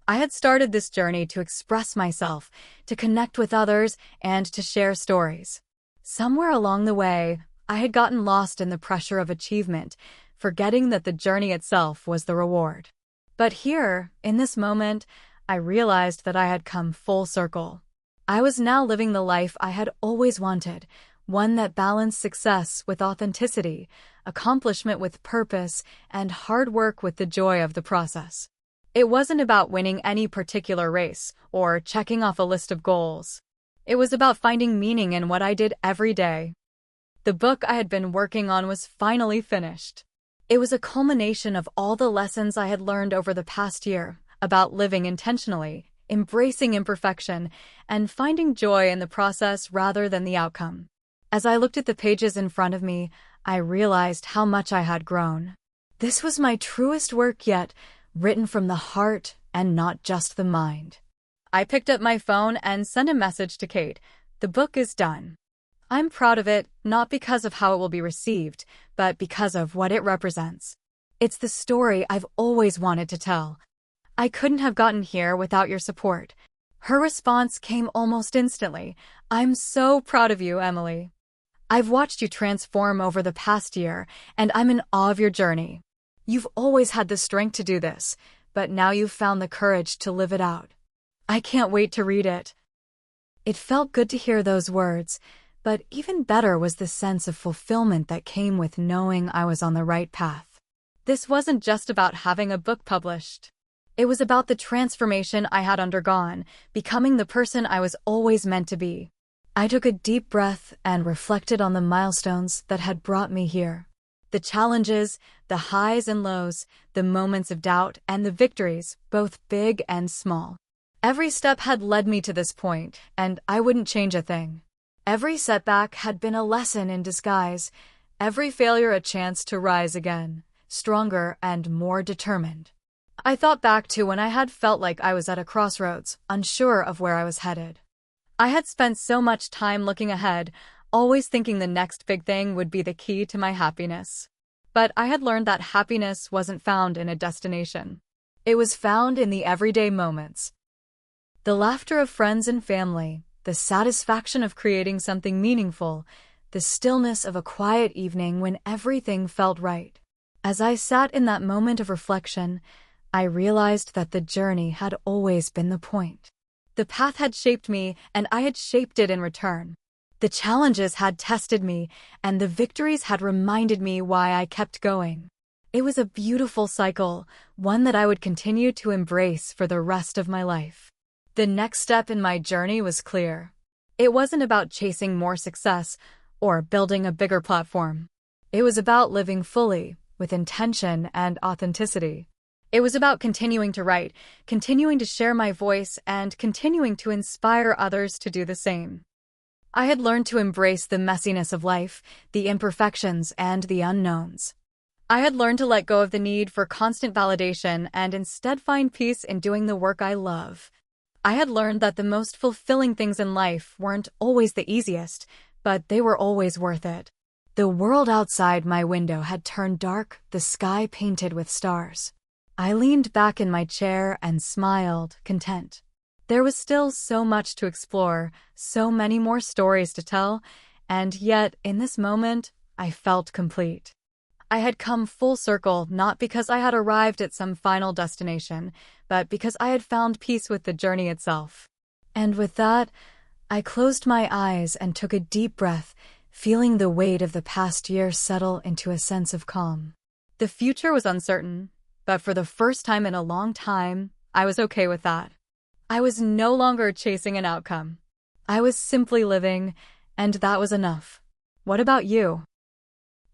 I had started this journey to express myself, to connect with others, and to share stories. Somewhere along the way, I had gotten lost in the pressure of achievement, forgetting that the journey itself was the reward. But here, in this moment, I realized that I had come full circle. I was now living the life I had always wanted, one that balanced success with authenticity, accomplishment with purpose, and hard work with the joy of the process. It wasn't about winning any particular race or checking off a list of goals. It was about finding meaning in what I did every day. The book I had been working on was finally finished. It was a culmination of all the lessons I had learned over the past year about living intentionally, embracing imperfection, and finding joy in the process rather than the outcome. As I looked at the pages in front of me, I realized how much I had grown. This was my truest work yet, written from the heart and not just the mind. I picked up my phone and sent a message to Kate. The book is done. I'm proud of it, not because of how it will be received, but because of what it represents. It's the story I've always wanted to tell. I couldn't have gotten here without your support. Her response came almost instantly. I'm so proud of you, Emily. I've watched you transform over the past year, and I'm in awe of your journey. You've always had the strength to do this, but now you've found the courage to live it out. I can't wait to read it." It felt good to hear those words, but even better was the sense of fulfillment that came with knowing I was on the right path. This wasn't just about having a book published. It was about the transformation I had undergone, becoming the person I was always meant to be. I took a deep breath and reflected on the milestones that had brought me here. The challenges, the highs and lows, the moments of doubt, and the victories, both big and small. Every step had led me to this point, and I wouldn't change a thing. Every setback had been a lesson in disguise, every failure a chance to rise again, stronger and more determined. I thought back to when I had felt like I was at a crossroads, unsure of where I was headed. I had spent so much time looking ahead, always thinking the next big thing would be the key to my happiness. But I had learned that happiness wasn't found in a destination. It was found in the everyday moments. The laughter of friends and family, the satisfaction of creating something meaningful, the stillness of a quiet evening when everything felt right. As I sat in that moment of reflection, I realized that the journey had always been the point. The path had shaped me, and I had shaped it in return. The challenges had tested me, and the victories had reminded me why I kept going. It was a beautiful cycle, one that I would continue to embrace for the rest of my life. The next step in my journey was clear. It wasn't about chasing more success or building a bigger platform. It was about living fully, with intention and authenticity. It was about continuing to write, continuing to share my voice, and continuing to inspire others to do the same. I had learned to embrace the messiness of life, the imperfections, and the unknowns. I had learned to let go of the need for constant validation and instead find peace in doing the work I love. I had learned that the most fulfilling things in life weren't always the easiest, but they were always worth it. The world outside my window had turned dark, the sky painted with stars. I leaned back in my chair and smiled, content. There was still so much to explore, so many more stories to tell, and yet, in this moment, I felt complete. I had come full circle not because I had arrived at some final destination, but because I had found peace with the journey itself. And with that, I closed my eyes and took a deep breath, feeling the weight of the past year settle into a sense of calm. The future was uncertain, but for the first time in a long time, I was okay with that. I was no longer chasing an outcome. I was simply living, and that was enough. What about you?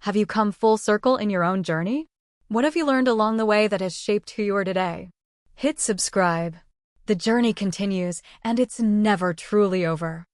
Have you come full circle in your own journey? What have you learned along the way that has shaped who you are today? Hit subscribe. The journey continues, and it's never truly over.